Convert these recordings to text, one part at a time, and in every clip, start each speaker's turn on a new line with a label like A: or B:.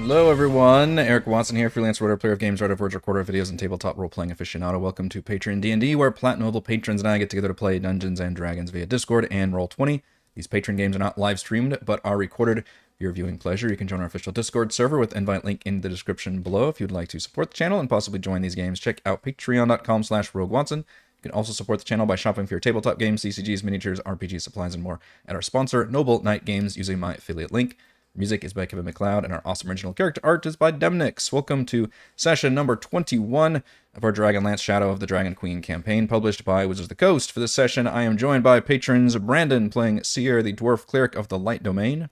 A: Hello everyone, Eric Watson here, freelance writer, player of games, writer of words, recorder of videos, and tabletop role-playing aficionado. Welcome to Patreon D&D, where platinum level patrons and I get together to play Dungeons & Dragons via Discord and Roll20. These patron games are not live-streamed, but are recorded for your viewing pleasure. You can join our official Discord server with invite link in the description below if you'd like to support the channel and possibly join these games. Check out patreon.com/roguewatson. You can also support the channel by shopping for your tabletop games, CCGs, miniatures, RPG supplies, and more at our sponsor, Noble Night Games, using my affiliate link. Music is by Kevin MacLeod, and our awesome original character art is by Demnix. Welcome to session number 21 of our Dragonlance Shadow of the Dragon Queen campaign, published by Wizards of the Coast. For this session, I am joined by patrons Brandon, playing Cere, the dwarf cleric of the Light Domain.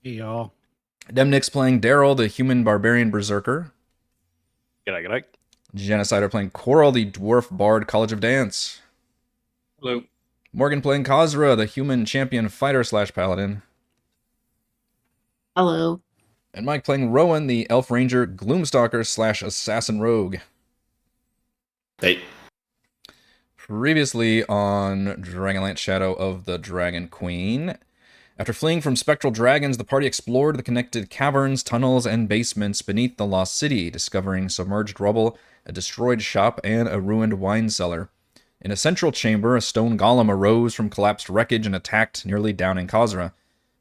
B: Hey, y'all.
A: Demnix playing Darryl, the human barbarian berserker.
C: G'day, g'day.
A: Genocider playing Korl, the dwarf bard College of Dance.
C: Hello.
A: Morgan playing Kazra, the human champion fighter / paladin.
D: Hello.
A: And Mike playing Rowan, the elf ranger Gloomstalker / assassin rogue.
C: Hey.
A: Previously on Dragonlance Shadow of the Dragon Queen. After fleeing from spectral dragons, the party explored the connected caverns, tunnels, and basements beneath the lost city, discovering submerged rubble, a destroyed shop, and a ruined wine cellar. In a central chamber, a stone golem arose from collapsed wreckage and attacked, nearly downing Kazra.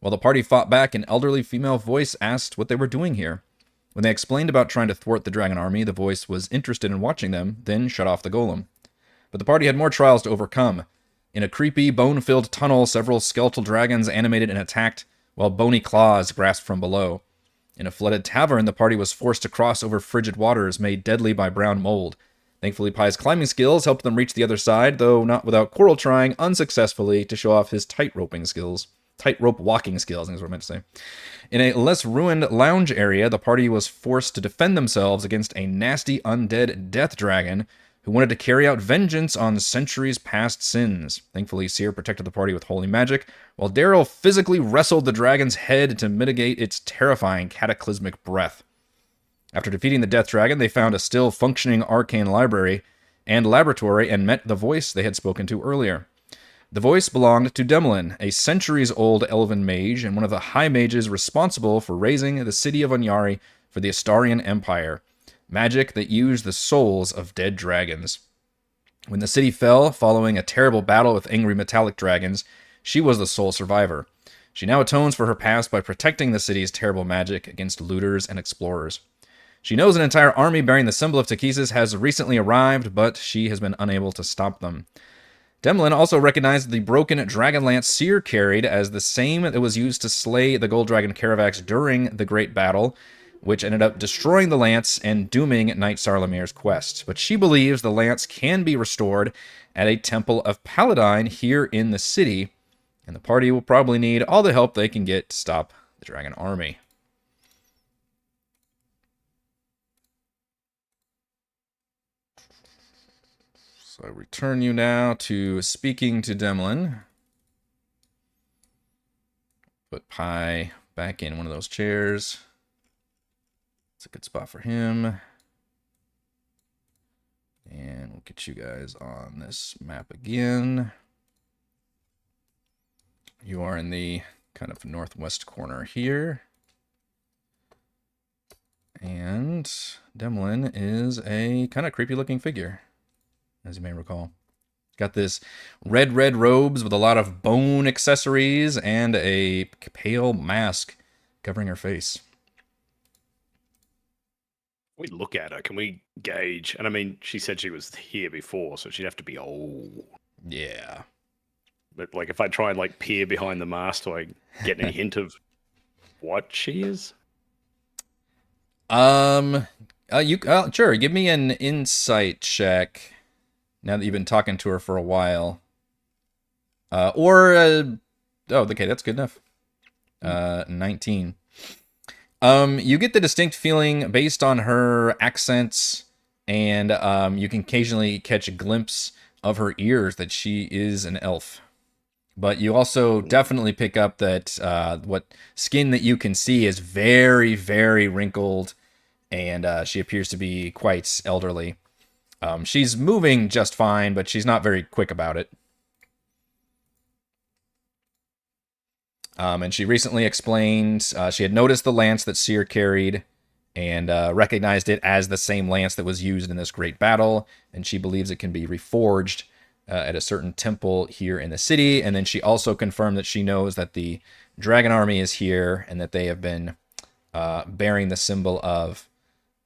A: While the party fought back, an elderly female voice asked what they were doing here. When they explained about trying to thwart the dragon army, the voice was interested in watching them, then shut off the golem. But the party had more trials to overcome. In a creepy, bone-filled tunnel, several skeletal dragons animated and attacked, while bony claws grasped from below. In a flooded tavern, the party was forced to cross over frigid waters made deadly by brown mold. Thankfully, Pie's climbing skills helped them reach the other side, though not without Korl trying unsuccessfully to show off his tightrope walking skills, I think is what I meant to say. In a less ruined lounge area, the party was forced to defend themselves against a nasty undead death dragon who wanted to carry out vengeance on centuries past sins. Thankfully, Cere protected the party with holy magic, while Darryl physically wrestled the dragon's head to mitigate its terrifying cataclysmic breath. After defeating the death dragon, they found a still functioning arcane library and laboratory and met the voice they had spoken to earlier. The voice belonged to Demlin, a centuries-old elven mage and one of the high mages responsible for raising the city of Anyari for the Astarian Empire, magic that used the souls of dead dragons. When the city fell, following a terrible battle with angry metallic dragons, she was the sole survivor. She now atones for her past by protecting the city's terrible magic against looters and explorers. She knows an entire army bearing the symbol of Takesis has recently arrived, but she has been unable to stop them. Demlin also recognized the broken Dragonlance Cere carried as the same that was used to slay the Gold Dragon Caravax during the Great Battle, which ended up destroying the lance and dooming Knight Sarlamir's quest. But she believes the lance can be restored at a Temple of Paladine here in the city, and the party will probably need all the help they can get to stop the dragon army. So I return you now to speaking to Demlin. Put Pie back in one of those chairs. It's a good spot for him. And we'll get you guys on this map again. You are in the kind of northwest corner here. And Demlin is a kind of creepy looking figure, as you may recall. Got this red robes with a lot of bone accessories and a pale mask covering her face.
C: We look at her. Can we gauge? And I mean, she said she was here before, so she'd have to be old.
A: Yeah.
C: But like, if I try and like peer behind the mask, do I get any hint of what she is?
A: Sure. Give me an insight check. Now that you've been talking to her for a while. Okay, that's good enough. 19. You get the distinct feeling based on her accents, and you can occasionally catch a glimpse of her ears that she is an elf. But you also definitely pick up that what skin that you can see is very, very wrinkled, and she appears to be quite elderly. She's moving just fine, but she's not very quick about it. And she recently explained she had noticed the lance that Cere carried and recognized it as the same lance that was used in this great battle. And she believes it can be reforged at a certain temple here in the city. And then she also confirmed that she knows that the dragon army is here and that they have been bearing the symbol of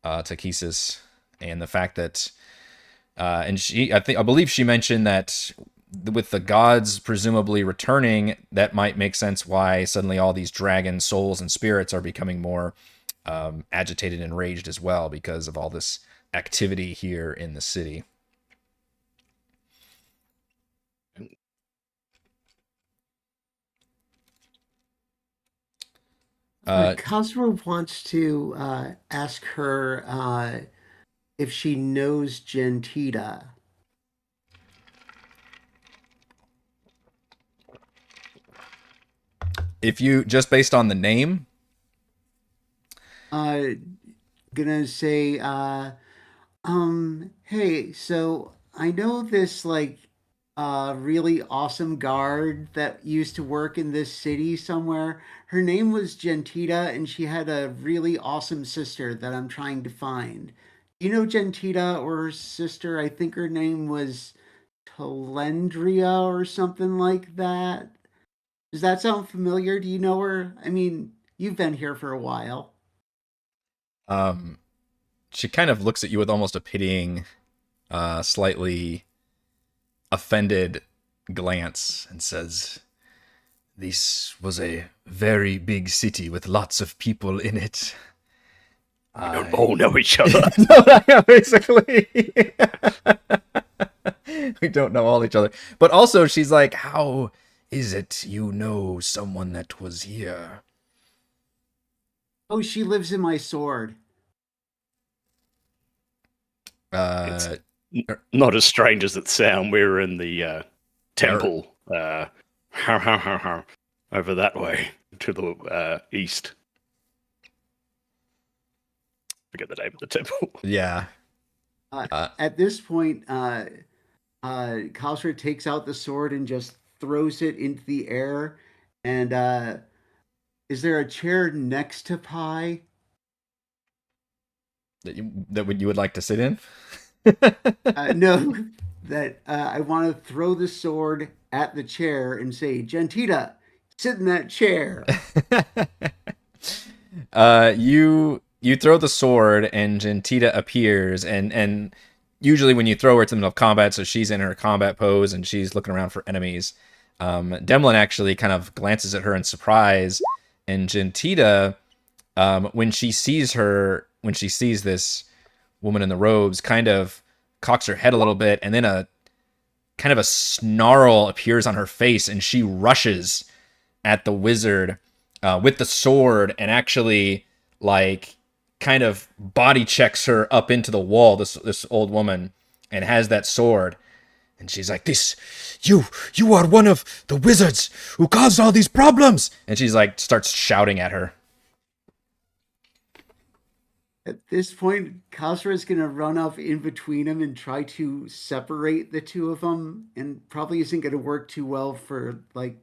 A: Takesis, and the fact that and I believe she mentioned that with the gods presumably returning, that might make sense why suddenly all these dragon souls and spirits are becoming more agitated and enraged as well because of all this activity here in the city.
B: Kazra wants to ask her if she knows Gentita.
A: If you just based on the name,
B: Uh, gonna say, hey, so I know this like really awesome guard that used to work in this city somewhere. Her name was Gentita, and she had a really awesome sister that I'm trying to find. You know Gentita or her sister? I think her name was Telendria or something like that. Does that sound familiar? Do you know her? I mean, you've been here for a while.
A: um, she kind of looks at you with almost a pitying, slightly offended glance and says, "This was a very big city with lots of people in it.
C: We don't all know each other.
A: No, basically, we don't know all each other. But also, she's like, how is it you know someone that was here?"
B: Oh, she lives in my sword.
C: It's
A: Uh,
C: not as strange as it sounds. We're in the
A: er,
C: temple over that way to the east. Forget the name of the temple.
A: yeah.
B: Uh,
A: Uh,
B: at this point, Kalsra takes out the sword and just throws it into the air. And is there a chair next to Pi?
A: that you would like to sit in?
B: No, that I want to throw the sword at the chair and say, Gentita, sit in that chair.
A: You throw the sword and Gentita appears, and usually when you throw her, it's in the middle of combat, so she's in her combat pose and she's looking around for enemies. Demlin actually kind of glances at her in surprise, and Gentita, when she sees this woman in the robes, kind of cocks her head a little bit, and then a kind of a snarl appears on her face, and she rushes at the wizard with the sword and actually like kind of body checks her up into the wall, this old woman, and has that sword. And she's like, "This, you are one of the wizards who caused all these problems." And she's like, starts shouting at her.
B: At this point, Kasra is going to run off in between them and try to separate the two of them, and probably isn't going to work too well for like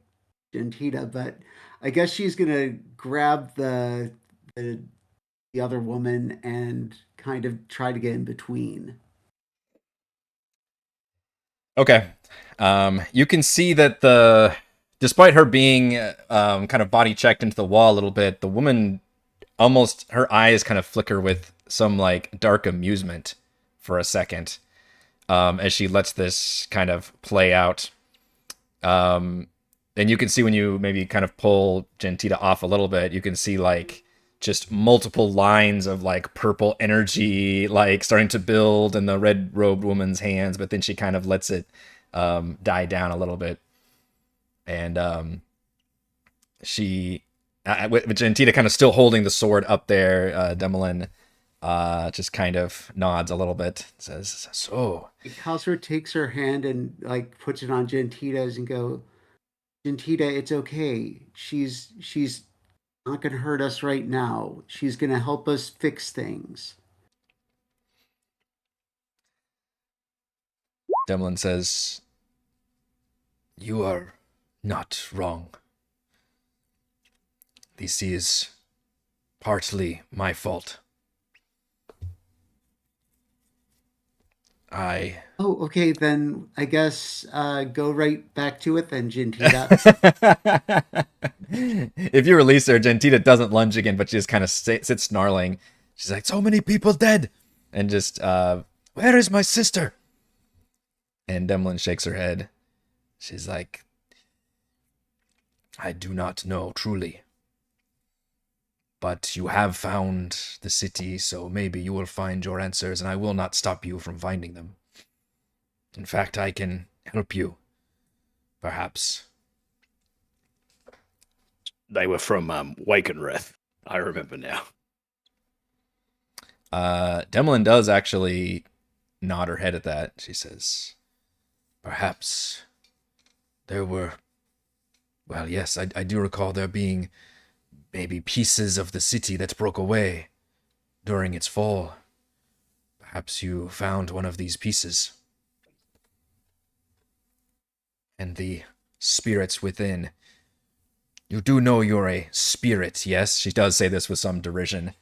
B: Gentita. But I guess she's going to grab the the other woman and kind of try to get in between.
A: Okay. You can see that despite her being kind of body checked into the wall a little bit, the woman almost, her eyes kind of flicker with some like dark amusement for a second as she lets this kind of play out. And you can see when you maybe kind of pull Gentita off a little bit, you can see like just multiple lines of like purple energy like starting to build in the red robed woman's hands, but then she kind of lets it die down a little bit. And she with Gentita kind of still holding the sword up there, Demelin just kind of nods a little bit, says, "So."
B: Kasra takes her hand and like puts it on Gentita's and go, Gentita, it's okay. She's not going to hurt us right now. She's going to help us fix things.
A: Demlin says, "You are not wrong. This is partly my fault.
B: Oh, okay, then I guess go right back to it then, Gentita.
A: If you release her, Gentita doesn't lunge again, but she just kind of sits snarling. She's like, so many people dead! And just, where is my sister? And Demlin shakes her head. She's like, I do not know, truly. But you have found the city, so maybe you will find your answers, and I will not stop you from finding them. In fact, I can help you. Perhaps.
C: They were from Wakenreth. I remember now.
A: Demlin does actually nod her head at that. She says, perhaps there were... Well, yes, I do recall there being maybe pieces of the city that broke away during its fall. Perhaps you found one of these pieces. And the spirits within. You do know you're a spirit, yes? She does say this with some derision.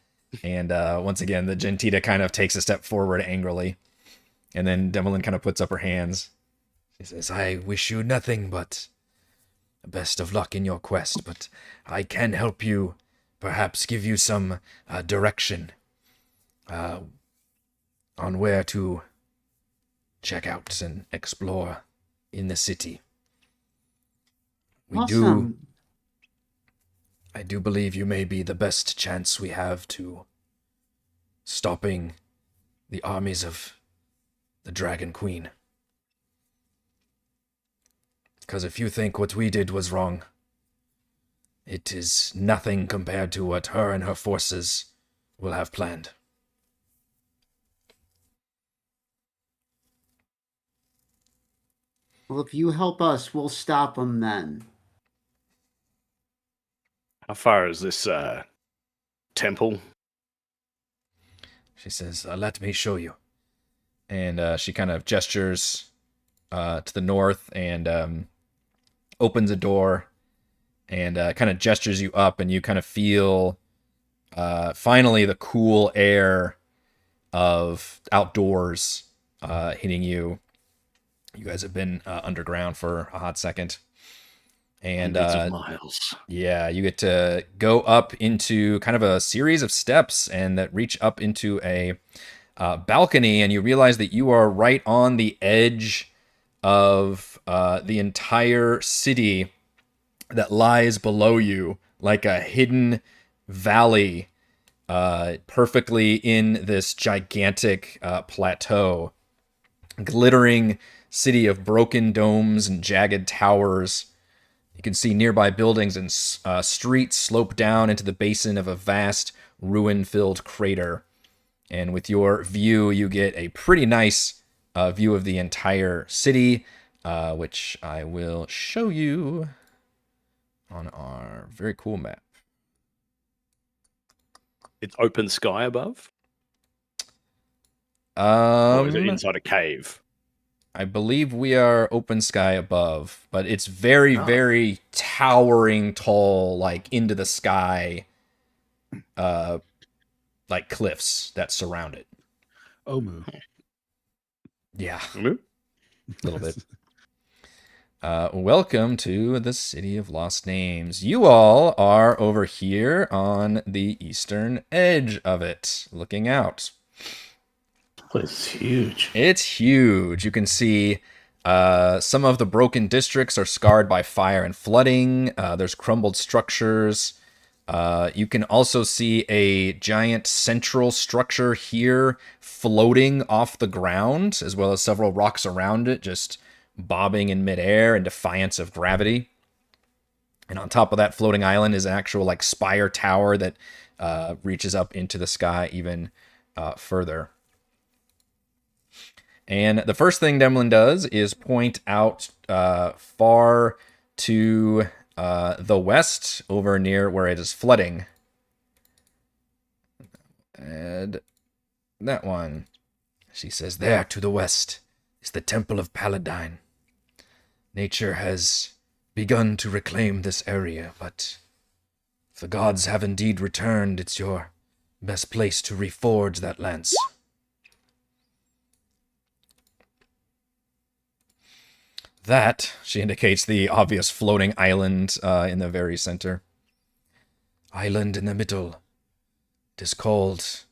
A: And once again, the Gentita kind of takes a step forward angrily. And then Demolin kind of puts up her hands. She says, I wish you nothing but the best of luck in your quest, but I can help you, perhaps give you some direction on where to check out and explore in the city.
B: Awesome.
A: I do believe you may be the best chance we have to stopping the armies of the Dragon Queen. Because if you think what we did was wrong, it is nothing compared to what her and her forces will have planned.
B: Well, if you help us, we'll stop them then.
C: How far is this temple?
A: She says, let me show you. And she kind of gestures to the north and opens a door and kind of gestures you up, and you kind of feel finally the cool air of outdoors hitting you. You guys have been underground for a hot second. And
C: Hundreds of miles.
A: yeah, you get to go up into kind of a series of steps and that reach up into a balcony, and you realize that you are right on the edge of the entire city that lies below you, like a hidden valley, perfectly in this gigantic plateau. Glittering city of broken domes and jagged towers. You can see nearby buildings and streets slope down into the basin of a vast ruin-filled crater. And with your view, you get a pretty nice view of the entire city, which I will show you on our very cool map.
C: It's open sky above? Or is it
A: Um,
C: inside a cave?
A: I believe we are open sky above, but it's very, very towering tall, like into the sky, like cliffs that surround it.
D: Omu.
A: Yeah,
C: Mhm.
A: a little bit. Welcome to the City of Lost Names. You all are over here on the eastern edge of it, looking out.
D: Place is huge.
A: It's huge. You can see some of the broken districts are scarred by fire and flooding. There's crumbled structures. You can also see a giant central structure here floating off the ground, as well as several rocks around it, just bobbing in midair in defiance of gravity. And on top of that floating island is an actual like spire tower that reaches up into the sky even further. And the first thing Demlin does is point out far to the west, over near where it is flooding. And that one. She says, there to the west is the Temple of Paladine. Nature has begun to reclaim this area, but If the gods have indeed returned, it's your best place to reforge that lance. That, she indicates the obvious floating island in the very center. Island in the middle. It is called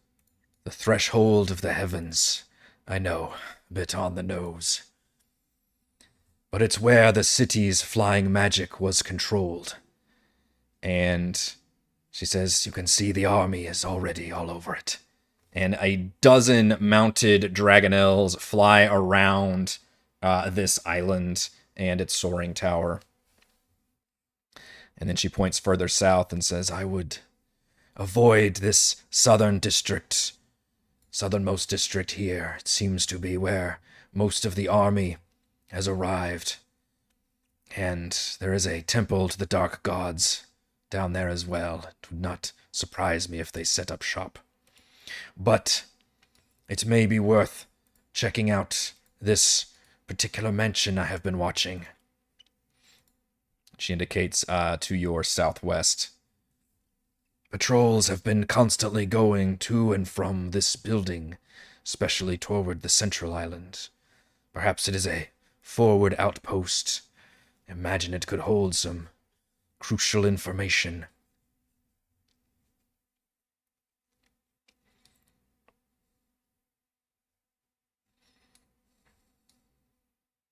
A: the Threshold of the Heavens. I know, a bit on the nose. But it's where the city's flying magic was controlled. And she says you can see the army is already all over it. And a dozen mounted dragonels fly around this island and its soaring tower. And then she points further south and says, I would avoid this southernmost district here. It seems to be where most of the army has arrived. And there is a temple to the dark gods down there as well. It would not surprise me if they set up shop. But it may be worth checking out this particular mansion I have been watching. She indicates to your southwest. Patrols have been constantly going to and from this building, especially toward the central island. Perhaps it is a forward outpost. Imagine it could hold some crucial information.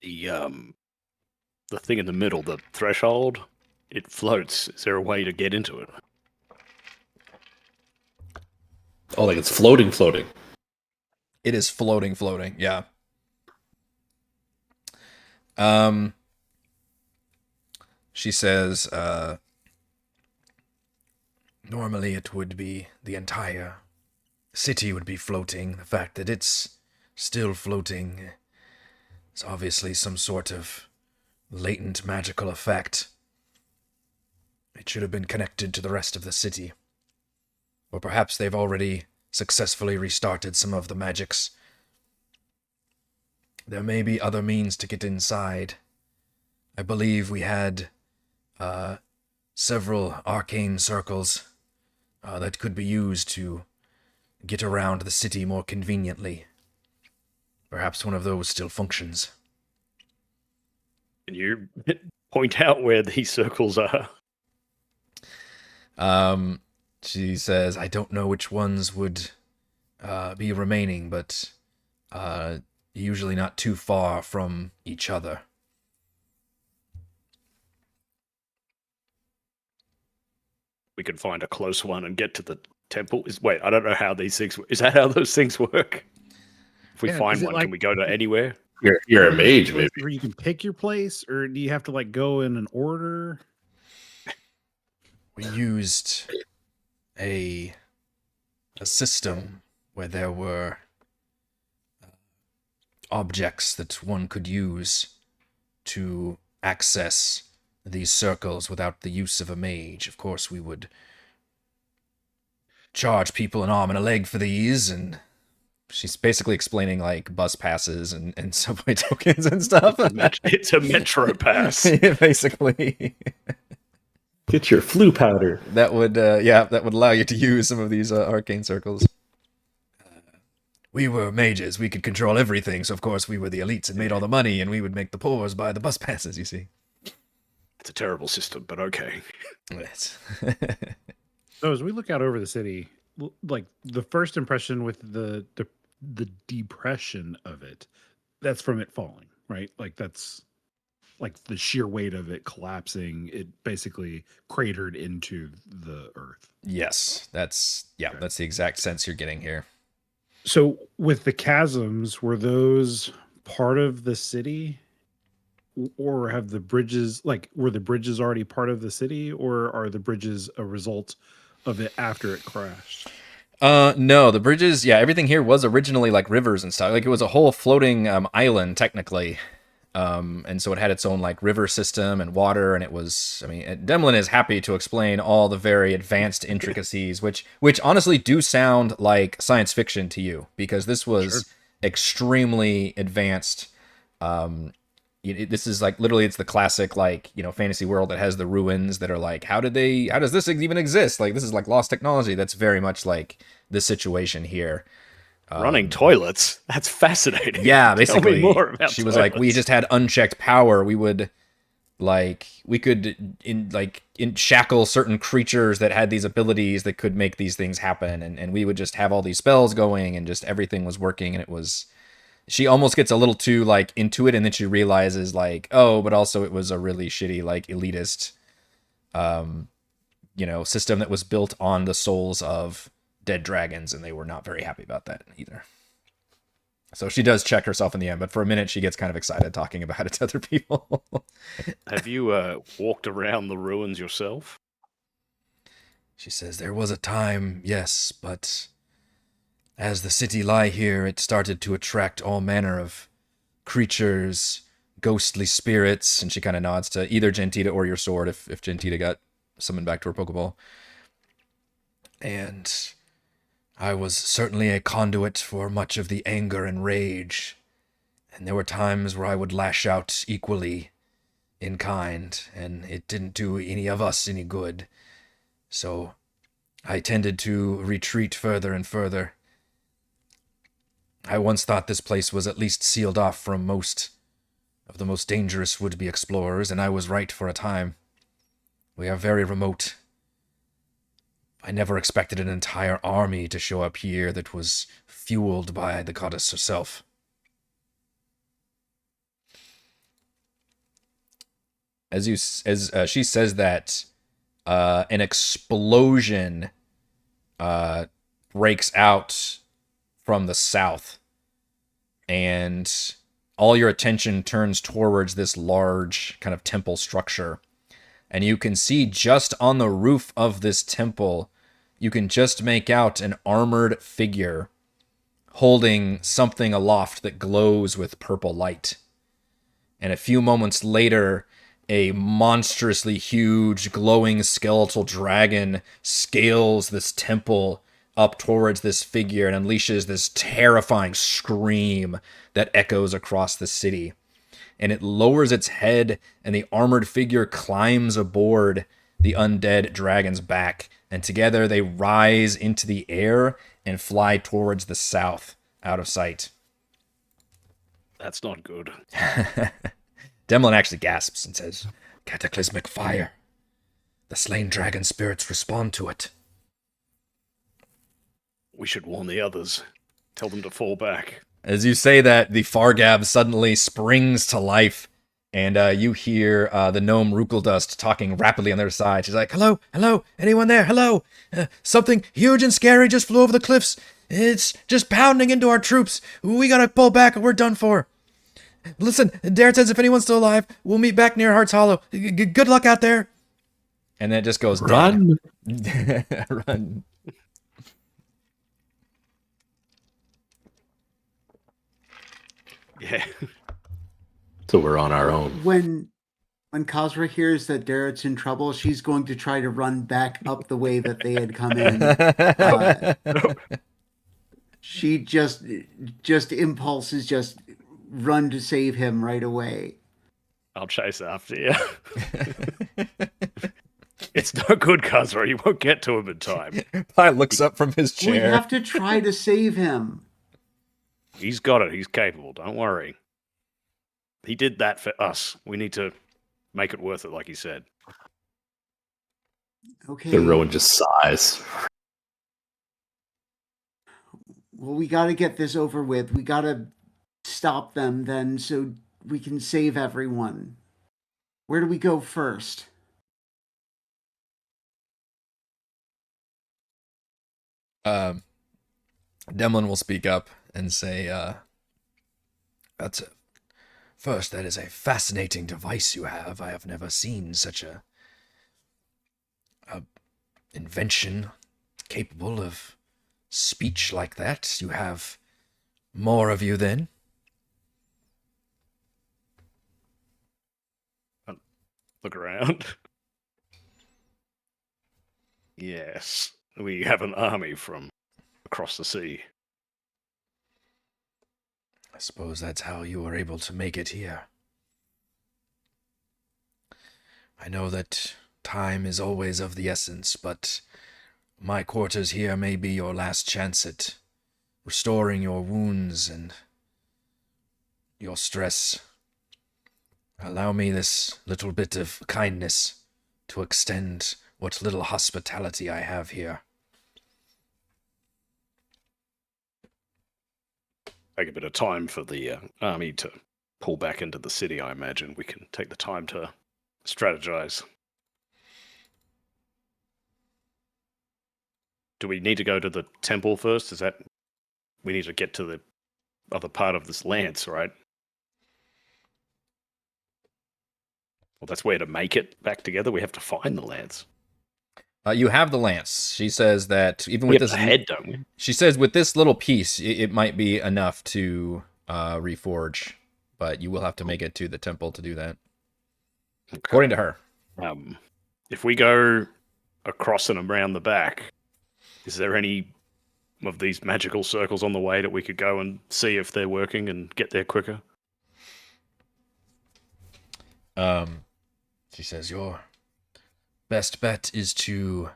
C: The thing in the middle, the threshold, it floats. Is there a way to get into it?
D: Oh, like it's floating.
A: It is floating, yeah. She says, normally it would be the entire city would be floating. The fact that it's still floating is obviously some sort of latent magical effect. It should have been connected to the rest of the city. Or perhaps they've already successfully restarted some of the magics. There may be other means to get inside. I believe we had several arcane circles that could be used to get around the city more conveniently. Perhaps one of those still functions.
C: Can you point out where these circles are?
A: She says, I don't know which ones would be remaining, but usually not too far from each other.
C: We could find a close one and get to the temple. Wait, I don't know how these things. Is that how those things work? If we find one, can we go to anywhere?
D: You're a mage, maybe.
E: Where you can pick your place, or do you have to like go in an order?
A: We used a system where there were objects that one could use to access these circles without the use of a mage. Of course, we would charge people an arm and a leg for these, and she's basically explaining like bus passes and subway tokens and stuff.
C: It's a metro pass.
A: Basically.
D: Get your flu powder.
A: That would allow you to use some of these arcane circles. We were mages. We could control everything. So, of course, we were the elites and made all the money, and we would make the poors buy the bus passes, you see.
C: It's a terrible system, but okay.
A: Yes.
E: So as we look out over the city, like the first impression with the depression of it, that's from it falling, right? Like that's like the sheer weight of it collapsing. It basically cratered into the earth.
A: Yes, that's the exact sense you're getting here.
E: So with the chasms, were those part of the city? Or have the bridges, were the bridges already part of the city, or are the bridges a result of it after it crashed?
A: No, the bridges, everything here was originally like rivers and stuff. Like it was a whole floating island technically. And so it had its own like river system and water, and it was, Demlin is happy to explain all the very advanced intricacies, which honestly do sound like science fiction to you, because this was extremely advanced this is like literally it's the classic like fantasy world that has the ruins that are like how does this even exist? Like this is like lost technology. That's very much like the situation here.
C: Running toilets? That's fascinating.
A: Yeah,
C: Tell me
A: basically
C: more about
A: she was like, we
C: toilets.
A: just had unchecked power. We could shackle certain creatures that had these abilities that could make these things happen, and we would just have all these spells going and just everything was working, and it was she almost gets a little too like into it, and then she realizes like, oh, but also it was a really shitty like elitist system that was built on the souls of dead dragons, and they were not very happy about that either. So she does check herself in the end, but for a minute she gets kind of excited talking about it to other people.
C: Have you walked around the ruins yourself?
A: She says, there was a time, yes, but as the city lie here, it started to attract all manner of creatures, ghostly spirits, and she kind of nods to either Gentita or your sword if Gentita got summoned back to her Pokeball. And I was certainly a conduit for much of the anger and rage, and there were times where I would lash out equally in kind, and it didn't do any of us any good. So I tended to retreat further and further. I once thought this place was at least sealed off from most of the most dangerous would-be explorers, and I was right for a time. We are very remote. I never expected an entire army to show up here that was fueled by the goddess herself. As she says that, an explosion breaks out from the south, and all your attention turns towards this large kind of temple structure. And you can see just on the roof of this temple, you can just make out an armored figure holding something aloft that glows with purple light. And a few moments later, a monstrously huge, glowing skeletal dragon scales this temple up towards this figure and unleashes this terrifying scream that echoes across the city. And it lowers its head, and the armored figure climbs aboard the undead dragon's back, and together they rise into the air and fly towards the south, out of sight.
C: That's not good.
A: Demlin actually gasps and says, "Cataclysmic fire. The slain dragon spirits respond to it."
C: We should warn the others. Tell them to fall back.
A: As you say that, the Fargab suddenly springs to life, and you hear the gnome Rukeldust talking rapidly on their side. She's like, hello, anyone there? Hello? Something huge and scary just flew over the cliffs. It's just pounding into our troops. We gotta pull back or we're done for. Listen, Darren says if anyone's still alive, we'll meet back near Heart's Hollow. Good luck out there. And then it just goes,
D: Run.
A: Run.
C: Yeah.
D: So we're on our own.
B: When Kazra hears that Darrett's in trouble, she's going to try to run back up the way that they had come in. She just impulses just run to save him right away.
C: I'll chase after you. It's no good, Kazra. You won't get to him in time.
A: Pi looks up from his chair.
B: We have to try to save him.
C: He's got it. He's capable. Don't worry. He did that for us. We need to make it worth it, like he said.
B: Okay.
D: Then Rowan just sighs.
B: Well, we got to get this over with. We got to stop them then so we can save everyone. Where do we go first?
A: Demlin will speak up and say, first, that is a fascinating device you have. I have never seen such a invention capable of speech like that. You have more of you then?
C: Look around. Yes. We have an army from across the sea.
A: I suppose that's how you were able to make it here. I know that time is always of the essence, but my quarters here may be your last chance at restoring your wounds and your stress. Allow me this little bit of kindness to extend what little hospitality I have here.
C: Take a bit of time for the army to pull back into the city, I imagine. We can take the time to strategize. Do we need to go to the temple first? Is that... We need to get to the other part of this lance, right? Well, that's where to make it back together. We have to find the lance.
A: You have the lance. She says that even
C: We
A: with
C: have
A: this
C: the head, don't we?
A: She says with this little piece, it might be enough to reforge, but you will have to make it to the temple to do that. Okay. According to her.
C: If we go across and around the back, is there any of these magical circles on the way that we could go and see if they're working and get there quicker?
A: She says your best bet is to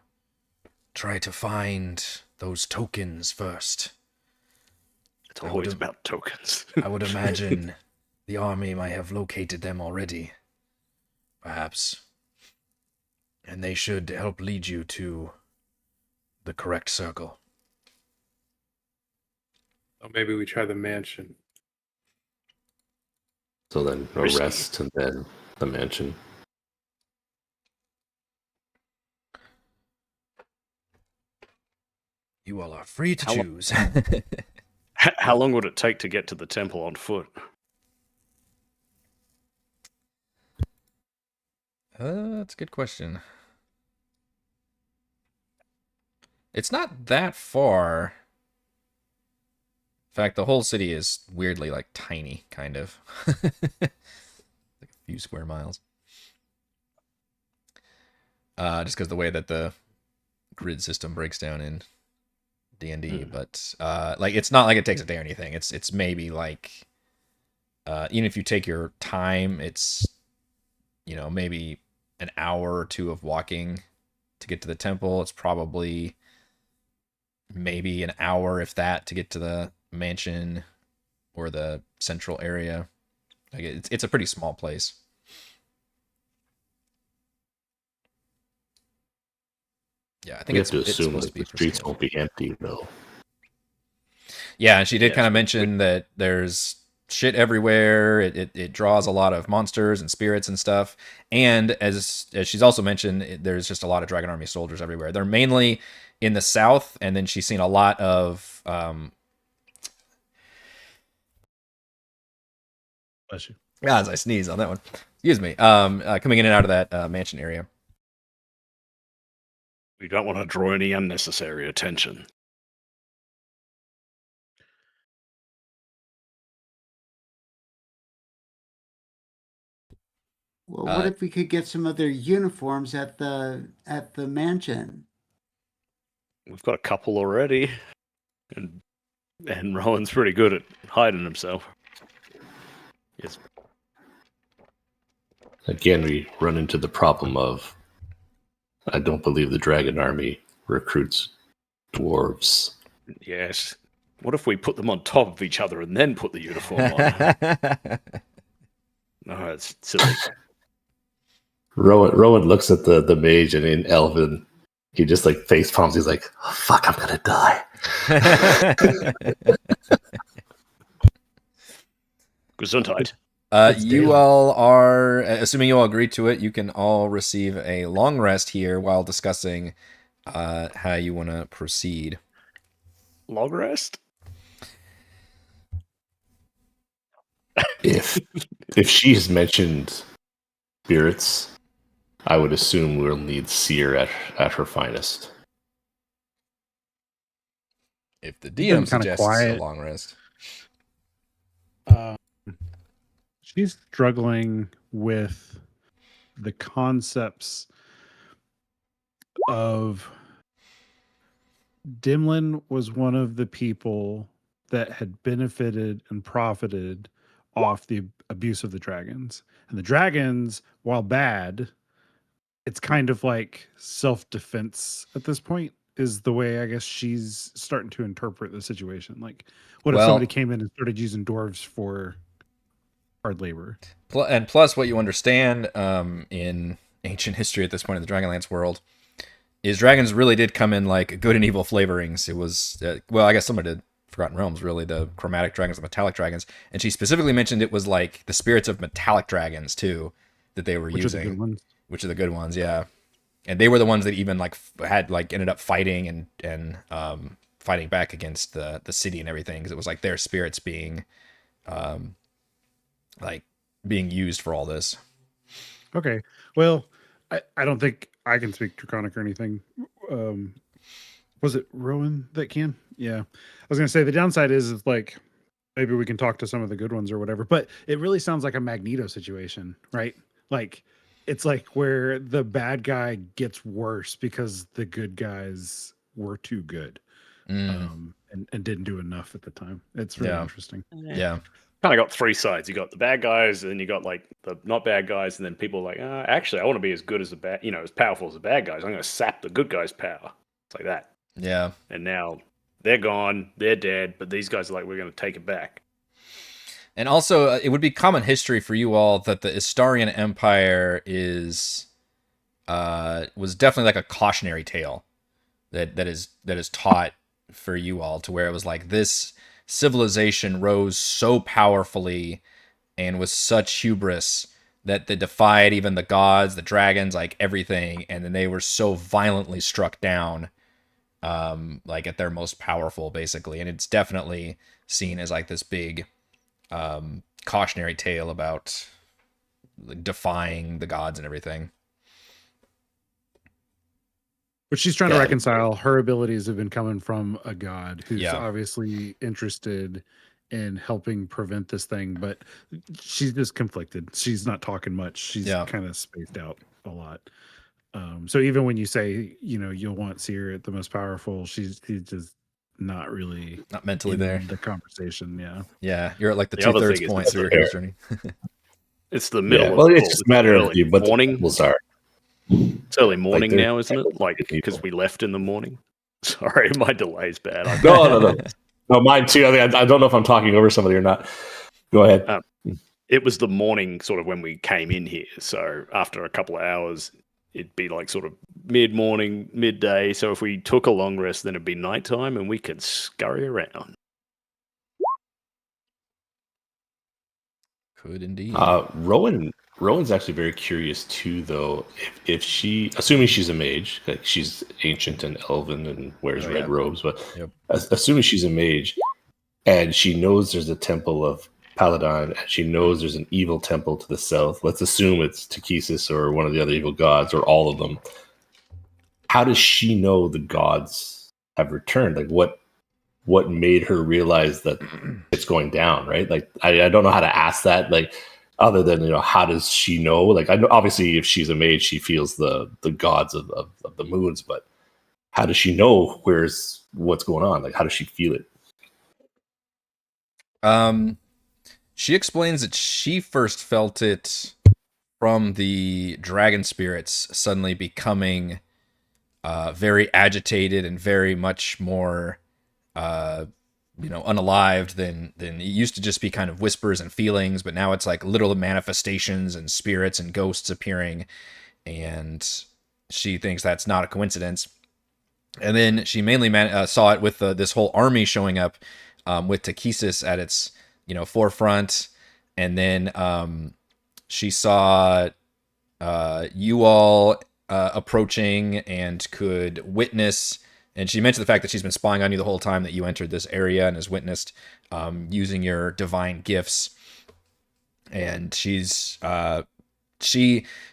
A: try to find those tokens first.
C: It's always about tokens.
A: I would imagine the army might have located them already, perhaps. And they should help lead you to the correct circle.
F: Oh, maybe we try the mansion.
D: So then a rest and then the mansion.
A: You all are free to choose.
C: How long would it take to get to the temple on foot?
A: That's a good question. It's not that far. In fact, the whole city is weirdly like tiny, kind of. Like a few square miles. Just because the way that the grid system breaks down in D&D, but like it's not like it takes a day or anything. It's maybe like even if you take your time, it's maybe an hour or two of walking to get to the temple. It's probably maybe an hour, if that, to get to the mansion or the central area. Like it's a pretty small place. Yeah, I think
D: it's assume
A: supposed
D: that
A: to be
D: the streets won't be empty though.
A: Yeah, and she did kind of mention that there's shit everywhere. It draws a lot of monsters and spirits and stuff. And as she's also mentioned, there's just a lot of Dragon Army soldiers everywhere. They're mainly in the south, and then she's seen a lot of
E: Bless you.
A: Yeah, as I sneeze on that one. Excuse me. Coming in and out of that mansion area.
C: We don't want to draw any unnecessary attention.
B: Well, what if we could get some of their uniforms at the mansion?
C: We've got a couple already, and Rowan's pretty good at hiding himself. Yes.
D: Again, we run into the problem of I don't believe the Dragon Army recruits dwarves.
C: Yes. What if we put them on top of each other and then put the uniform on? No, it's silly.
D: Rowan looks at the mage, and in Elven, he just like face palms. He's like, oh, "Fuck, I'm gonna die."
C: Gesundheit.
A: You all are, assuming you all agree to it, you can all receive a long rest here while discussing how you want to proceed.
C: Long rest?
D: If she's mentioned spirits, I would assume we'll need Cere at her finest.
A: If the DM suggests a long rest.
E: She's struggling with the concepts of Dimlin was one of the people that had benefited and profited off the abuse of the dragons. And the dragons, while bad, it's kind of like self-defense at this point, is the way I guess she's starting to interpret the situation. Like, what if somebody
A: Well,
E: came in and started using dwarves for hard labor?
A: and plus, what you understand in ancient history at this point in the Dragonlance world is dragons really did come in like good and evil flavorings. It was, well, I guess someone did Forgotten Realms, really, the chromatic dragons, the metallic dragons. And she specifically mentioned it was like the spirits of metallic dragons, too, that they were
E: Which are the good
A: using.
E: ones?
A: Which are the good ones, yeah. And they were the ones that even like had like ended up fighting and fighting back against the city and everything, because it was like their spirits being like being used for all this.
E: Okay. Well, I don't think I can speak Draconic or anything. Um, was it Rowan that can? Yeah. I was going to say the downside is like maybe we can talk to some of the good ones or whatever, but it really sounds like a Magneto situation, right? Like it's like where the bad guy gets worse because the good guys were too good. And didn't do enough at the time. It's really interesting.
A: Yeah.
C: Kind of got three sides. You got the bad guys, and then you got like the not bad guys, and then people are like, actually, I want to be as good as the bad, as powerful as the bad guys. I'm going to sap the good guys' power. It's like that.
A: Yeah.
C: And now they're gone, they're dead, but these guys are like, we're going to take it back.
A: And also, it would be common history for you all that the Istarian Empire was definitely like a cautionary tale that is taught for you all, to where it was like this civilization rose so powerfully and with such hubris that they defied even the gods, the dragons, like everything, and then they were so violently struck down, like at their most powerful, basically. And it's definitely seen as like this big cautionary tale about like defying the gods and everything.
E: But she's trying to reconcile her abilities have been coming from a god who's
A: Yeah.
E: obviously interested in helping prevent this thing, but she's just conflicted. She's not talking much. She's kind of spaced out a lot. So even when you say, you'll want Cere at the most powerful, she's just not really
A: not mentally there.
E: The conversation, yeah.
A: Yeah, you're at like the 2/3 point through your hero's journey.
C: It's the middle of
D: well, it's just a matter of you, but
C: morning. It's early morning
D: like
C: now, isn't it? Like, because we left in the morning. Sorry, my delay's bad.
D: No, mine too. I don't know if I'm talking over somebody or not. Go ahead.
C: It was the morning, sort of when we came in here. So after a couple of hours, it'd be like sort of mid-morning, midday. So if we took a long rest, then it'd be nighttime, and we could scurry around.
A: Could indeed.
D: Rowan's actually very curious too, though. If she, assuming she's a mage, like she's ancient and elven and wears red robes, but assuming she's a mage and she knows there's a Temple of Paladin and she knows there's an evil temple to the south. Let's assume it's Takesis or one of the other evil gods or all of them. How does she know the gods have returned? Like what made her realize that it's going down, right? Like I don't know how to ask that. Like other than how does she know? Like I know obviously if she's a mage, she feels the gods of the moons, but how does she know what's going on? Like how does she feel it?
A: She explains that she first felt it from the dragon spirits suddenly becoming very agitated and very much more unalived than it used to just be kind of whispers and feelings, but now it's like literal manifestations and spirits and ghosts appearing, and she thinks that's not a coincidence. And then she mainly saw it with this whole army showing up with Takesis at its forefront, and then she saw you all approaching and could witness. And she mentioned the fact that she's been spying on you the whole time that you entered this area and has witnessed using your divine gifts. And she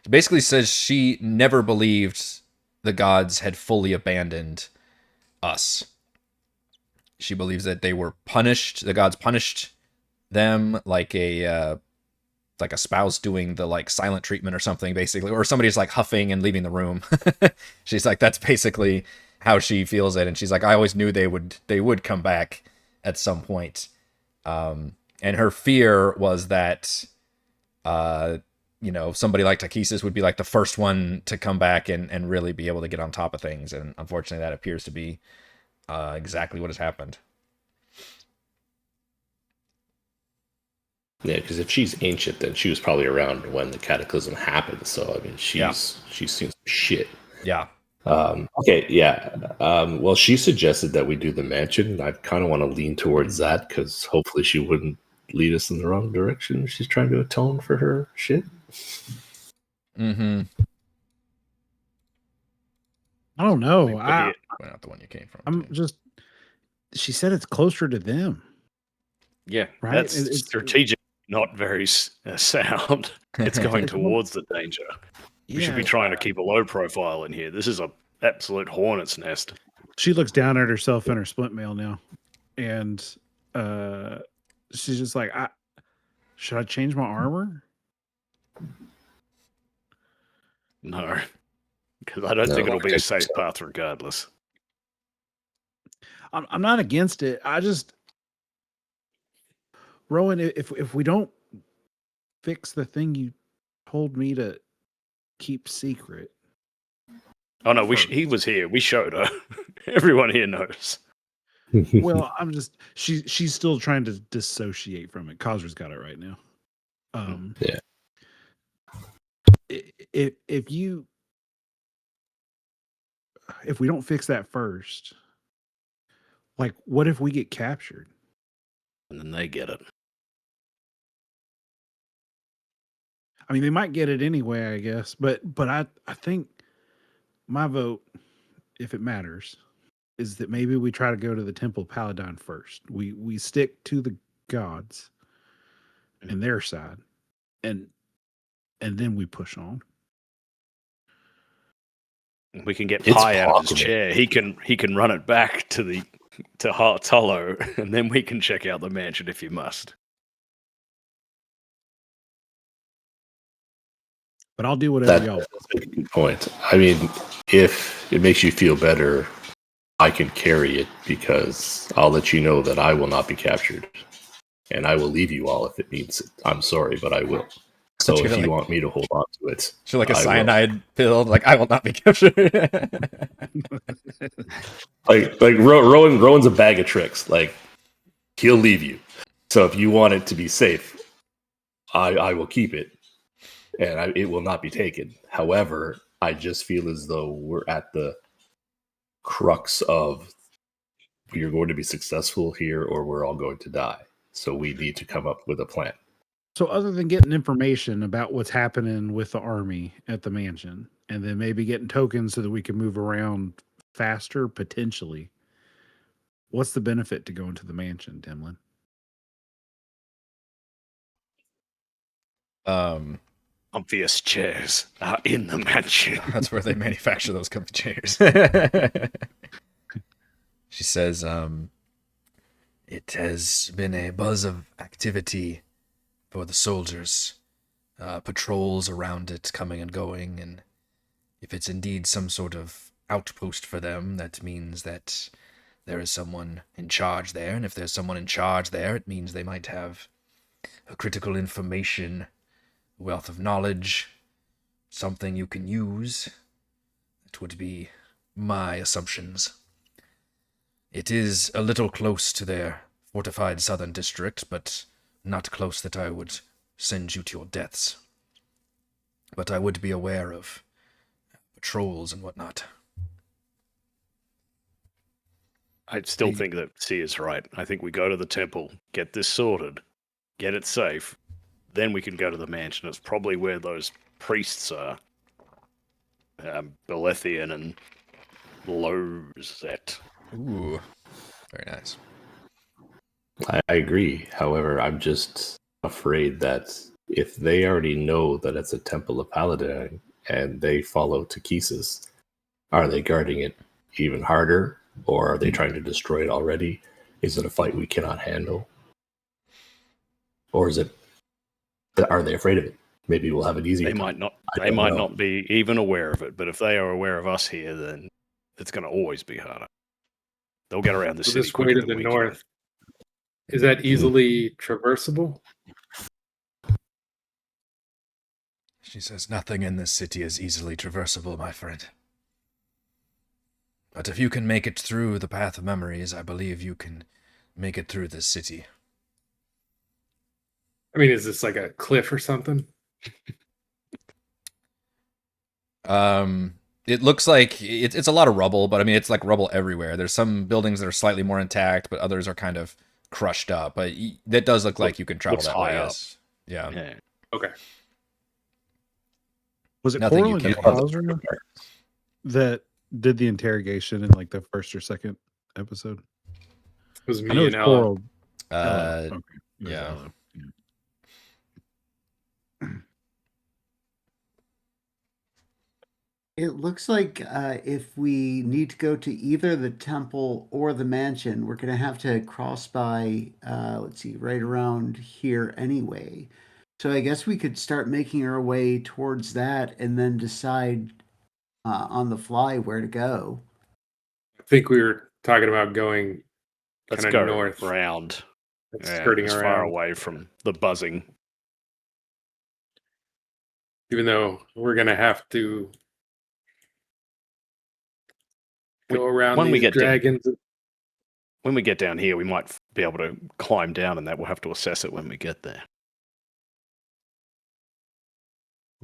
A: basically says she never believed the gods had fully abandoned us. She believes that they were punished. The gods punished them like a spouse doing the like silent treatment or something, basically, or somebody's like huffing and leaving the room. She's like, that's basically how she feels it, and she's like, I always knew they would come back at some point. And her fear was that somebody like Takesis would be like the first one to come back and really be able to get on top of things. And unfortunately, that appears to be exactly what has happened.
D: Yeah, because if she's ancient, then she was probably around when the cataclysm happened. So I mean, she's seen some shit.
A: Yeah.
D: Okay. Yeah. Well, she suggested that we do the mansion. I kind of want to lean towards that because hopefully she wouldn't lead us in the wrong direction. She's trying to atone for her shit.
A: Mm-hmm.
E: I don't know.
A: Well, not the one you came from.
E: I'm just. She said it's closer to them.
C: Yeah,
E: right.
C: That's strategic, not very sound. It's going towards the danger. We should be trying to keep a low profile in here. This is a absolute hornet's nest.
E: She looks down at herself in her splint mail now, and she's just like, "Should I change my armor?"
C: No, because I don't think it'll be a safe path regardless.
E: I'm not against it. I just, Rowan, if we don't fix the thing you told me to keep secret.
C: Oh no, he was here. We showed her. Everyone here knows.
E: Well, I'm just she's still trying to dissociate from it. Kazra's got it right now.
D: Yeah.
E: If we don't fix that first, like, what if we get captured?
C: And then they get it.
E: I mean, they might get it anyway, I guess. But I think my vote, if it matters, is that maybe we try to go to the Temple of Paladine first. We stick to the gods and their side, and then we push on.
C: We can get Pie out of his chair. He can run it back to Heart's Hollow, and then we can check out the mansion if you must.
E: But I'll do whatever y'all.
D: That's a good point. I mean, if it makes you feel better, I can carry it because I'll let you know that I will not be captured, and I will leave you all if it means it. I'm sorry, but I will. So if you want me to hold on to it,
A: so like a cyanide pill, like I will not be captured.
D: like Rowan's a bag of tricks. Like he'll leave you. So if you want it to be safe, I will keep it, and it will not be taken. However, I just feel as though we're at the crux of we're going to be successful here, or we're all going to die. So we need to come up with a plan.
E: So other than getting information about what's happening with the army at the mansion, and then maybe getting tokens so that we can move around faster, potentially, what's the benefit to going to the mansion, Timlin?
C: Obvious chairs are in the mansion.
A: That's where they manufacture those comfy chairs. She says, it has been a buzz of activity for the soldiers, patrols around it coming and going, and if it's indeed some sort of outpost for them, that means that there is someone in charge there, and if there's someone in charge there, it means they might have a critical information, wealth of knowledge, something you can use. That would be my assumptions. It is a little close to their fortified southern district, but not close that I would send you to your deaths. But I would be aware of patrols and whatnot.
C: I still think that Cere is right. I think we go to the temple, get this sorted, get it safe, then we can go to the mansion. It's probably where those priests are. Belethian and Lozet.
A: Ooh, very nice.
D: I agree. However, I'm just afraid that if they already know that it's a Temple of Paladin and they follow Takesis, are they guarding it even harder, or are they trying to destroy it already? Is it a fight we cannot handle? Or are they afraid of it? Maybe we'll have it easier.
C: They might not. They might not be even aware of it. But if they are aware of us here, then it's going to always be harder. They'll get around the city
F: this way to the north. Is that easily traversable?
A: She says, nothing in this city is easily traversable, my friend. But if you can make it through the Path of Memories, I believe you can make it through this city.
F: I mean, is this like a cliff or something?
A: It looks like it's a lot of rubble, but I mean, it's like rubble everywhere. There's some buildings that are slightly more intact, but others are kind of crushed up. But that does look like you can travel
C: looks
A: that way,
C: high up.
A: yes. Yeah.
F: Okay.
E: Was it
A: Nothing you
E: Korl and
A: can't
E: Kazra that did the interrogation in like the first or second episode?
F: It was
E: I
F: me
E: know
F: and
E: it's
F: Ella.
E: Korl. Ella. Okay. It was
A: yeah.
E: Ella.
B: It looks like if we need to go to either the temple or the mansion, we're going to have to cross by, let's see, right around here anyway. So I guess we could start making our way towards that and then decide on the fly where to go.
F: I think we were talking about going
C: Let's
F: kind
C: go
F: of north,
C: round.
F: skirting
C: as
F: around.
C: far away from the buzzing.
F: Even though we're gonna have to go around
C: when we
F: these
C: get down-
F: dragons.
C: When we get down here, we might be able to climb down, and that we'll have to assess it when we get there.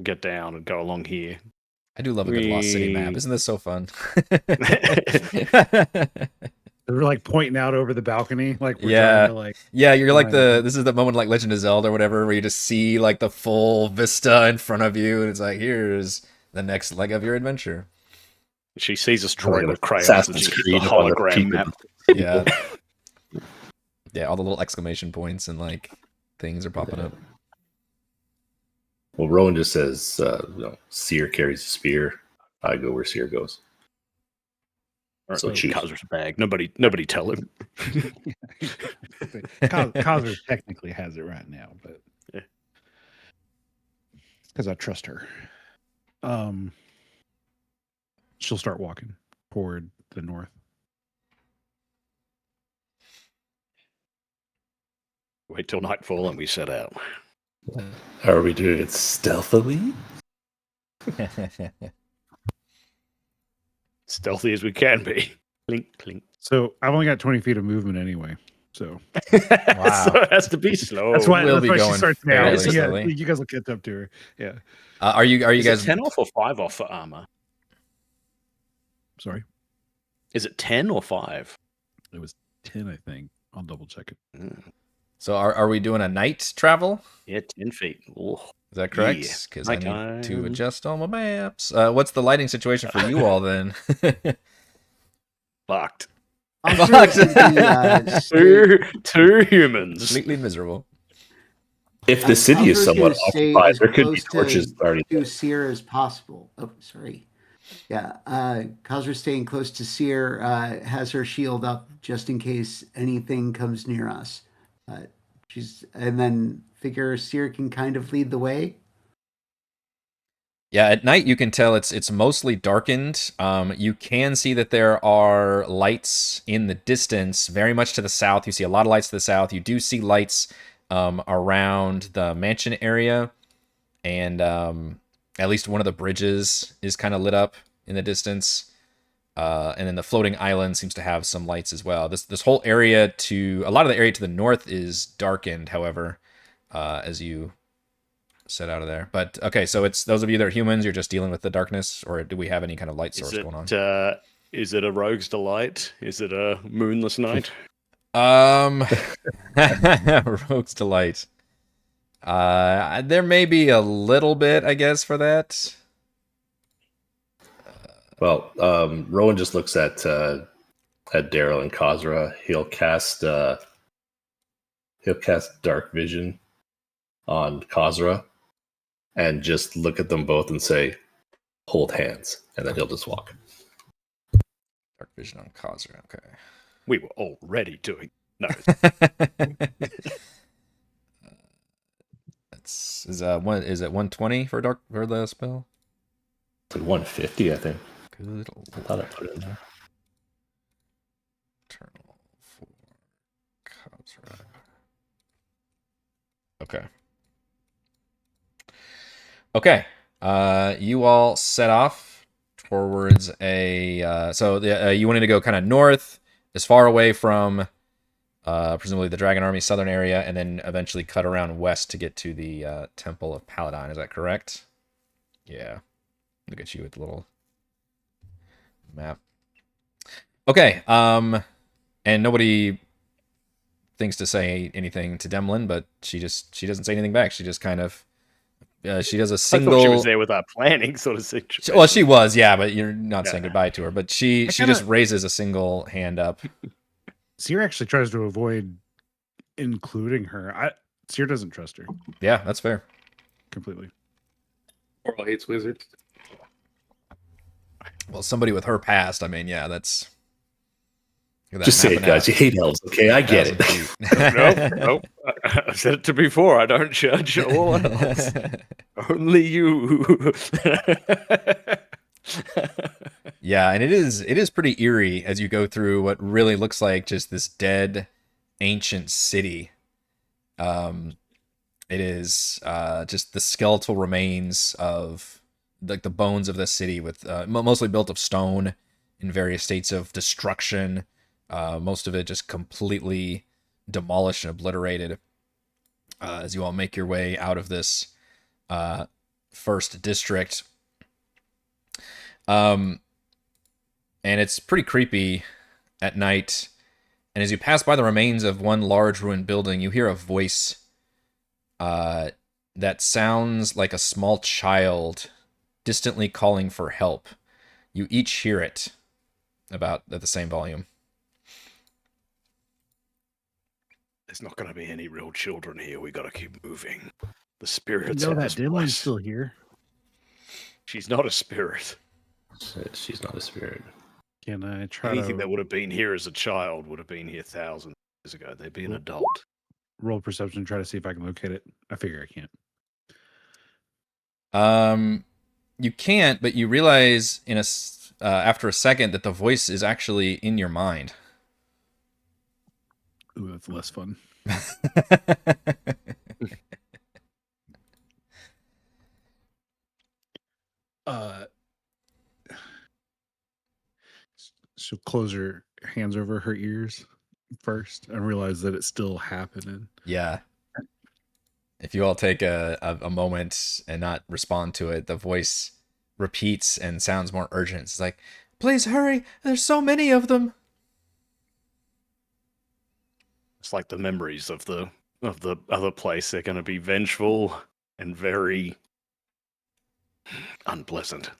C: Get down and go along here.
A: I do love a good Lost City map. Isn't this so fun?
E: They're like pointing out over the balcony, like we're
A: Yeah.
E: trying to like.
A: Yeah, you're like
E: Right.
A: this is the moment like Legend of Zelda or whatever, where you just see like the full vista in front of you, and it's like, here's the next leg of your adventure.
C: She sees us drawing with crayons, and
D: Assassin's
C: she sees
D: Creed
C: the
D: on the
C: hologram
D: peak
C: map.
D: of
A: Yeah. Yeah, all the little exclamation points and like things are popping up.
D: Well, Rowan just says, Cere carries a spear. I go where Cere goes. So choose.
C: Kazra's bag. Nobody tell him.
E: Kazra technically has it right now, but
C: Yeah.
E: because I trust her. She'll start walking toward the north.
C: Wait till nightfall and we set out.
D: How are we doing it stealthily?
C: Stealthy as we can be. Clink, clink.
E: So I've only got 20 feet of movement anyway. So
A: Wow.
C: So it has to be slow.
E: that's why,
A: we'll
E: that's
A: be
E: why she
A: going
E: starts now.
A: fairly
E: Yeah,
A: slowly.
E: you guys will catch up to her. Yeah.
A: Are you
C: Is
A: guys
C: it 10 off or 5 off for armor?
E: Sorry.
C: Is it 10 or 5?
E: It was 10, I think. I'll double check it.
A: So are we doing a night travel?
C: Yeah, 10 feet. Ooh.
A: Is that correct?
C: Yeah.
A: Because I need to
C: Nighttime.
A: adjust all my maps. What's the lighting situation for you all then?
C: Fucked.
B: Kazra is gonna be,
C: Two humans.
A: Completely miserable.
D: If the city is
B: Kazra's
D: somewhat
B: gonna stay
D: occupied,
B: as
D: there could be
B: close
D: torches already.
B: to Cere as possible. Oh, sorry. Yeah, Kazra's staying close to Cere, has her shield up just in case anything comes near us. And then figure Cere can kind of lead the way.
A: Yeah, at night you can tell it's mostly darkened. You can see that there are lights in the distance, very much to the south. You see a lot of lights to the south. You do see lights around the mansion area, and at least one of the bridges is kind of lit up in the distance. And then the floating island seems to have some lights as well. This whole area a lot of the area to the north is darkened, however, as you set out of there. But okay, so it's those of you that are humans, you're just dealing with the darkness, or do we have any kind of light source going on?
C: Is it a rogue's delight? Is it a moonless night?
A: Rogue's Delight. There may be a little bit, I guess, for that.
D: Well, Rowan just looks at Darryl and Kazra. He'll cast Dark Vision on Kazra, and just look at them both and say, "Hold hands," and then he'll just walk.
A: Dark Vision on Kazra. Okay.
C: We were already doing. No.
A: Is it 120 for the spell?
D: It's like 150, I think.
A: Good.
D: I thought I put it in there.
A: Eternal for Kazra. Okay. Okay. You all set off towards a. You wanted to go kind of north, as far away from presumably the Dragon Army southern area, and then eventually cut around west to get to the Temple of Paladine. Is that correct? Yeah. Look at you with the little map. Okay. And nobody thinks to say anything to Demlin, but she doesn't say anything back. She just kind of she does a single.
C: I thought she was there with our planning sort of situation.
A: Well, she was, yeah, but you're not saying goodbye to her. But she just raises a single hand up.
E: Cere actually tries to avoid including her. Cere doesn't trust her.
A: Yeah, that's fair.
E: Completely.
F: Korl hates wizards.
A: Well, somebody with her past, I mean, yeah, that's.
D: Just say it, guys. You hate elves, okay? I get it.
C: Nope. I've said it to before. I don't judge all elves. Only you.
A: Yeah, and it is pretty eerie as you go through what really looks like just this dead ancient city. It is just the skeletal remains of like the bones of the city, with mostly built of stone in various states of destruction. Most of it just completely demolished and obliterated. As you all make your way out of this first district. And it's pretty creepy at night. And as you pass by the remains of one large ruined building, you hear a voice that sounds like a small child distantly calling for help. You each hear it about at the same volume.
C: There's not going to be any real children here. We got to keep moving. The spirits
E: You know
C: of
E: that
C: this
E: Dimlin's
C: place.
E: still here.
C: She's not a spirit.
D: She's not a spirit.
E: Can I try
C: Anything
E: to
C: that would have been here as a child would have been here thousands of years ago. They'd be an adult.
E: roll perception and try to see if I can locate it? I figure I can't.
A: You can't, but you realize after a second that the voice is actually in your mind.
E: Ooh, that's less fun. She'll close her hands over her ears first and realize that it's still happening.
A: Yeah. If you all take a moment and not respond to it, the voice repeats and sounds more urgent. It's like, please hurry. There's so many of them.
C: It's like the memories of the other place. They're going to be vengeful and very unpleasant.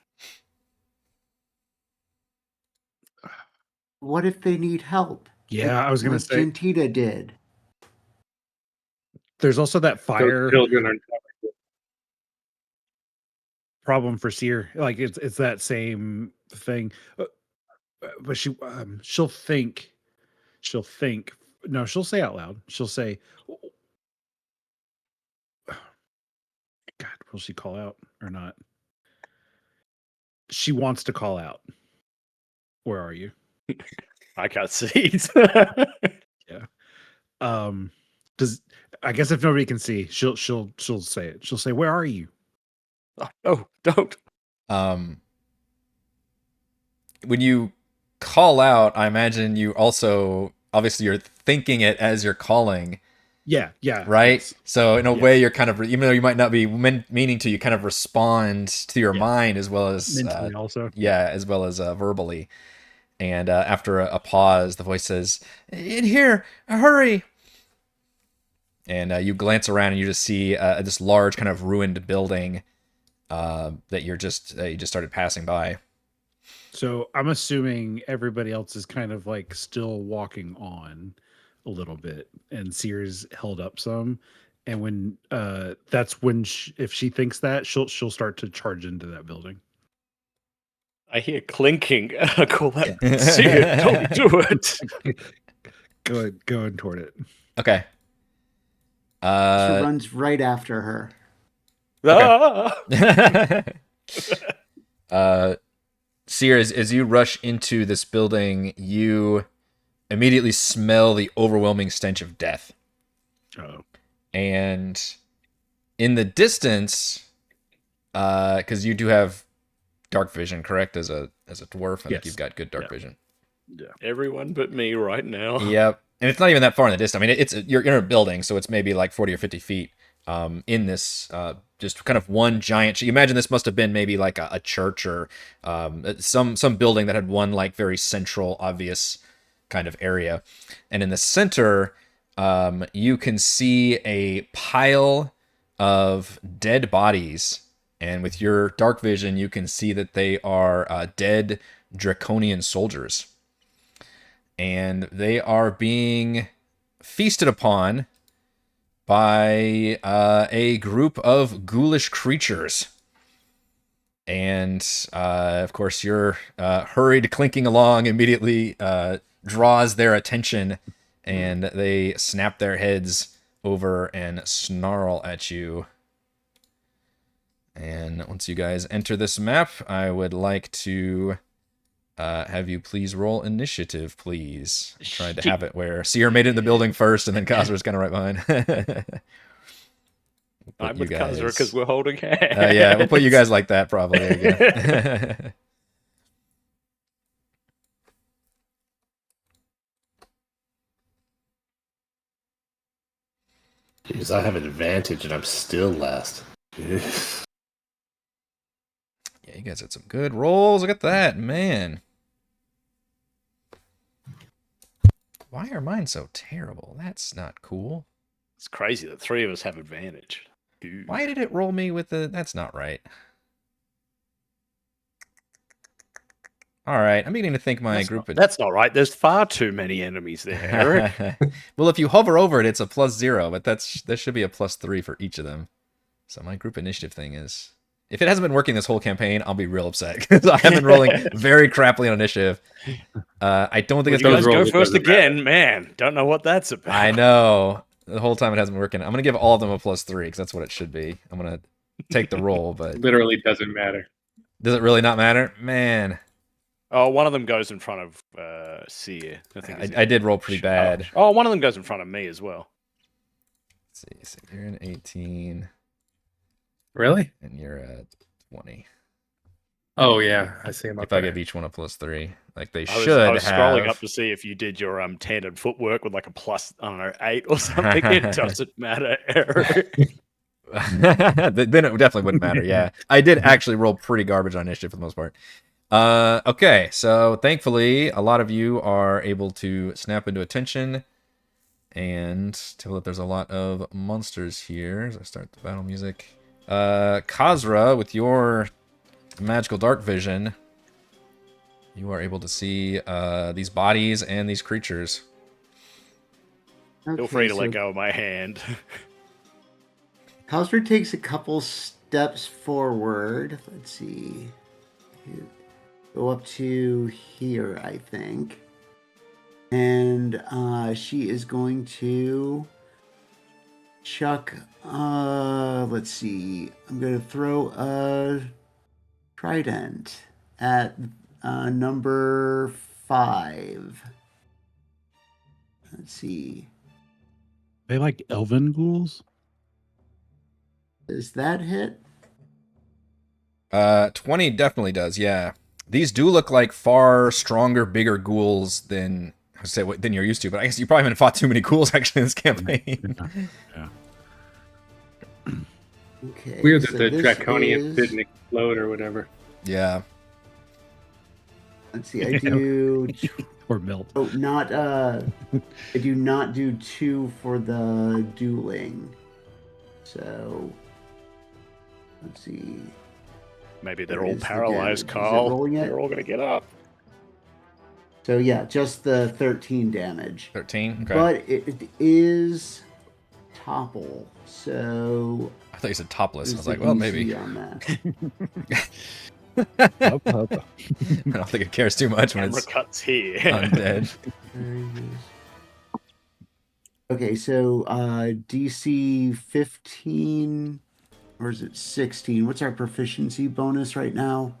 B: What if they need help?
E: Yeah, I was going to say.
B: Gentita did.
E: There's also that fire
F: Those children are
E: problem for Cere. Like it's that same thing. But she'll think. No, she'll say out loud. She'll say, God, will she call out or not? She wants to call out. Where are you?
C: I can't see.
E: Yeah. I guess if nobody can see, she'll say it. She'll say, "Where are you?"
C: Oh, don't.
A: When you call out, I imagine you also obviously you're thinking it as you're calling.
E: Yeah.
A: Right?
E: Yes.
A: So in a way you're kind of, even though you might not be meaning to, you kind of respond to your mind as well as
E: mentally also.
A: Yeah, as well as verbally. And after a pause, the voice says, "In here, hurry!" And you glance around and you just see this large kind of ruined building that you just started passing by.
E: So I'm assuming everybody else is kind of like still walking on a little bit, and Cere's held up some. And when that's when if she thinks that, she'll start to charge into that building.
C: I hear clinking. I call that. See it. Don't do it.
E: Going toward it.
A: Okay.
B: She runs right after her.
A: Okay. Cere, as you rush into this building, you immediately smell the overwhelming stench of death.
E: Oh.
A: And in the distance, Because you do have dark vision, correct? As a dwarf, I think
E: Yes.
A: you've got good dark vision.
C: Yeah. Everyone but me right now.
A: Yep. And it's not even that far in the distance. I mean, you're in a building, so it's maybe like 40 or 50 feet in this just kind of one giant. You imagine this must have been maybe like a church or some building that had one like very central, obvious kind of area. And in the center, you can see a pile of dead bodies. And with your dark vision, you can see that they are dead draconian soldiers. And they are being feasted upon by a group of ghoulish creatures. And, of course, your hurried clinking along immediately draws their attention, and they snap their heads over and snarl at you. And once you guys enter this map, I would like to have you please roll initiative, please. I tried to have it where Cere made it in the building first, and then Kazra's kind of right behind.
C: I'm with Kazra because we're holding hands.
A: Yeah, we'll put you guys like that, probably. Again.
D: Because I have an advantage and I'm still last.
A: Yeah, you guys had some good rolls. Look at that, man. Why are mine so terrible? That's not cool.
C: It's crazy that 3 of us have advantage. Dude.
A: Why did it roll me with the... That's not right. All right, I'm beginning to think my group...
C: That's not right. There's far too many enemies there, Eric.
A: Well, if you hover over it, it's a +0, but that should be a +3 for each of them. So my group initiative thing is... If it hasn't been working this whole campaign, I'll be real upset, because I have been rolling very crappily on initiative. I don't think it's
C: going
A: going
C: to go first again. Man, don't know what that's about.
A: I know. The whole time it hasn't been working. I'm going to give all of them a +3, because that's what it should be. I'm going to take the roll, but...
F: Literally doesn't matter.
A: Does it really not matter? Man.
C: Oh, one of them goes in front of Cere.
A: I did roll pretty bad.
C: Oh, one of them goes in front of me as well.
A: Let's see. So you're in 18.
F: Really?
A: And you're at 20.
F: Oh, yeah. I see him up
A: If
F: there.
A: I give each one a +3, like they
C: I
A: should
C: was
A: have.
C: scrolling up to see if you did your tandem footwork with like a +8 or something. It doesn't matter, Eric.
A: Then it definitely wouldn't matter. Yeah, I did actually roll pretty garbage on initiative for the most part. Okay, so thankfully a lot of you are able to snap into attention and tell that there's a lot of monsters here as I start the battle music. Kazra, with your magical dark vision, you are able to see these bodies and these creatures.
C: Feel free to let go of my hand.
B: Kazra takes a couple steps forward. Let's see. Go up to here, I think. And she is going to chuck, let's see. I'm going to throw a trident at number 5. Let's see.
E: They like elven ghouls?
B: Does that hit?
A: 20 definitely does, yeah. These do look like far stronger, bigger ghouls than you're used to, but I guess you probably haven't fought too many ghouls actually in this campaign.
E: Yeah.
B: Okay.
F: Weird that
B: so
F: the
B: this
F: draconian
B: is-
F: didn't explode or whatever.
A: Yeah.
B: Let's see. I do.
E: Or melt.
B: Oh, not. I do not do 2 for the dueling. So. Let's see.
C: Maybe they're
B: Where
C: all
B: is the
C: paralyzed,
B: damage? Is it
C: Carl.
B: rolling it?
C: They're all going to get up.
B: So yeah, just the 13 damage.
A: 13? Okay.
B: But it is topple. So.
A: I thought you said topless. I was
B: there's
A: like,
B: the
A: well,
B: DC
A: maybe.
B: on that.
A: I don't think it cares too much when
C: Camera
A: it's
C: cuts here.
A: undead.
B: Okay, so DC 15, or is it 16? What's our proficiency bonus right now?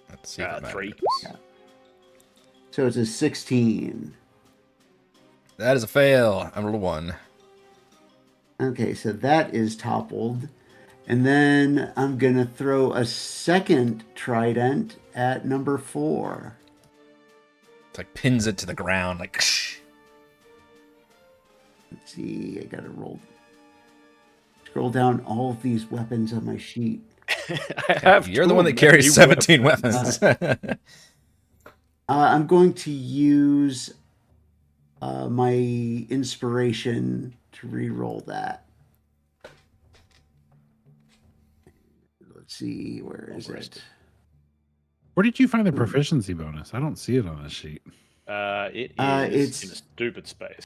A: Let's see. If it
C: 3.
A: matters.
B: So it's a 16.
A: That is a fail. I rolled a 1.
B: Okay, so that is toppled. And then I'm going to throw a second trident at number 4.
A: It's like pins it to the ground, like.
B: Let's see, I got to scroll down all of these weapons on my sheet.
A: You're the one that carries 17 weapons.
B: I'm going to use my inspiration to re-roll that. Let's see, where is it?
E: Where did you find the proficiency bonus? I don't see it on this sheet.
C: It is in a stupid space.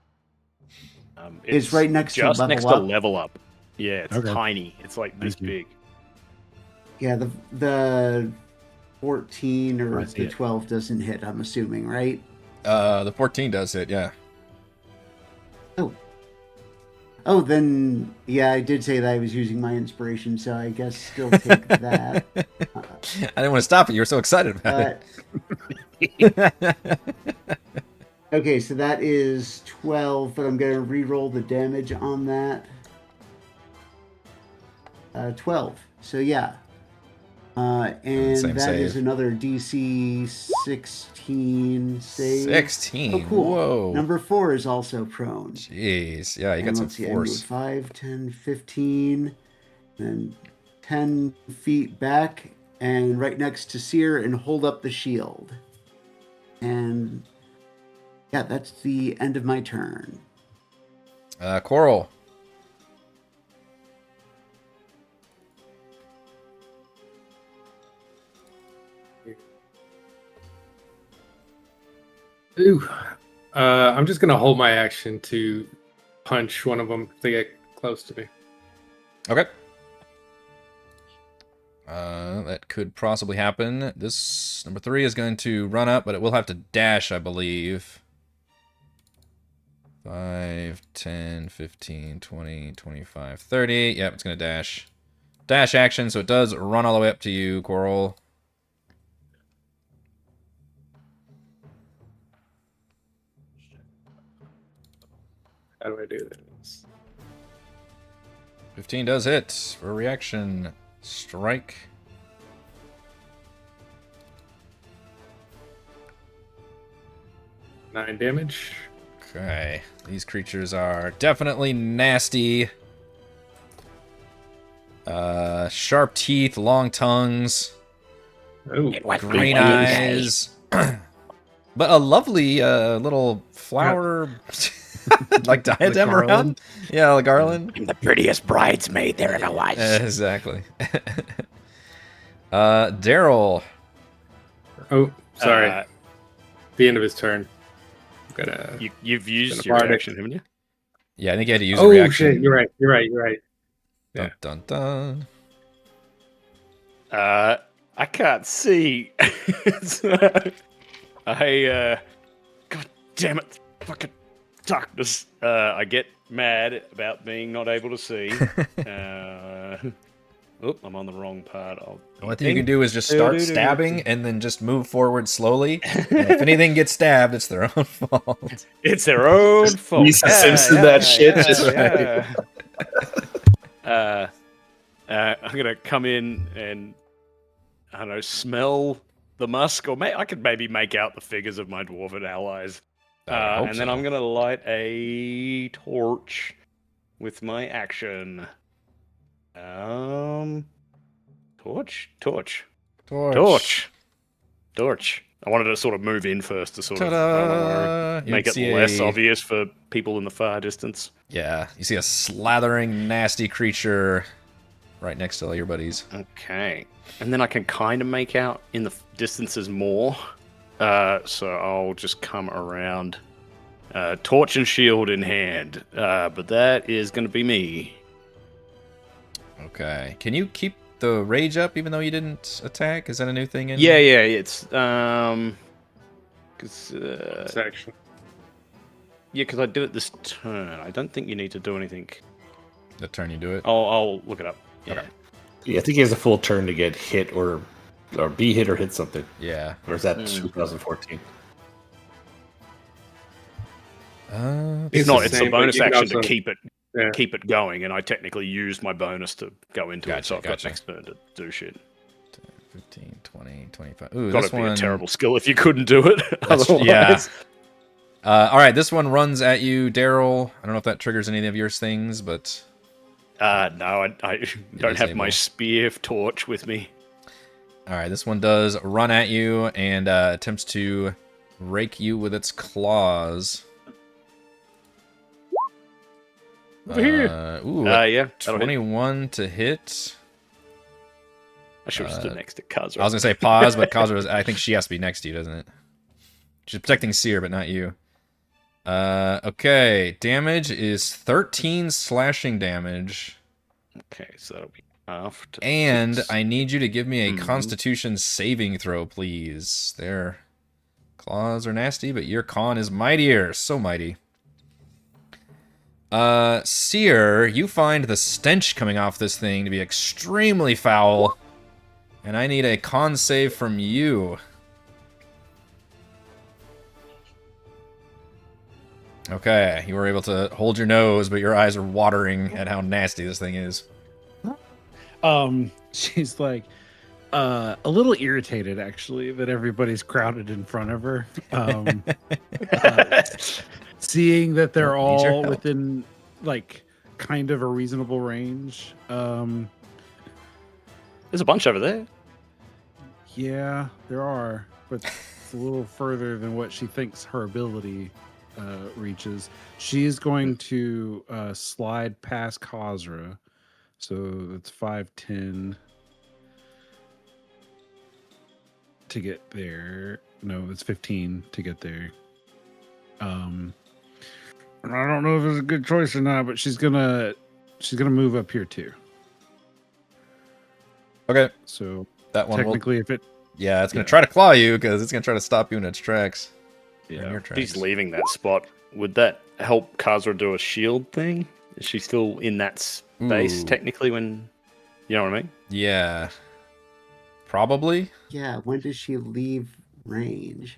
B: It's right next to
C: just
B: level
C: next
B: up.
C: to level up. Yeah, it's
E: Okay.
C: tiny. It's like this big.
B: Yeah, the 14 or
E: I see
B: the
E: it.
B: 12 doesn't hit, I'm assuming, right?
A: The 14 does hit, yeah.
B: Oh, then, yeah, I did say that I was using my inspiration, so I guess still take that.
A: I didn't want to stop it. You were so excited about it.
B: Okay, so that is 12, but I'm going to re-roll the damage on that. 12. So, yeah. And
A: Same
B: that
A: save.
B: is another DC 16 save.
A: 16.
B: Oh, cool.
A: Whoa.
B: Number 4 is also prone.
A: Jeez. Yeah, you got
B: And
A: some
B: let's see, I moved
A: force.
B: 5, 10, 15, and 10 feet back, and right next to Cere, and hold up the shield. And yeah, that's the end of my turn.
A: Korl.
F: Ooh. I'm just gonna hold my action to punch one of them if they get close to me.
A: Okay. That could possibly happen. This number 3 is going to run up, but it will have to dash, I believe. 5, 10, 15, 20, 25, 30. Yep, it's going to dash. Dash action, so it does run all the way up to you, Korl.
F: How do I do this?
A: 15 does hit for a reaction. Strike.
F: Nine damage.
A: Okay. These creatures are definitely nasty. Sharp teeth, long tongues,
F: Oh,
A: green eyes. But a lovely little flower like diadem
E: garland?
A: around. Yeah, the garland.
C: I'm the prettiest bridesmaid there ever was.
A: Exactly. Darryl.
F: Oh, sorry. The end of his turn. I'm gonna.
C: You've used
F: gonna
C: your
F: bardic.
C: reaction, haven't you?
A: Yeah, I think you had to use a
F: Oh
A: reaction.
F: shit! You're right. You're right.
A: Dun, dun, dun.
C: I can't see. God damn it, fucking darkness. I get mad about being not able to see. I'm on the wrong part.
A: The only thing you can do is just start stabbing and then just move forward slowly. And if anything gets stabbed, it's their own fault.
C: It's their own fault.
D: Lisa Simpson that shit.
C: I'm gonna come in and I don't know, smell the musk, or I could maybe make out the figures of my dwarven allies. And then I'm gonna light a torch with my action. Torch. I wanted to sort of move in first to sort of make it less obvious for people in the far distance.
A: Yeah, you see a slathering, nasty creature right next to all your buddies.
C: Okay. And then I can kind of make out in the distances more. So I'll just come around, torch and shield in hand. But that is going to be me.
A: Okay. Can you keep the rage up even though you didn't attack? Is that a new thing?
C: Yeah, it's
F: Section.
C: because I did it this turn. I don't think you need to do anything.
A: The turn you do it?
C: I'll look it up. Yeah.
A: Okay.
D: Yeah, I think he has a full turn to get hit or be hit or hit something.
A: Yeah.
D: Or is that 2014?
C: If not, it's a bonus action to keep it keep it going, and I technically used my bonus to go into it, so I've got
A: Gotcha.
C: next turn to do shit.
A: 15, 20, 25. Ooh,
C: Gotta
A: this
C: be
A: one...
C: a terrible skill if you couldn't do it.
A: Yeah. All right, this one runs at you, Darryl. I don't know if that triggers any of your things, but...
C: No, I don't have my spear torch with me.
A: All right, this one does run at you and attempts to rake you with its claws.
E: Over here.
C: Yeah.
A: 21 to hit.
C: I should have stood next to Kazra.
A: I was going to say pause, but Kazra, I think she has to be next to you, doesn't it? She's protecting Cere, but not you. Okay, damage is 13 slashing damage.
C: Okay, so that'll be after.
A: And I need you to give me a Constitution saving throw, please. Their claws are nasty, but your con is mightier. So mighty. Cere, you find the stench coming off this thing to be extremely foul. And I need a con save from you. Okay, you were able to hold your nose, but your eyes are watering at how nasty this thing is.
E: She's like a little irritated actually that everybody's crowded in front of her. Seeing that they're all within like kind of a reasonable range.
C: There's a bunch over there.
E: Yeah, there are, but it's a little further than what she thinks her ability reaches. She is going to slide past Kazra. So that's 5, 10 to get there. No, it's 15 to get there. I don't know if it's a good choice or not, but she's gonna move up here too.
A: Okay.
E: So
A: that one
E: technically, if it
A: it's gonna try to claw you because it's gonna try to stop you in its tracks.
E: Yeah,
A: your
C: If
A: tracks.
C: he's leaving that spot, would that help Kazra do a shield thing? Is she still in that space technically when you know what I mean?
A: Yeah. Probably.
B: Yeah, when does she leave range?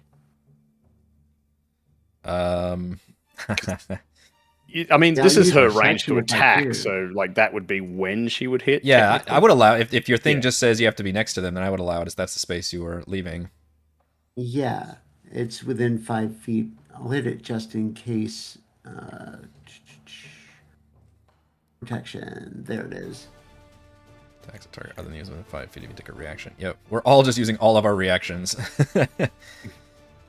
C: I mean,
B: Yeah,
C: this is
B: use
C: her
B: her
C: range to
B: section if I
C: attack,
B: do.
C: so like that would be when she would hit.
A: Yeah,
C: technically.
A: I would allow if your thing just says you have to be next to them, then I would allow it if that's the space you were leaving.
B: Yeah, it's within 5 feet. I'll hit it just in case. Protection. There it is.
A: Attacks a target other than using 5 feet if you take a reaction. Yep, we're all just using all of our reactions.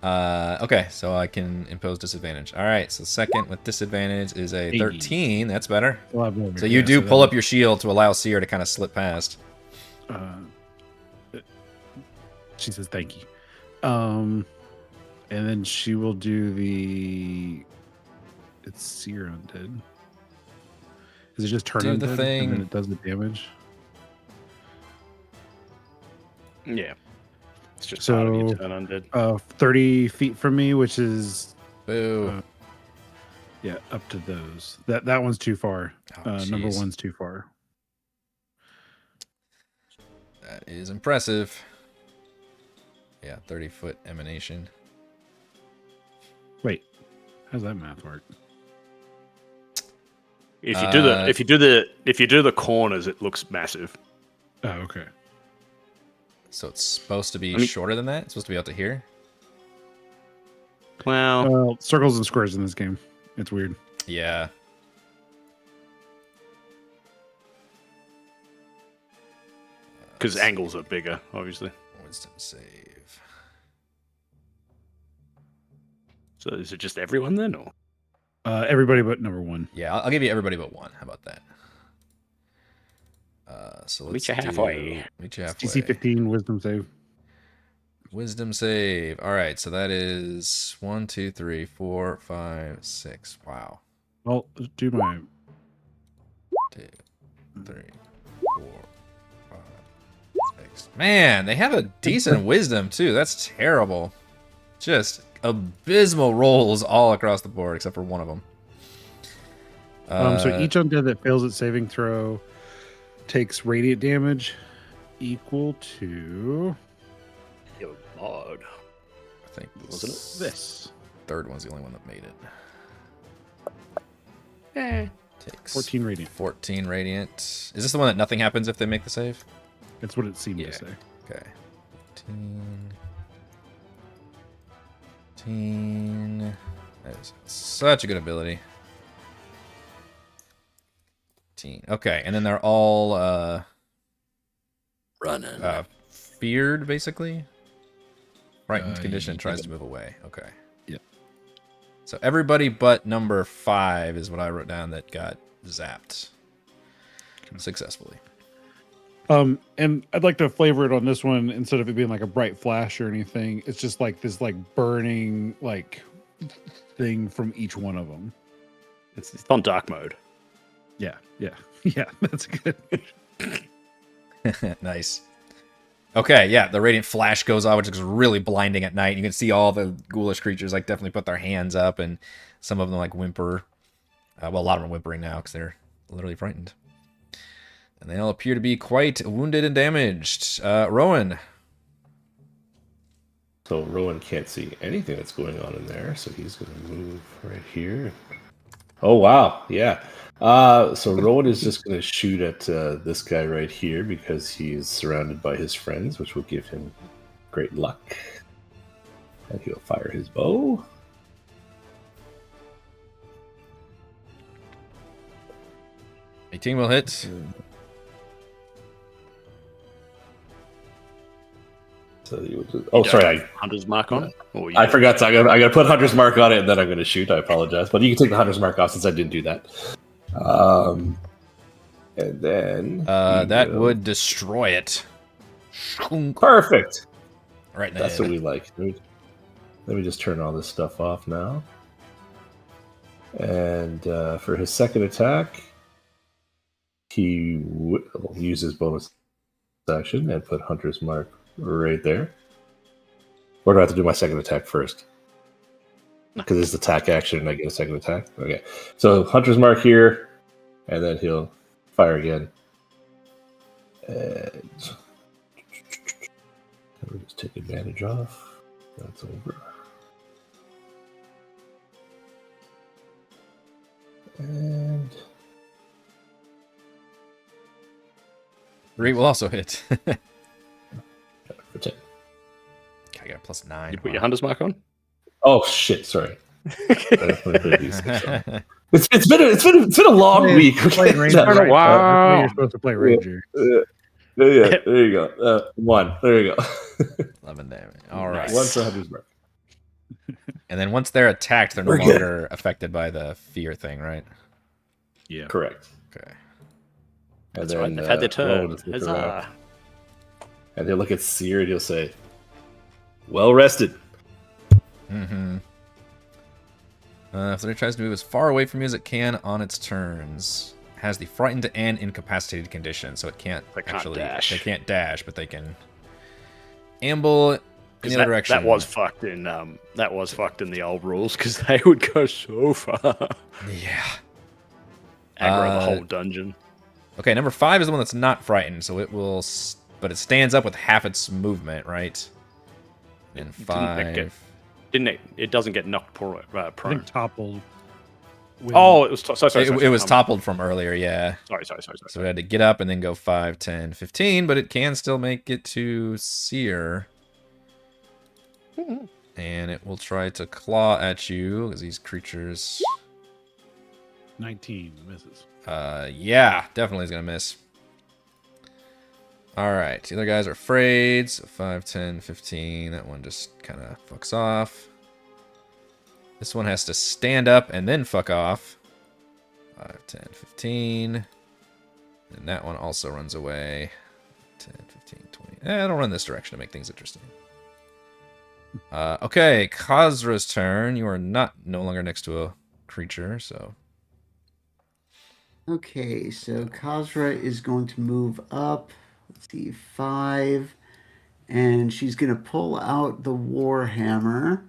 A: Okay, so I can impose disadvantage. All right, so second with disadvantage is a 13. That's better. So you do pull up your shield to allow Cere to kind of slip past.
E: She says thank you. And then she will do the. It's Cere undead. Is it just turn
A: Do
E: undead
A: the thing.
E: and then it does the damage?
C: Yeah. It's just
E: So,
C: part of your turn undead.
E: 30 feet from me, which is
A: Boo.
E: up to those. That one's too far. Number one's too far.
A: That is impressive. Yeah, 30-foot emanation.
E: Wait, how's that math work?
C: If you do the corners, it looks massive.
E: Oh, okay.
A: So it's supposed to be shorter than that? It's supposed to be out to here?
C: Well,
E: Circles and squares in this game. It's weird.
A: Yeah.
C: because angles are bigger, obviously.
A: Wisdom save.
C: So is it just everyone then, or?
E: Everybody but number one.
A: Yeah, I'll give you everybody but one. How about that? So let's
C: Meet you halfway.
A: Meet you halfway.
E: DC 15 wisdom save.
A: Wisdom save. All right, so that is 1, 2, 3, 4, 5, 6. Wow.
E: Well, do my
A: 2, 3, 4, 5, 6. Man, they have a decent wisdom too. That's terrible. Just abysmal rolls all across the board, except for one of them.
E: So each undead that fails its saving throw takes radiant damage equal to
C: Your lord.
A: I think
C: Wasn't it?
E: this.
A: third one's the only one that made it. Takes
E: 14 radiant.
A: 14 radiant. Is this the one that nothing happens if they make the save?
E: That's what it seemed
A: Yeah.
E: to say.
A: Okay. 14. That is such a good ability. 15. Okay, and then they're all
C: Running.
A: feared, basically. Frightened condition
E: yeah.
A: tries to move away. Okay.
E: Yep.
A: So everybody but number 5 is what I wrote down that got zapped successfully.
E: And I'd like to flavor it on this one instead of it being like a bright flash or anything. It's just like this like burning like thing from each one of them.
C: It's on dark mode.
E: Yeah. That's good.
A: Nice. Okay, yeah, the radiant flash goes off, which is really blinding at night. You can see all the ghoulish creatures like definitely put their hands up, and some of them like whimper. Well, a lot of them are whimpering now because they're literally frightened. And they all appear to be quite wounded and damaged. Rowan.
D: So Rowan can't see anything that's going on in there, so he's going to move right here. Oh, wow. Yeah. So Rowan is just going to shoot at this guy right here because he's surrounded by his friends, which will give him great luck. And he'll fire his bow.
A: A team will hit.
D: So sorry,
C: Hunter's mark on? Or
D: I forgot. To, I got to put Hunter's mark on it, and then I'm going to shoot. I apologize, but you can take the Hunter's mark off since I didn't do that. And then
A: that would destroy it.
D: Perfect.
A: Right in the
D: That's
A: head.
D: what we like. Let me just turn all this stuff off now. And for his second attack, he will use his bonus action and put Hunter's mark right there. Or do I have to do my second attack first? Because it's attack action and I get a second attack. Okay. So Hunter's mark here, and then he'll fire again. And we'll just take advantage off. That's over. And
A: 3 will also hit.
D: for 10.
A: I got a +9.
C: You put your hunter's mark on?
D: Oh shit! Sorry. It's been a long week.
E: Playing Ranger.
C: Wow.
E: That's why you're supposed to play Ranger.
D: Yeah, there you go. 1. There you go.
A: 11 damage. All right.
D: Nice. 1 for Hunter's mark.
A: And then once they're attacked, they're no
D: We're good.
A: longer affected by the fear thing, right?
E: Yeah.
D: Correct.
A: Okay.
D: And
C: That's right. They've had their
D: Rowan
C: turn.
D: will look
C: Huzzah.
D: around, and he'll look at Cere and he'll say, "Well rested."
A: Mm-hmm. If it tries to move as far away from you as it can on its turns, has the frightened and incapacitated condition, so it can't
C: They can't
A: actually
C: dash.
A: They can't dash, but they can amble in the other direction.
C: That was fucked in the old rules because they would go so far.
A: Yeah.
C: Aggro the whole dungeon.
A: Okay, number 5 is the one that's not frightened, so it will, but it stands up with half its movement, right? And 5.
C: Didn't it? It doesn't get knocked prone.
E: I think toppled. when-
C: Oh, it was sorry.
A: It was toppled from earlier, yeah.
C: Sorry.
A: So it had to get up and then go 5, 10, 15, but it can still make it to Cere. And it will try to claw at you, because these creatures...
E: 19 misses.
A: Yeah, definitely is going to miss. Alright, the other guys are afraid, so 5, 10, 15, that one just kind of fucks off. This one has to stand up and then fuck off. 5, 10, 15. And that one also runs away. 10, 15, 20. It'll run this direction to make things interesting. Okay, Kazra's turn. You are no longer next to a creature, so...
B: Okay, so Kazra is going to move up. Let's see, 5. And she's going to pull out the Warhammer.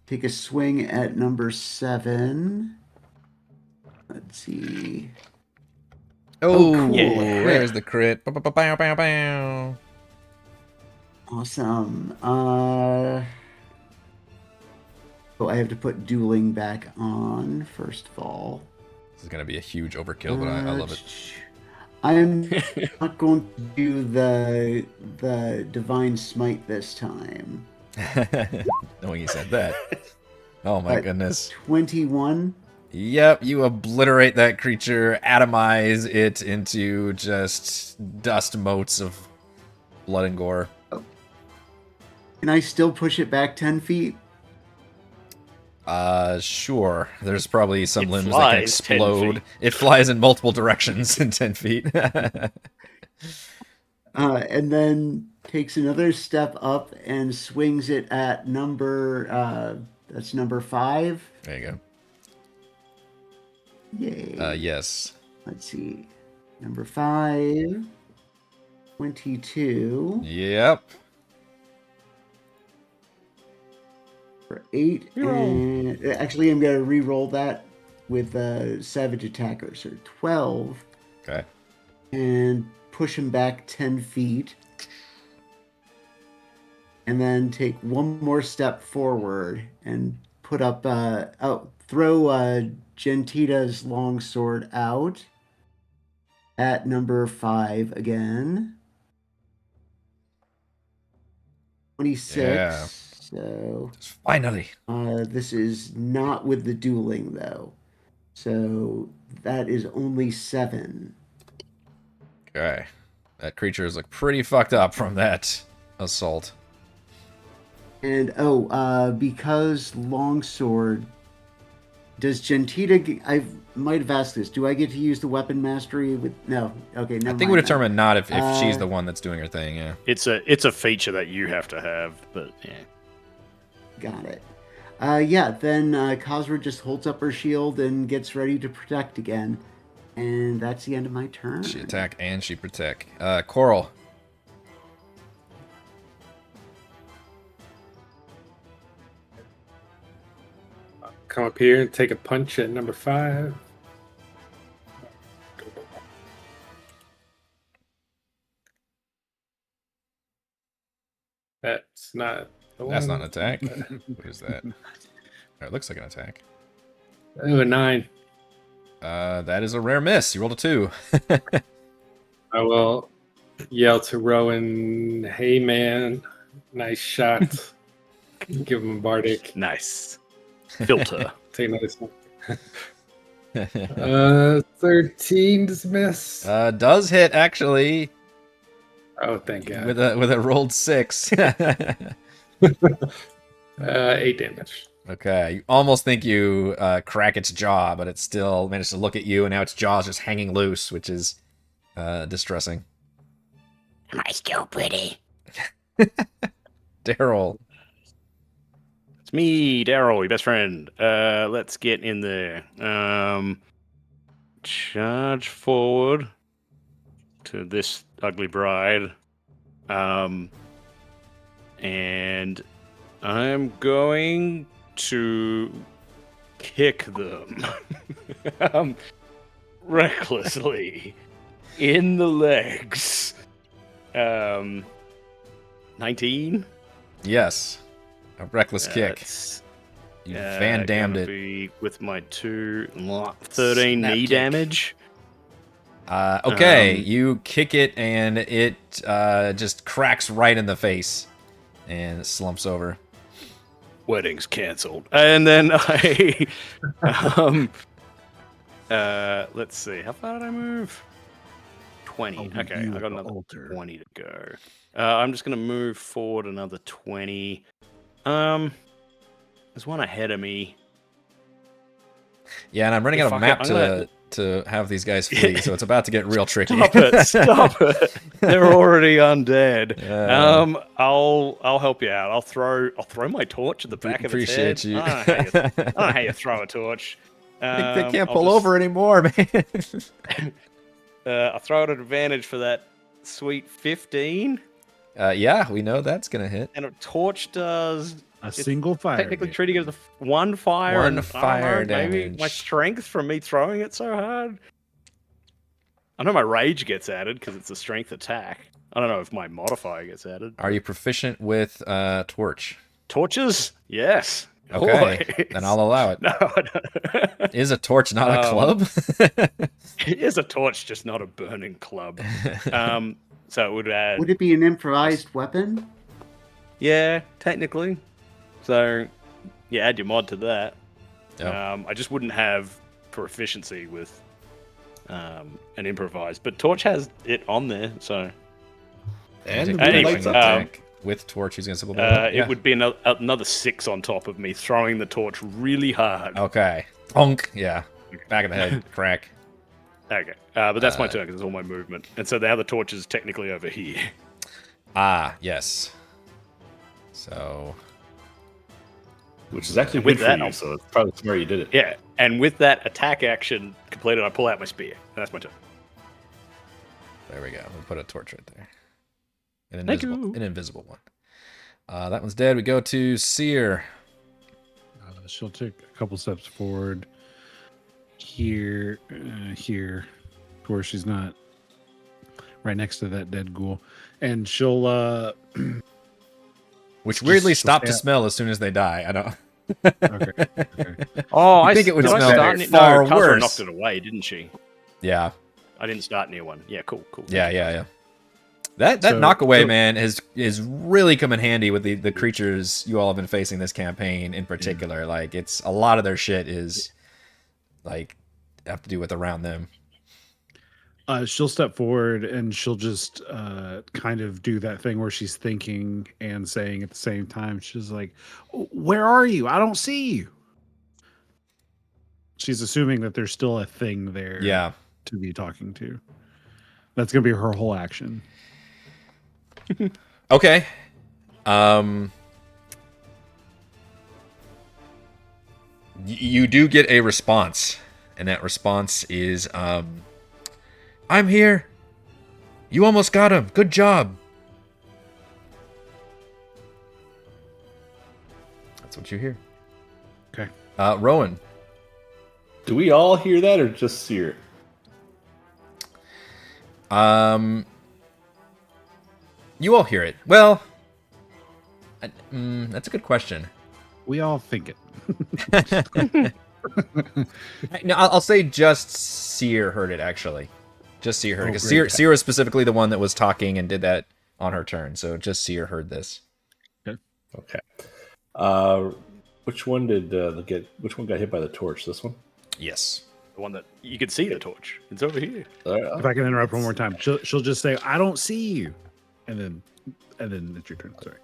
B: Take a swing at number 7. Let's see.
A: Oh,
B: cool.
A: yeah. There's the crit. Bow, bow, bow, bow, bow.
B: Awesome. Oh, I have to put dueling back on, first of all.
A: This is gonna be a huge overkill, but I love it.
B: I'm not going to do the divine smite this time.
A: Knowing you said that. Oh my goodness.
B: 21.
A: Yep, you obliterate that creature, atomize it into just dust motes of blood and gore.
B: Can I still push it back 10 feet?
A: Sure. There's probably some
C: It
A: limbs that can
C: flies 10
A: explode.
C: feet.
A: It flies in multiple directions in 10 feet.
B: And then takes another step up and swings it at that's number 5.
A: There you
B: Yay.
A: go. Yes.
B: Let's see. Number 5. 22.
A: Yep.
B: For 8. And actually, I'm going to re-roll that with Savage Attacker. So 12.
A: Okay.
B: And push him back 10 feet. And then take one more step forward and put up, throw Gentita's longsword out at number 5 again. 26.
A: Yeah.
B: So
A: Finally.
B: this is not with the dueling though. So that is only 7.
A: Okay. That creature is like pretty fucked up from that assault.
B: And because longsword, does Gentita? I might have asked this. Do I get to use the weapon mastery with? No. Okay. Never
A: I think
B: mind
A: we
B: that.
A: determined not if she's the one that's doing her thing. Yeah.
C: It's a feature that you have to have, but yeah.
B: Got it. Then Kazra just holds up her shield and gets ready to protect again. And that's the end of my turn.
A: She attack and she protect. Korl.
F: Come up here and take a punch at number 5. That's not the one.
A: That's not an attack. What is that? It looks like an attack.
F: Oh, a 9.
A: That is a rare miss. You rolled a 2.
F: I will yell to Rowan, "Hey man, nice shot." Give him a bardic.
C: Nice. Filter.
F: Take another step. 13 dismiss.
A: Does hit actually
F: Oh, thank God.
A: with a rolled 6.
F: 8 damage.
A: Okay, you almost think you crack its jaw, but it still managed to look at you, and now its jaw's just hanging loose, which is distressing.
G: Am I still pretty?
A: Darryl.
C: It's me, Darryl, your best friend. Let's get in there. Charge forward to this ugly bride. And I'm going to kick them recklessly in the legs. 19?
A: Yes. A reckless kick.
C: That's,
A: You Van Damned
C: gonna
A: it.
C: be with my 13
G: Snap
C: knee
G: kick.
C: damage.
A: Okay, you kick it, and it just cracks right in the face and slumps over.
C: Wedding's cancelled. And then I let's see, how far did I move? 20.
E: Over
C: Okay,
E: you
C: I
E: at
C: got
E: the
C: another
E: altar.
C: 20 to go. I'm just gonna move forward another 20. There's one ahead of me.
A: Yeah, and I'm running out of
C: Fuck it,
A: map
C: I'm gonna-
A: to have these guys flee, so it's about to get real tricky.
C: Stop it! Stop it! They're already undead.
A: Yeah.
C: I'll help you out. I'll throw my torch at the back of its head.
A: Appreciate you.
C: I don't know how you throw a torch.
A: They can't
C: I'll
A: pull
C: just-
A: over anymore, man.
C: I'll throw it at advantage for that sweet 15,
A: Yeah, we know that's gonna hit.
C: and a torch does
E: A single fire.
C: technically
E: hit.
C: treating it as one fire.
A: One
C: and I don't
A: fire
C: know, maybe
A: damage.
C: my strength from me throwing it so hard. I know my rage gets added because it's a strength attack. I don't know if my modifier gets added.
A: Are you proficient with torch?
C: Torches? Yes.
A: Okay, then I'll allow it.
C: No,
A: Is a torch not a club?
C: It is a torch, just not a burning club. So it would add.
B: Would it be an improvised weapon?
C: Yeah, technically. So, yeah, add your mod to that.
A: Yep.
C: I just wouldn't have for efficiency with an improvised, but torch has it on there, so
D: And the
C: Anyway,
D: lights up.
A: With torch, he's gonna simple.
C: it would be another 6 on top of me throwing the torch really hard.
A: Okay. Punk. Yeah. Back of the head. Crack.
C: Okay, but that's my turn because it's all my movement, and so now the torch is technically over here.
A: Ah, yes. So.
D: Which is actually
C: With
D: good
C: that,
D: for you,
C: I'll-
D: so it's probably smart you did it.
C: Yeah, and with that attack action completed, I pull out my spear, and that's my turn.
A: There we go. We'll put a torch right there. An
C: Thank
A: invisible,
C: you.
A: an invisible one. That one's dead. We go to Cere.
E: She'll take a couple steps forward here, here, to where she's not right next to that dead ghoul, and she'll
A: Which weirdly
E: Just
A: stop to
E: stay
A: smell as soon as they die. I don't.
E: okay.
C: Oh,
A: I think it would
C: did I
A: smell
C: start
A: far
C: no, Kazra
A: worse.
C: knocked it away, didn't she?
A: Yeah.
C: I didn't start near one. Yeah, cool.
A: Yeah. That
E: So-
A: knockaway,
E: so-
A: man, is really come in handy with the creatures you all have been facing this campaign in particular. Like, it's a lot of their shit is like have to do with around them.
E: She'll step forward and she'll just kind of do that thing where she's thinking and saying at the same time. She's like, "Where are you? I don't see you." She's assuming that there's still a thing there
A: Yeah.
E: to be talking to. That's going to be her whole action.
A: Okay. You do get a response, and that response is, I'm here. You almost got him. Good job. That's what you hear.
E: Okay.
A: Rowan.
D: Do we all hear that or just Cere?
A: You all hear it. Well, that's a good question.
E: We all think it.
A: No, I'll say just Cere heard it, actually. Just Cere heard it. Because
E: great.
A: Cere was specifically the one that was talking and did that on her turn. So just Cere heard this.
D: Okay. Which one did which one got hit by the torch? This one?
A: Yes.
C: The one that you could see the torch. It's over here.
E: If I can interrupt one more time, she'll just say, "I don't see you," and then it's your turn. Sorry.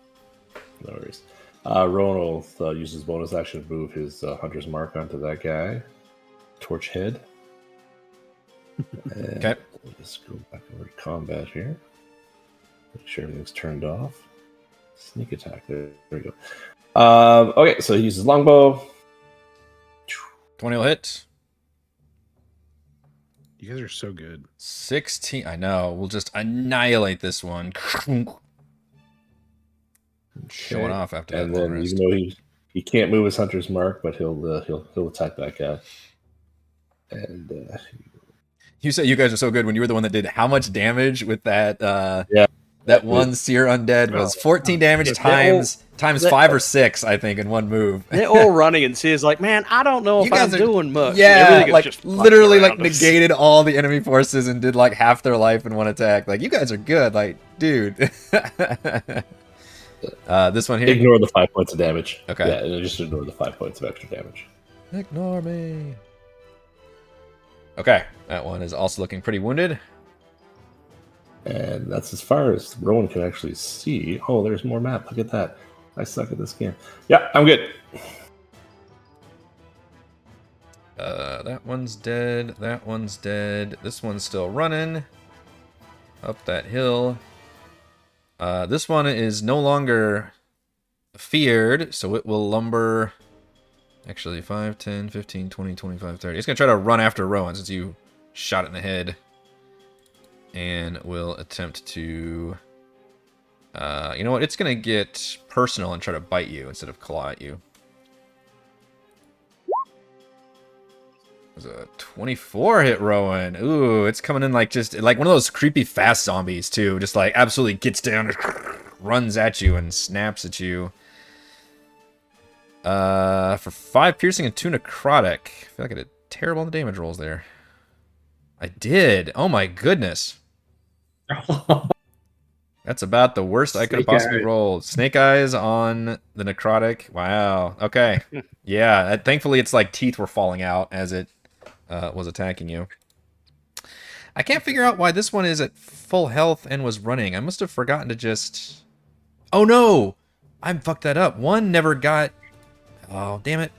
D: No worries. Rowan will use his bonus action to move his hunter's mark onto that guy. Torch head. And
A: Okay.
D: we'll just go back over to combat here. Make sure everything's turned off. Sneak attack. There we go. Okay, so he uses longbow.
A: 20 will hit.
E: You guys are so good.
A: 16. I know. We'll just annihilate this one. Showing
D: Okay.
A: off after
D: And
A: that. long
D: then,
A: rest.
D: even though he can't move his hunter's mark, but he'll attack that guy. And
A: You said you guys are so good when you were the one that did how much damage with that?
D: Yeah.
A: That one Cere Undead was 14 damage times 5 or 6, I think, in one move.
C: They're all running, and Cere's like, "Man, I don't know
A: You
C: if
A: guys
C: I'm
A: are-
C: doing much."
A: Yeah,
C: Everything is
A: like
C: just
A: literally
C: fucking
A: like
C: around us.
A: negated all the enemy forces and did like half their life in one attack. Like, you guys are good. Like, dude. This one here.
D: ignore the 5 points of damage.
A: Okay.
D: Yeah, and just ignore the 5 points of extra damage.
A: Ignore me. Okay, that one is also looking pretty wounded.
D: And that's as far as Rowan can actually see. Oh, there's more map. Look at that. I suck at this game. Yeah, I'm good.
A: That one's dead. That one's dead. This one's still running up that hill. This one is no longer feared, so it will lumber. Actually, 5, 10, 15, 20, 25, 30. It's going to try to run after Rowan since you shot it in the head. And will attempt to... you know what? It's going to get personal and try to bite you instead of claw at you. It was a 24 hit Rowan. Ooh, it's coming in like just like one of those creepy fast zombies too. Just like absolutely gets down, runs at you and snaps at you. For 5 piercing and 2 necrotic. I feel like I did terrible on the damage rolls there. I did. Oh my goodness. That's about the worst I could have
F: Snake
A: possibly
F: eyes.
A: rolled. Snake eyes on the necrotic. Wow. Okay. Yeah. Thankfully, it's like teeth were falling out as it was attacking you. I can't figure out why this one is at full health and was running. I must have forgotten to just... Oh no! I fucked that up. One never got... Oh, damn it.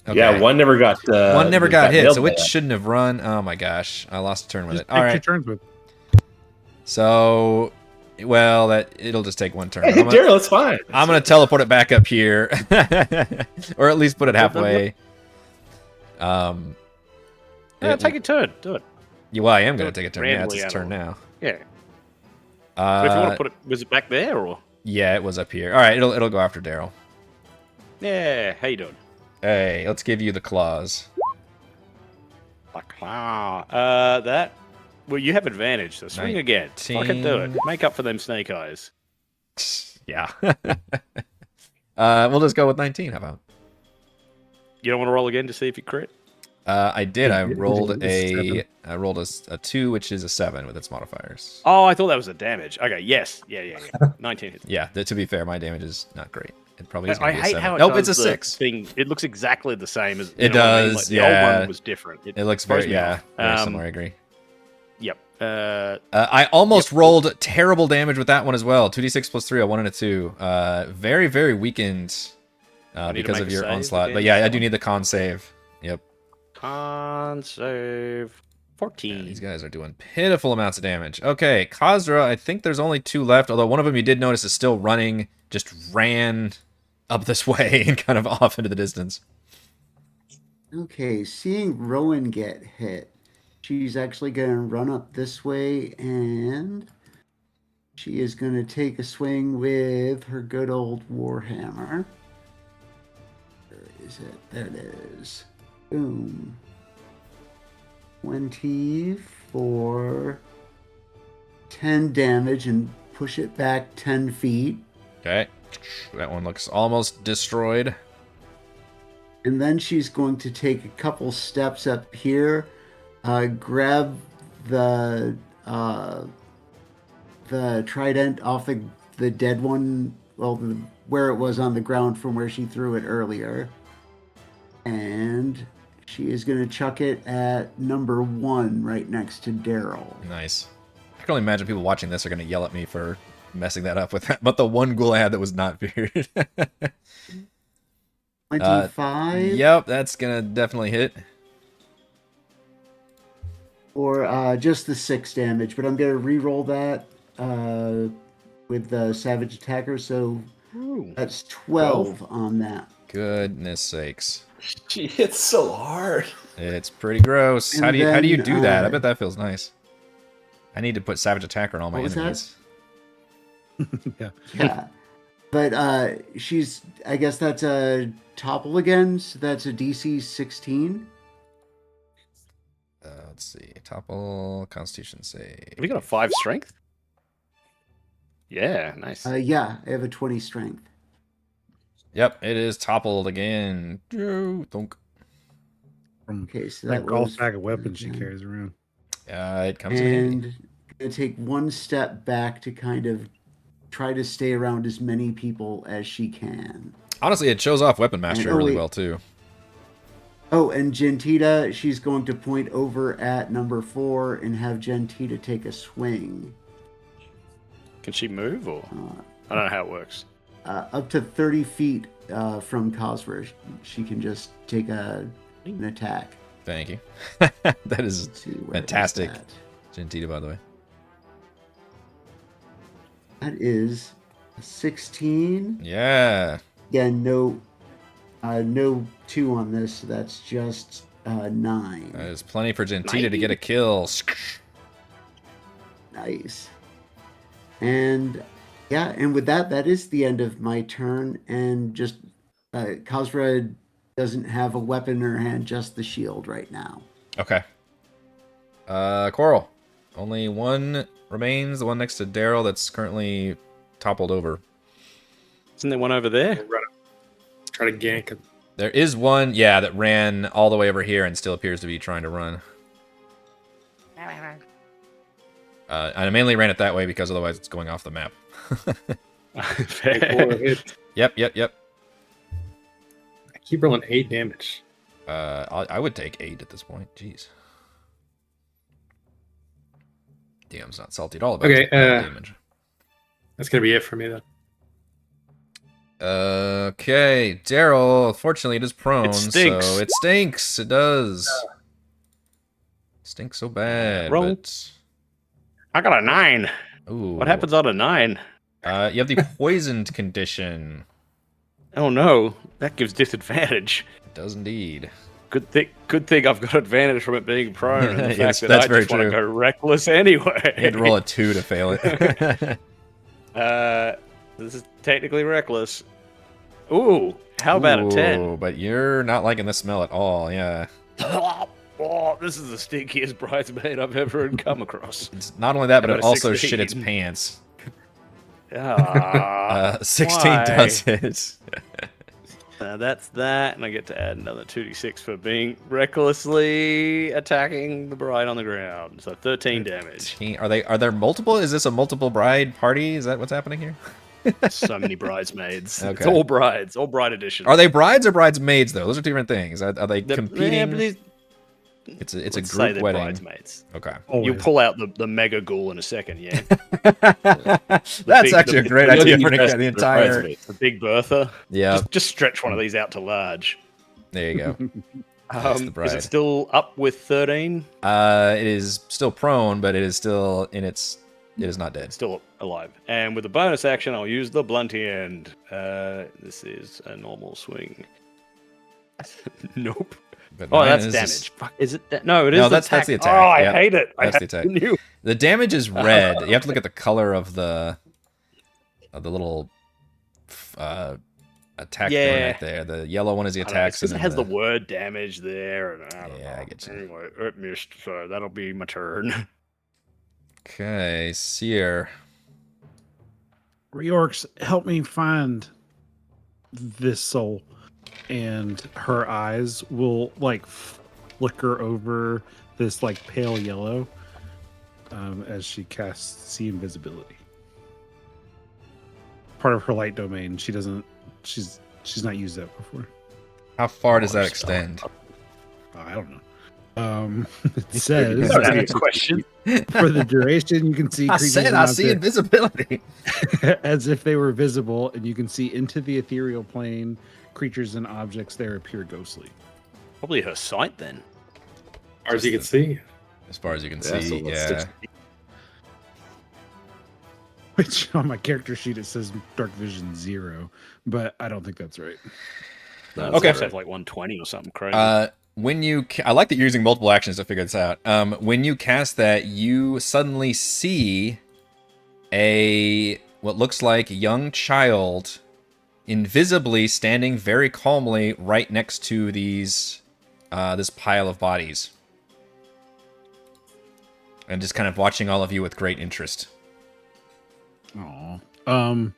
A: Okay.
D: Yeah, one never got.
A: One never got hit,
D: nailed
A: so
D: by
A: it
D: that.
A: shouldn't have run. Oh my gosh. I lost a turn with
E: Just
A: it. All
E: take
A: right.
E: 2 turns with.
A: So... Well, it'll just take 1 turn. But
D: Darryl, it's fine.
A: I'm gonna teleport it back up here, or at least put it halfway.
C: Take a turn. Do it.
A: Well, I am gonna take a turn. Yeah, it's
C: Randomly
A: his
C: out
A: turn
C: of-
A: now.
C: Yeah. But if you want to put it, was it back there or?
A: Yeah, it was up here. All right, it'll go after Darryl.
C: Yeah. How you doing?
A: Hey, let's give you the claws.
C: That. Well, you have advantage, so swing again. Fucking do it.
A: 19.
C: Make up for them snake eyes.
A: Yeah. We'll just go with 19. How about?
C: You don't want to roll again to see if you crit?
A: I did. I rolled
E: It's
A: I rolled a 2, which is a 7 with its modifiers.
C: Oh, I thought that was a damage. Okay, yes. Yeah. 19 hits.
A: Yeah. To be fair, my damage is not great. It probably is
C: I
A: gonna be a
C: hate
A: 7.
C: how it
A: Nope,
C: does
A: it's a
C: the
A: 6.
C: thing. It looks exactly the same as
A: It
C: you know what I mean?
A: does,
C: Like, the
A: yeah.
C: old one was different.
A: It looks
C: throws
A: very
C: me off.
A: very similar. I agree.
C: Yep.
A: I almost rolled terrible damage with that one as well. 2d6 plus 3, a 1 and a 2. Very, very weakened
C: need to
A: because
C: make
A: of
C: a
A: your
C: save
A: onslaught.
C: again?
A: But yeah, I do need the con save. Yep.
C: Con save 14.
A: Yeah, these guys are doing pitiful amounts of damage. Okay, Kazra, I think there's only 2 left, although one of them you did notice is still running, just ran up this way and kind of off into the distance.
B: Okay, seeing Rowan get hit, she's actually going to run up this way and she is going to take a swing with her good old Warhammer. Where is it? There it is. Boom. 20 for 10 damage and push it back 10 feet.
A: Okay, that one looks almost destroyed.
B: And then she's going to take a couple steps up here, grab the trident off the dead one, well, where it was on the ground from where she threw it earlier. And she is going to chuck it at number 1 right next to Darryl.
A: Nice. I can only imagine people watching this are going to yell at me for messing that up with that. But the one ghoul I had that was not feared.
B: 25?
A: Yep, that's going to definitely hit.
B: Or just the 6 damage, but I'm going to re-roll that with the Savage Attacker, so that's 12 on that.
A: Goodness sakes.
D: She hits so hard.
A: It's pretty gross.
B: And
A: How do you
B: then,
A: do that? I bet that feels nice. I need to put Savage Attacker on all my
B: What was that?
A: enemies.
E: Yeah.
B: Yeah. But she's, I guess that's a topple again, so that's a DC 16.
A: Let's see. Topple, Constitution save.
C: Have you got a 5 strength? Yeah, nice.
B: Yeah, I have a 20 strength.
A: Yep, it is toppled again. Thunk.
E: From
B: Okay, so
E: that
B: that
E: golf
B: was
E: bag of weapons she
B: 10.
E: carries around.
A: It comes in handy.
B: And gonna take one step back to kind of try to stay around as many people as she can.
A: Honestly, it shows off Weapon Master
B: And- oh,
A: really
B: wait.
A: well, too.
B: Oh, and Gentita, she's going to point over at number 4 and have Gentita take a swing.
C: Can she move or? I don't know how it works.
B: Up to 30 feet from Kazra, she can just take an attack.
A: Thank you. That is
B: Let's see, where is
A: fantastic.
B: that?
A: Gentita, by the way.
B: That is a 16.
A: Yeah.
B: Again, no 2 on this, so that's just 9.
A: That is plenty for Gentita to get a kill.
B: Nice. And yeah, and with that is the end of my turn. And just Kazra doesn't have a weapon in her hand, just the shield right now.
A: Okay. Korl. Only one remains, the one next to Darryl that's currently toppled over.
C: Isn't there one over there?
F: Try to gank him.
A: There is one, yeah, that ran all the way over here and still appears to be trying to run. I mainly ran it that way because otherwise it's going off the map.
F: Four hit.
A: Yep.
F: I keep rolling 8 damage.
A: I would take 8 at this point. Jeez. DM's not salty at all about damage.
F: That's gonna be it for me then.
A: Okay, Darryl. Fortunately, it is prone,
C: It stinks.
A: so it stinks. It does. Stinks so bad.
C: Roll.
A: But...
C: I got a 9.
A: Ooh.
C: What happens on a 9?
A: You have the poisoned condition.
C: Oh no, that gives disadvantage.
A: It does indeed.
C: Good thing I've got advantage from it being prone. And the fact
A: Yes,
C: that
A: that's
C: I
A: very
C: just want to
A: true.
C: go reckless anyway.
A: You had to roll a 2 to fail it.
C: This is technically reckless. Ooh, how about a 10?
A: Ooh, but you're not liking the smell at all, yeah.
C: Oh, this is the stinkiest bridesmaid I've ever come across.
A: It's not only that, but
C: How
A: it
C: about a
A: also
C: 16?
A: shit its pants. 16
C: why?
A: does it.
C: That's that, and I get to add another 2d6 for being recklessly attacking the bride on the ground. So 13 damage.
A: Are there multiple? Is this a multiple bride party? Is that what's happening here?
C: So many bridesmaids.
A: Okay.
C: It's all brides, all bride edition.
A: Are they brides or bridesmaids though? Those are two different things. Are they competing?
C: Yeah, but these-
A: It's a
C: let's say
A: group
C: they're
A: wedding.
C: bridesmaids.
A: Okay.
C: You pull out the mega ghoul in a second, yeah.
A: That's
C: big-
A: actually a
C: the-
A: great
C: the
A: idea
C: big
A: for
C: best
A: the entire.
C: The big Bertha.
A: Yeah,
C: Just stretch one of these out to large.
A: there you go. That's the
C: Is
A: bride.
C: it still up with 13?
A: It is still prone, but it is still in its. It is not dead.
C: Still alive. And with the bonus action, I'll use the blunty end. This is a normal swing. Nope.
A: But
C: Oh,
A: mine
C: that's
A: is
C: damage.
A: just-
C: Fuck, is it? No, it is.
A: No,
C: the
A: that's the attack.
C: Oh, I
A: Yep.
C: hate it.
A: That's the attack.
C: Knew.
A: The damage is red. You have to look at the color of the little attack thing
C: Yeah.
A: right there. The yellow one is the
C: I don't know,
A: attacks.
C: it's 'cause
A: and
C: it has the
A: then
C: word damage there. And I don't
A: Yeah,
C: know.
A: I get you.
C: Anyway, it missed, so that'll be my turn.
A: Okay, Cere.
E: Reorcs, help me find this soul. And her eyes will like flicker over this like pale yellow as she casts see invisibility. Part of her light domain. She's not used that before.
A: How far does
C: Oh,
A: that
C: spell.
A: extend?
E: I don't know. It says
C: That's a good question.
E: for the duration you can see
A: I
E: creatures
A: said
E: and
A: I see
E: objects
A: invisibility.
E: as if they were visible, and you can see into the ethereal plane. Creatures and objects there appear ghostly.
C: Probably her sight then.
F: As far as you can see.
A: As far as you can
D: Yeah,
A: see,
D: so let's
A: yeah.
E: Which on my character sheet it says dark vision 0, but I don't think that's right.
D: That's
A: Okay.
C: Have like 120 or something crazy.
A: I like that you're using multiple actions to figure this out. When you cast that, you suddenly see what looks like a young child invisibly standing very calmly right next to this pile of bodies. And just kind of watching all of you with great interest.
E: Aww.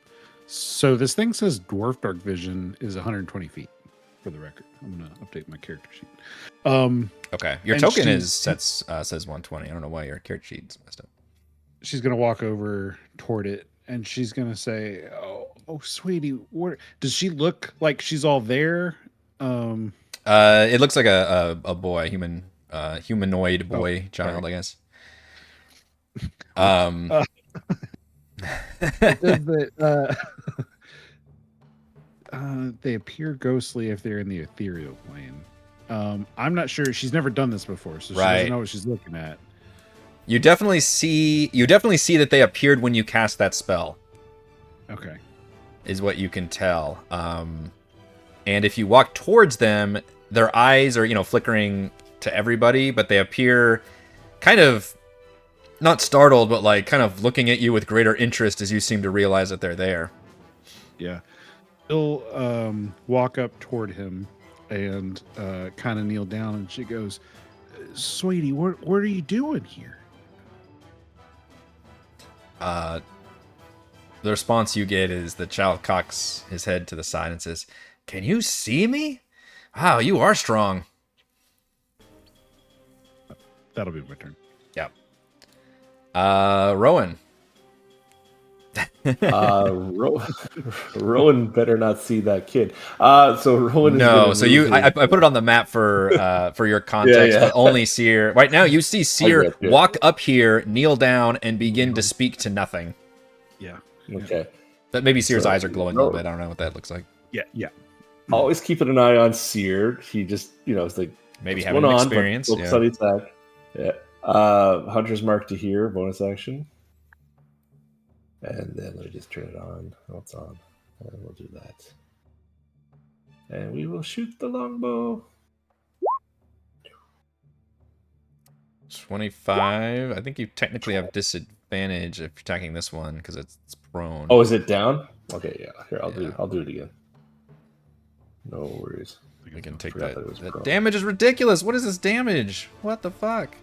E: So this thing says dwarf dark vision is 120 feet, for the record. I'm gonna update my character sheet.
A: Okay. Your
E: And
A: token
E: she-
A: says 120. I don't know why your character sheet's messed up.
E: She's gonna walk over toward it, and she's gonna say, "Oh, sweetie, where does she look like she's all there?"
A: It looks like a boy, humanoid boy, child, I guess.
E: It says that, they appear ghostly if they're in the ethereal plane. I'm not sure. She's never done this before, so she
A: Right.
E: doesn't know what she's looking at.
A: You definitely see that they appeared when you cast that spell,
E: Okay.
A: is what you can tell. And if you walk towards them, their eyes are, flickering to everybody, but they appear kind of not startled, but like kind of looking at you with greater interest as you seem to realize that they're there.
E: Yeah. She'll walk up toward him and kind of kneel down, and she goes, "Sweetie, what are you doing here?"
A: The response you get is the child cocks his head to the side and says, Can you see me? Wow, you are strong.
E: That'll be my turn.
A: Yep. Rowan.
D: Rowan better not see that kid. So Rowan is
A: No, so
D: move
A: I put it on the map for your context,
D: Yeah.
A: but only Cere. Right now, you see Cere
D: get you.
A: walk up here, kneel down, and begin to speak to nothing.
E: Yeah.
D: Okay.
A: But maybe Cere's
D: So,
A: eyes are glowing a little bit. I don't know what that looks like.
E: Yeah.
D: Always keeping an eye on Cere. He just, it's like
A: Maybe
D: what's
A: having
D: going
A: an
D: on, but
A: experience.
D: focus
A: Yeah.
D: on the attack. Yeah. Hunter's Mark to here, bonus action. And then let me just turn it on. Oh, it's on. And we'll do that. And we will shoot the longbow.
A: 25. I think you technically have disadvantage if you're attacking this one because it's prone.
D: Oh, is it down? Okay, yeah. Here, I'll
A: Yeah.
D: do it again. No worries.
A: We can take
D: Forgot
A: that.
D: that it was
A: That
D: prone.
A: damage is ridiculous. What is this damage? What the fuck?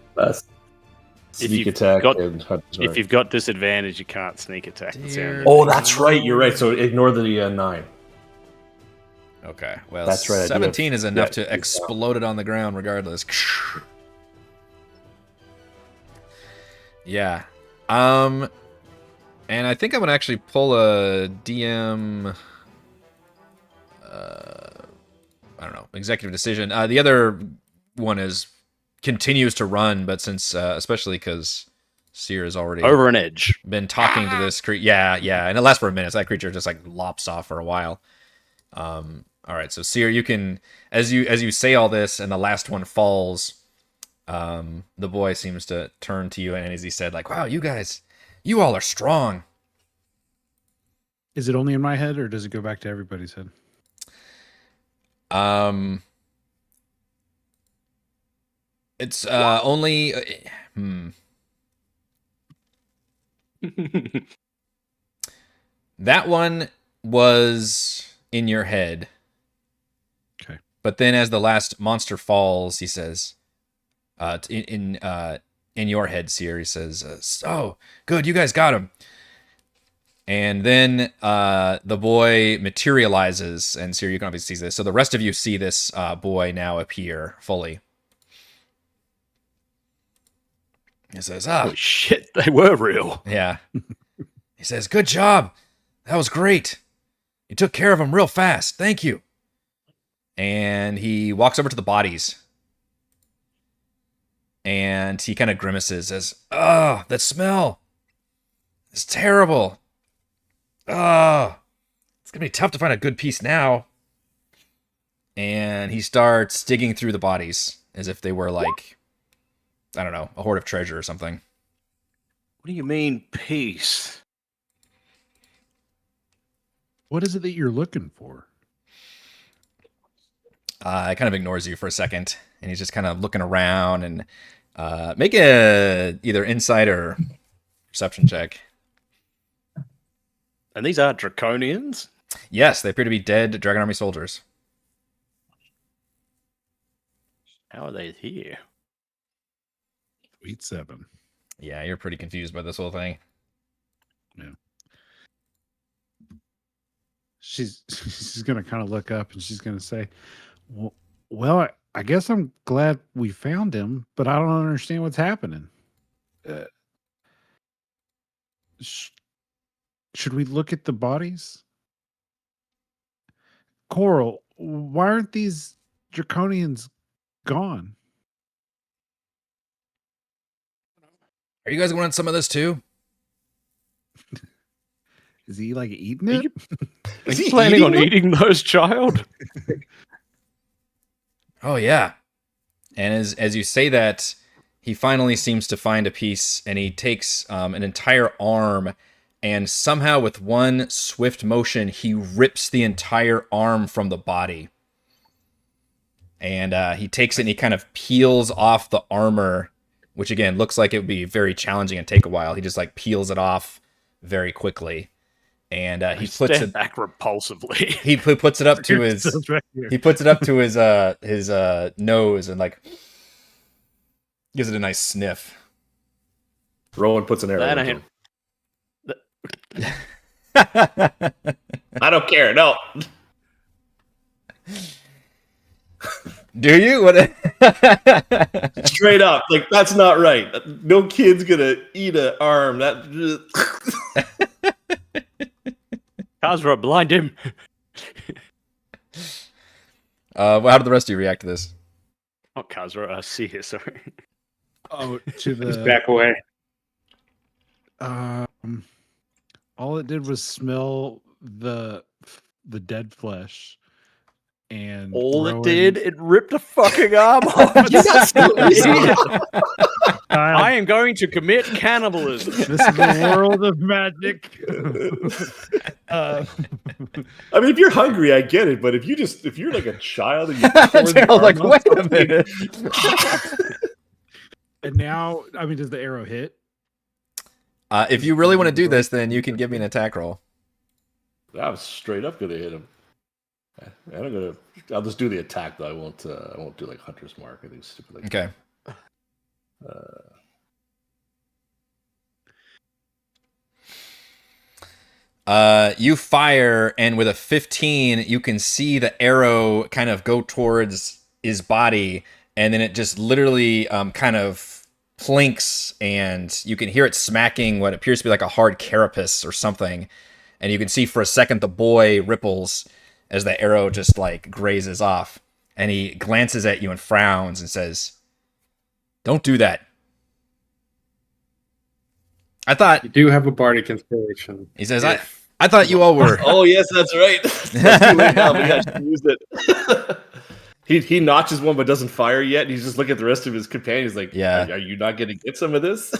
D: Sneak
C: you've
D: attack
C: got-
D: and Hunter's
C: If
D: Mark.
C: you've got disadvantage, you can't sneak attack.
A: Dear
D: Oh, that's right. You're right. So ignore the 9.
A: Okay. Well,
D: That's right, I do
A: 17
D: have-
A: is enough
D: yeah,
A: to
D: it's down.
A: explode it on the ground regardless. Yeah. And I think I'm gonna actually pull a DM. I don't know, executive decision. The other one continues to run, but since especially because Cere has already
C: Over an edge.
A: been talking to this creature. Yeah, and it lasts for a minute. So that creature just like lops off for a while. All right, so Cere, you can as you say all this, and the last one falls. The boy seems to turn to you, and as he said, like, "Wow, you guys, you all are strong."
E: Is it only in my head, or does it go back to everybody's head?
A: It's only. That one was in your head.
E: Okay.
A: But then, as the last monster falls, he says, in your head, Cere, he says, "Oh, good, you guys got him." And then the boy materializes, and Cere, you can obviously see this. So the rest of you see this boy now appear fully. He says,
C: Holy shit, they were real.
A: Yeah. He says, "Good job. That was great. You took care of him real fast. Thank you." And he walks over to the bodies. And he kind of grimaces as, "Oh, that smell. It's terrible. Oh, it's going to be tough to find a good piece now." And he starts digging through the bodies as if they were like, I don't know, a hoard of treasure or something.
C: What do you mean, peace?
E: What is it that you're looking for?
A: It kind of ignores you for a second, and he's just kind of looking around and make a either insight or perception check.
C: And these are draconians?
A: Yes, they appear to be dead Dragon Army soldiers.
C: How are they here?
E: Sweet 7.
A: Yeah, you're pretty confused by this whole thing.
E: She's gonna kind of look up and she's gonna say, "Well, I guess I'm glad we found him, but I don't understand what's happening. Should we look at the bodies? Korl, why aren't these draconians gone?"
A: Are you guys wanting some of this too?
E: Is he like eating
C: Are
E: it?
C: you- Is he planning on eating those, child?
A: Oh yeah. And as you say that, he finally seems to find a piece, and he takes an entire arm, and somehow with one swift motion, he rips the entire arm from the body. And he takes it and he kind of peels off the armor, which again looks like it would be very challenging and take a while. He just like peels it off very quickly. And he puts
C: Step
A: it
C: back repulsively.
A: he puts it up to his
E: It's right here.
A: he puts it up to his nose and like gives it a nice sniff.
D: Rowan puts an arrow
C: That
D: into
C: ain't.
D: him. I don't care. No.
A: Do you? What?
D: Straight up, like that's not right. No kid's gonna eat an arm. That
C: Kazra, blind him.
A: Well, how did the rest of you react to this?
C: Not Kazra, Cere, sorry.
E: Oh, to
F: Just
E: the
F: back away.
E: all it did was smell the dead flesh, and
C: All it
E: Rowan-
C: did, it ripped a fucking arm off. I am going to commit cannibalism.
E: This is the world of magic.
D: I mean, if you're hungry, I get it. But if you're like a child and you tore the
A: Darryl's like,
D: arm off
A: wait a
D: something-
A: minute.
E: And now, I mean, does the arrow hit?
A: If you really want to do this, then you can give me an attack roll.
D: I'm straight up gonna hit him. I'll just do the attack though. I won't do like Hunter's Mark. I think it's stupid. Like
A: Okay. You fire, and with a 15, you can see the arrow kind of go towards his body, and then it just literally kind of plinks, and you can hear it smacking what appears to be like a hard carapace or something. And you can see for a second the boy ripples as the arrow just like grazes off. And he glances at you and frowns and says, "Don't do that. I thought,"
F: You do have a bardic inspiration.
A: he says, I thought you all were.
D: Oh yes, that's right. That's too late now. We actually used it. He notches one but doesn't fire yet. He's just looking at the rest of his companions like,
A: Yeah.
D: Are you not going to get some of this?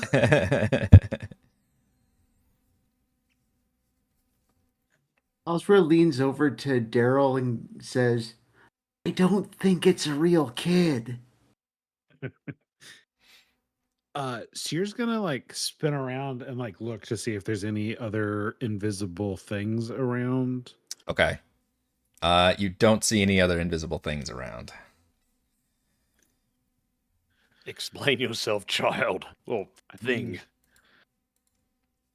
B: Kazra leans over to Darryl and says, "I don't think it's a real kid."
E: Cere's gonna like spin around and like look to see if there's any other invisible things around.
A: Okay. You don't see any other invisible things around.
C: Explain yourself, child. Or thing.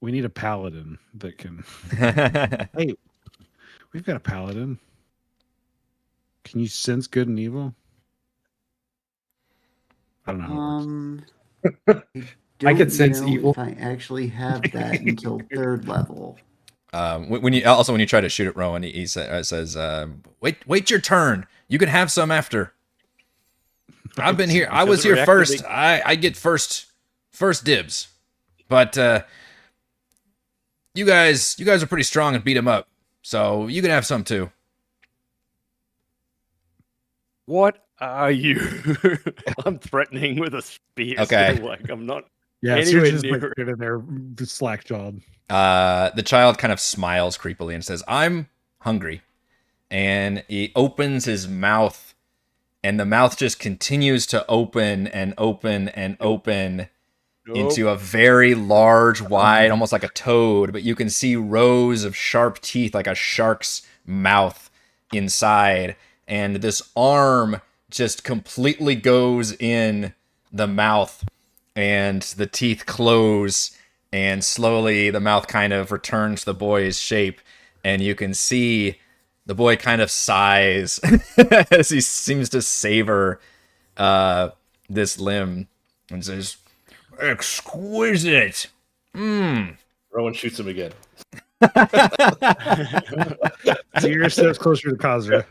E: We need a paladin that can. Hey, we've got a paladin. Can you sense good and evil? I don't know. How it works.
B: I
F: could sense
B: know
F: evil.
B: if I actually have that until 3rd level.
A: When you try to shoot at Rowan, he says, "Wait your turn. You can have some after. I've been here. I was here first. I get first dibs. But you guys are pretty strong and beat him up, so you can have some too."
C: What are you? I'm threatening with a spear.
A: Okay.
C: Still, like, I'm not.
E: Yeah,
C: Anywhere
E: Cere's just like
C: near-
E: sitting there slack jawed.
A: The child kind of smiles creepily and says, "I'm hungry." And he opens his mouth, and the mouth just continues to open and open and open into a very large, wide, almost like a toad, but you can see rows of sharp teeth like a shark's mouth inside. And this arm just completely goes in the mouth, and the teeth close, and slowly the mouth kind of returns to the boy's shape, and you can see the boy kind of sighs as he seems to savor this limb and says, "Exquisite."
D: Rowan shoots him again.
E: Cere steps closer to Kazra.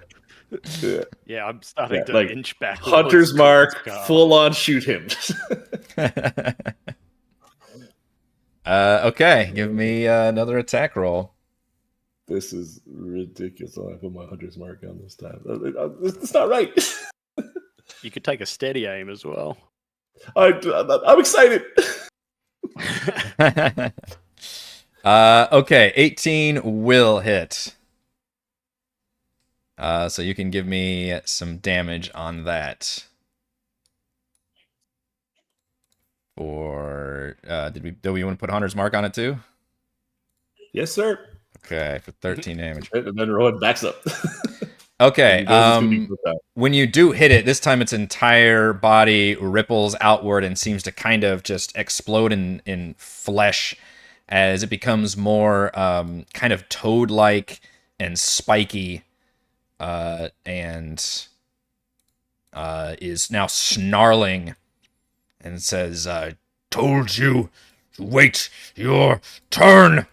C: Yeah, I'm starting to
D: like,
C: inch back.
D: Hunter's Mark, full on shoot him.
A: Okay, give me another attack roll.
D: This is ridiculous. I put my Hunter's Mark on this time. It's not right.
C: You could take a steady aim as well.
D: I'm excited.
A: Okay, 18 will hit. So you can give me some damage on that. Or do we want to put Hunter's Mark on it too?
D: Yes, sir.
A: Okay, for 13 damage.
D: And then Rowan backs up.
A: Okay,
D: He knows it's gonna be good.
A: when you do hit it, this time its entire body ripples outward and seems to kind of just explode in flesh as it becomes more kind of toad-like and spiky. And is now snarling and says, "Told you to wait your turn.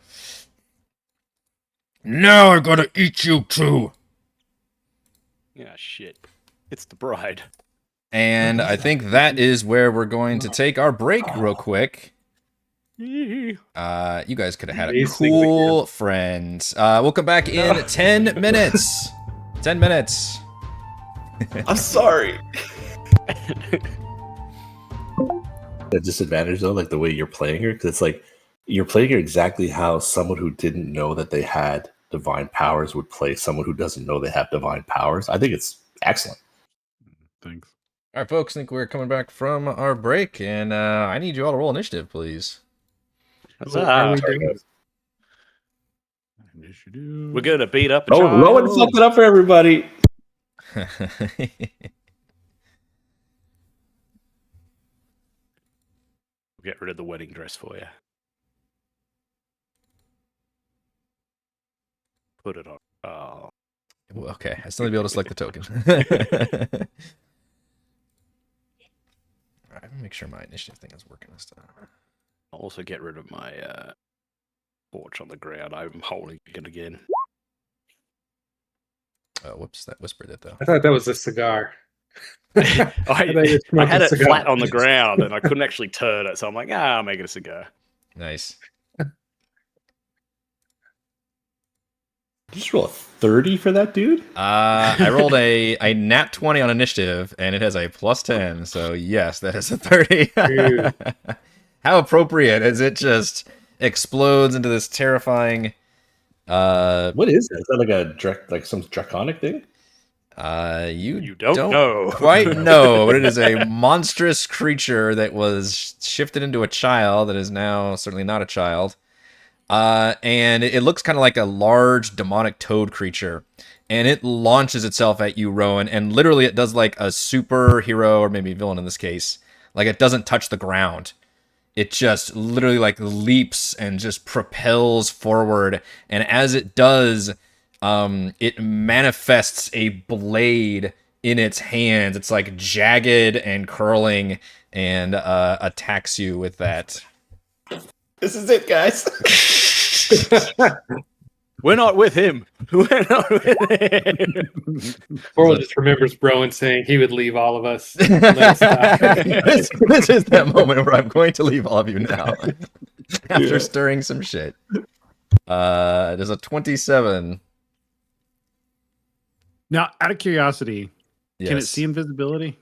A: Now I gotta eat you too."
C: Yeah, shit. It's the bride.
A: And I think that is where we're going to take our break real quick. You guys could have had a
F: These things
A: cool friend. We'll come back in 10 minutes. 10 minutes.
D: I'm sorry. The disadvantage though, like the way you're playing her, because it's like you're playing her exactly how someone who didn't know that they had divine powers would play someone who doesn't know they have divine powers. I think it's excellent.
E: Thanks.
A: All right, folks, I think we're coming back from our break, and I need you all to roll initiative, please.
F: What are we doing?
C: We're gonna beat up a
D: Oh,
C: child.
D: Rowan fucked it up for everybody.
C: Get rid of the wedding dress for you. Put it on. Oh.
A: Well, okay, I still need to be able to select the token. All right, let me make sure my initiative thing is working this time.
C: I'll also get rid of my torch on the ground. I'm holding it again.
A: Oh, whoops, that whispered it, though.
F: I thought that was a cigar.
C: I
F: I
C: had it flat on the ground and I couldn't actually turn it, so I'm like, I'll make it a cigar.
A: Nice.
D: Did you just roll a 30 for that dude?
A: I rolled a nat 20 on initiative, and it has a plus 10, so yes, that is a 30. How appropriate as it just explodes into this terrifying...
D: What is that? Is that like some draconic thing?
A: You
C: don't know.
A: quite know, but it is a monstrous creature that was shifted into a child that is now certainly not a child. And it looks kind of like a large demonic toad creature. And it launches itself at you, Rowan, and literally it does like a superhero, or maybe villain in this case. Like it doesn't touch the ground. It just literally like leaps and just propels forward. And as it does, it manifests a blade in its hands. It's like jagged and curling and attacks you with that.
D: This is it, guys.
C: We're not with him. We're not with him.
F: Korl just remembers Rowan saying he would leave all of us. Let us die.
A: this is that moment where I'm going to leave all of you now. After stirring some shit. There's a 27.
E: Now, out of curiosity, can it
A: Yes.
E: see invisibility?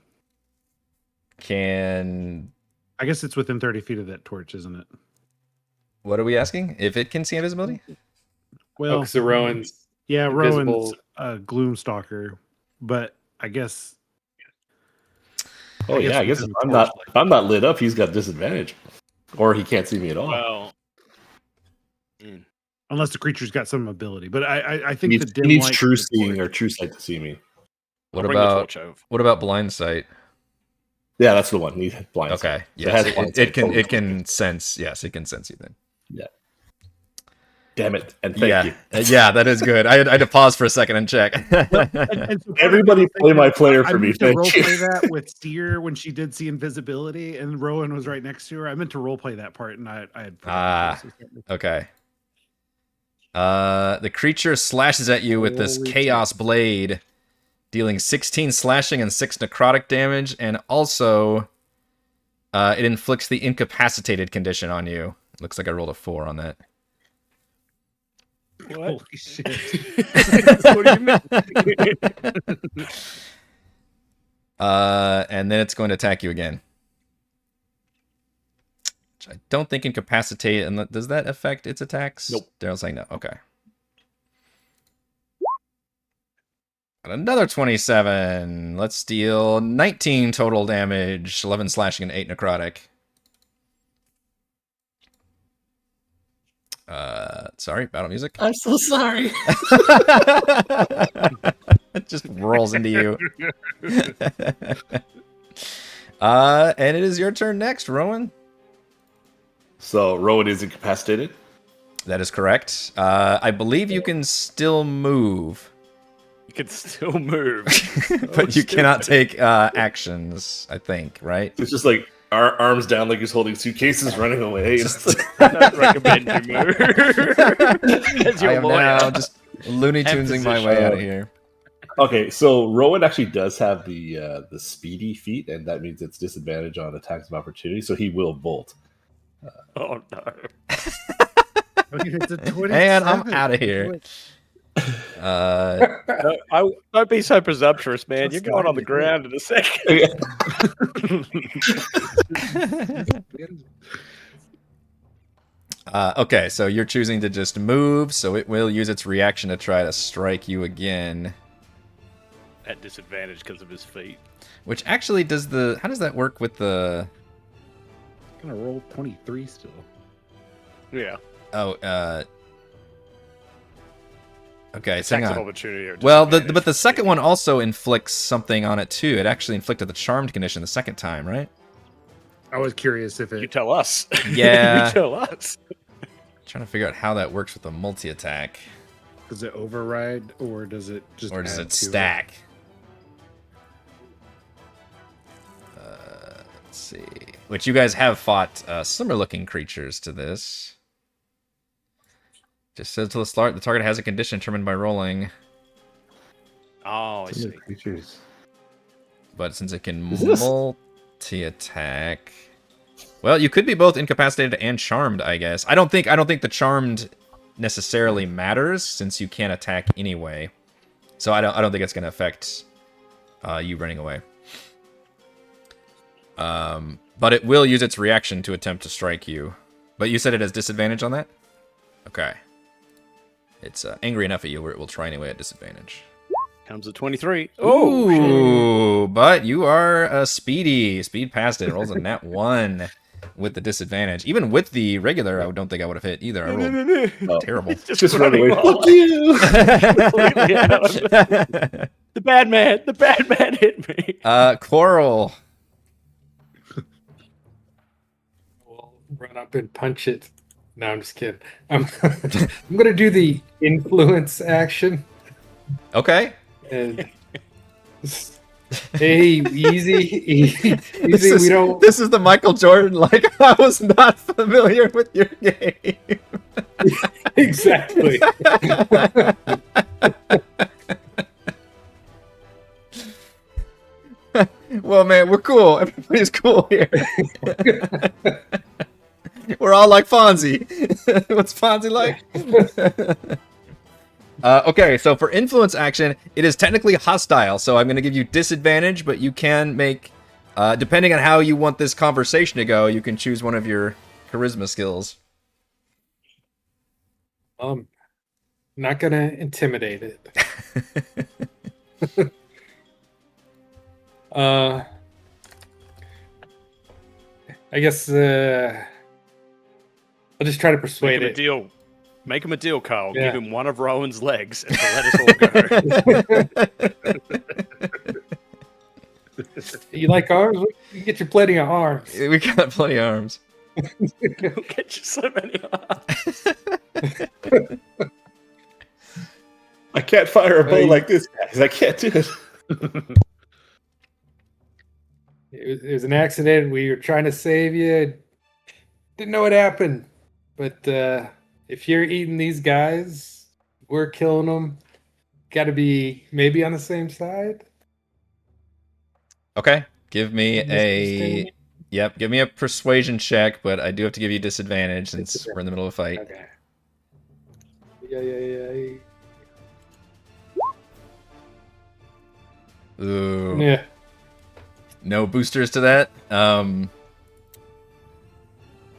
A: Can...
E: I guess it's within 30 feet of that torch, isn't it?
A: What are we asking? If it can see invisibility?
E: Well,
F: So Rowan's
E: yeah,
F: invisible.
E: Rowan's a Gloomstalker, but I guess...
D: Oh yeah, I guess if I'm not lit up, he's got disadvantage, or he can't see me at all.
C: Well,
E: Unless the creature's got some ability, but I think
D: he
E: the
D: needs,
E: dim
D: he needs
E: light
D: true
E: of the
D: seeing
E: torch-
D: or true sight to see me.
A: What
C: I'll bring the
A: about
C: torch over.
A: what about blind sight?
D: Yeah, that's the one. He blind.
A: Okay,
D: sight.
A: yes,
D: it, has blind
A: it
D: sight.
A: can it can sense. Yes, it can sense you then.
D: Yeah. Damn it! And thank you.
A: Yeah, that is good. I had to pause for a second and check.
E: And so
D: Everybody play my player
E: I
D: for me.
E: meant to
D: Thank you.
E: roleplay that with Cere when she did see invisibility, and Rowan was right next to her. I meant to roleplay that part, and I had.
A: Okay. The creature slashes at you with this
E: Holy
A: chaos blade, dealing 16 slashing and 6 necrotic damage, and also it inflicts the incapacitated condition on you. Looks like I rolled a 4 on that.
C: What?
E: Holy shit!
C: What do you mean?
A: And then it's going to attack you again. Which I don't think incapacitate. And does that affect its attacks?
C: Nope.
A: Darryl's saying no. Okay. Got another 27. Let's deal 19 total damage, 11 slashing and 8 necrotic. Sorry, battle music.
D: I'm so sorry.
A: It just rolls into you. And it is your turn next, Rowan.
D: So Rowan is incapacitated.
A: That is correct. I believe you can still move.
C: You can still move.
A: But you cannot take actions, I think, right?
D: It's just like arms down, like he's holding suitcases, running away.
C: I don't recommend you move. As your
A: I am
C: lawyer.
A: now just Looney Tunesing my way out of here.
D: Okay, so Rowan actually does have the speedy feat, and that means it's disadvantage on attacks of opportunity, so he will bolt.
C: Oh no.
E: It's a 27.
A: And I'm out of here.
C: Don't be so presumptuous, man. You're going on the ground in a second.
A: Okay, so you're choosing to just move, so it will use its reaction to try to strike you again.
C: At disadvantage because of his feet.
A: Which actually does how does that work with the...
E: I'm gonna roll 23 still.
C: Yeah.
A: Oh, okay, so hang
C: Attacks of
A: on.
C: opportunity or
A: Well,
C: disadvantage.
A: but the second one also inflicts something on it too. It actually inflicted the charmed condition the second time, right?
E: I was curious if
C: You
E: it.
C: tell us.
A: Yeah.
C: You tell us.
A: Trying to figure out how that works with the multi-attack.
E: Does it override or does it just.
A: Or does
E: add
A: it
E: to
A: stack? Let's see. Which you guys have fought similar-looking creatures to this. Just says to the start, the target has a condition determined by rolling.
C: Oh, I see.
D: Creatures.
A: But since it can
D: Is this-
A: multi-attack... Well, you could be both incapacitated and charmed, I guess. I don't think the charmed necessarily matters, since you can't attack anyway. So I don't think it's going to affect you running away. But it will use its reaction to attempt to strike you. But you said it has disadvantage on that? Okay. It's angry enough at you where it will try anyway at disadvantage.
C: Comes a 23.
A: Ooh, but you are speedy. Speed past it. It rolls a nat 1 with the disadvantage. Even with the regular, I don't think I would have hit either. I rolled terrible.
D: Just run away.
C: off.
D: Fuck you!
C: Completely out. The bad man hit me.
A: Korl.
F: We'll run up and punch it. No, I'm just kidding. I'm gonna do the influence action.
A: Okay.
F: And hey, easy.
A: This
F: We don't.
A: is the Michael Jordan. Like, I was not familiar with your game.
F: Exactly.
A: Well, man, we're cool. Everybody's cool here. We're all like Fonzie. What's Fonzie like? Okay, so for influence action, it is technically hostile, so I'm going to give you disadvantage, but you can make, depending on how you want this conversation to go, you can choose one of your charisma skills.
F: Not gonna intimidate it. I guess I'll just try to persuade
C: Make him a
F: it.
C: deal. Make him a deal, Carl.
F: Yeah.
C: Give him one of Rowan's legs and let us all go.
F: You like arms? You get you plenty of arms.
A: We got plenty of arms.
C: He'll get you so many arms.
D: I can't fire a bow like this, guys. I can't do it.
F: It was an accident. We were trying to save you. Didn't know what happened. But if you're eating these guys, we're killing them. Got to be maybe on the same side.
A: Okay, give me give me a persuasion check, but I do have to give you disadvantage since we're in the middle of a fight.
F: Okay. Yeah.
A: Ooh.
F: Yeah.
A: No boosters to that.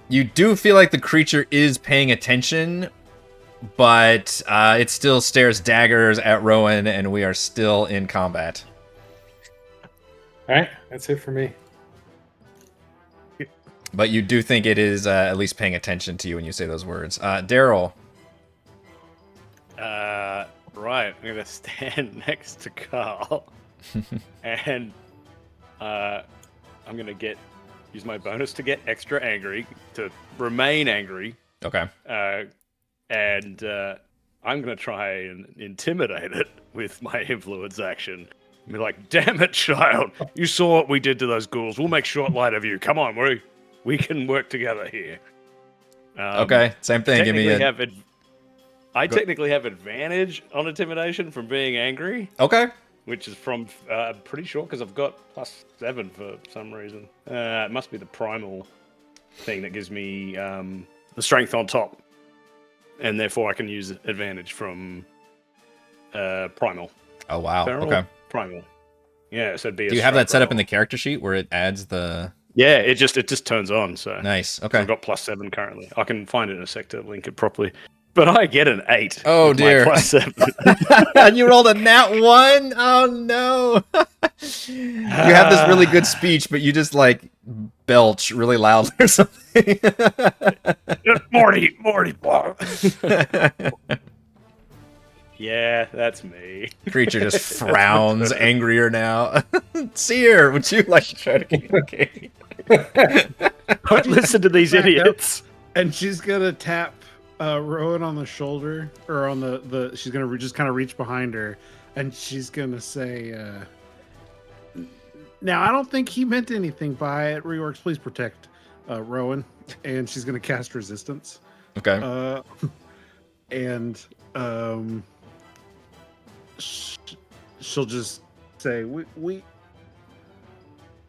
A: You do feel like the creature is paying attention, but it still stares daggers at Rowan, and we are still in combat.
F: All right. That's it for me.
A: But you do think it is at least paying attention to you when you say those words. Darryl.
C: Right. I'm gonna stand next to Carl, and I'm gonna use my bonus to get extra angry, to remain angry.
A: Okay.
C: And I'm going to try and intimidate it with my influence action. Be like, damn it, child. You saw what we did to those ghouls. We'll make short light of you. Come on, we can work together here.
A: Okay, same thing. Give me a...
C: I technically have advantage on intimidation from being angry.
A: Okay.
C: Which is from, pretty sure, because I've got +7 for some reason. It must be the primal thing that gives me the strength on top. And therefore I can use advantage from primal.
A: Oh, wow.
C: Feral?
A: Okay.
C: Primal. Yeah, so it'd be
A: Do you have that set up in the character sheet where it adds the...
C: Yeah, it just turns on, so...
A: Nice, okay.
C: So I've got +7 currently. I can find it in a sec to link it properly. But I get an 8.
A: Oh, dear.
C: +7.
A: You rolled a nat 1? Oh, no. You have this really good speech, but you just, like, belch really loud or something.
C: Morty. Yeah, that's me.
A: Creature just frowns, angrier now. Cere, would you like to try to communicate?
C: Don't listen to these idiots.
E: And she's gonna tap Rowan on the shoulder, or on the. She's gonna just kind of reach behind her, and she's gonna say, "Now I don't think he meant anything by it. Reworks, please protect Rowan." And she's gonna cast resistance.
A: Okay.
E: And she'll just say, "We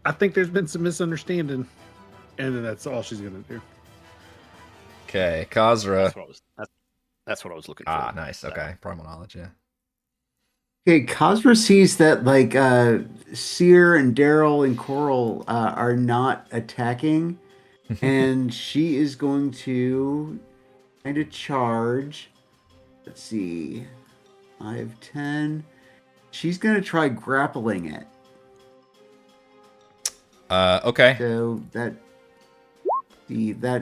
E: I think there's been some misunderstanding," and then that's all she's gonna do.
A: Okay, Kazra.
C: That's what I was looking for.
A: Ah, nice. Okay, primal knowledge. Yeah.
B: Okay, Kazra sees that like Cere and Darryl and Korl are not attacking, and she is going to kind of charge. Let's see, 5, 10. She's going to try grappling it.
A: Okay.
B: So that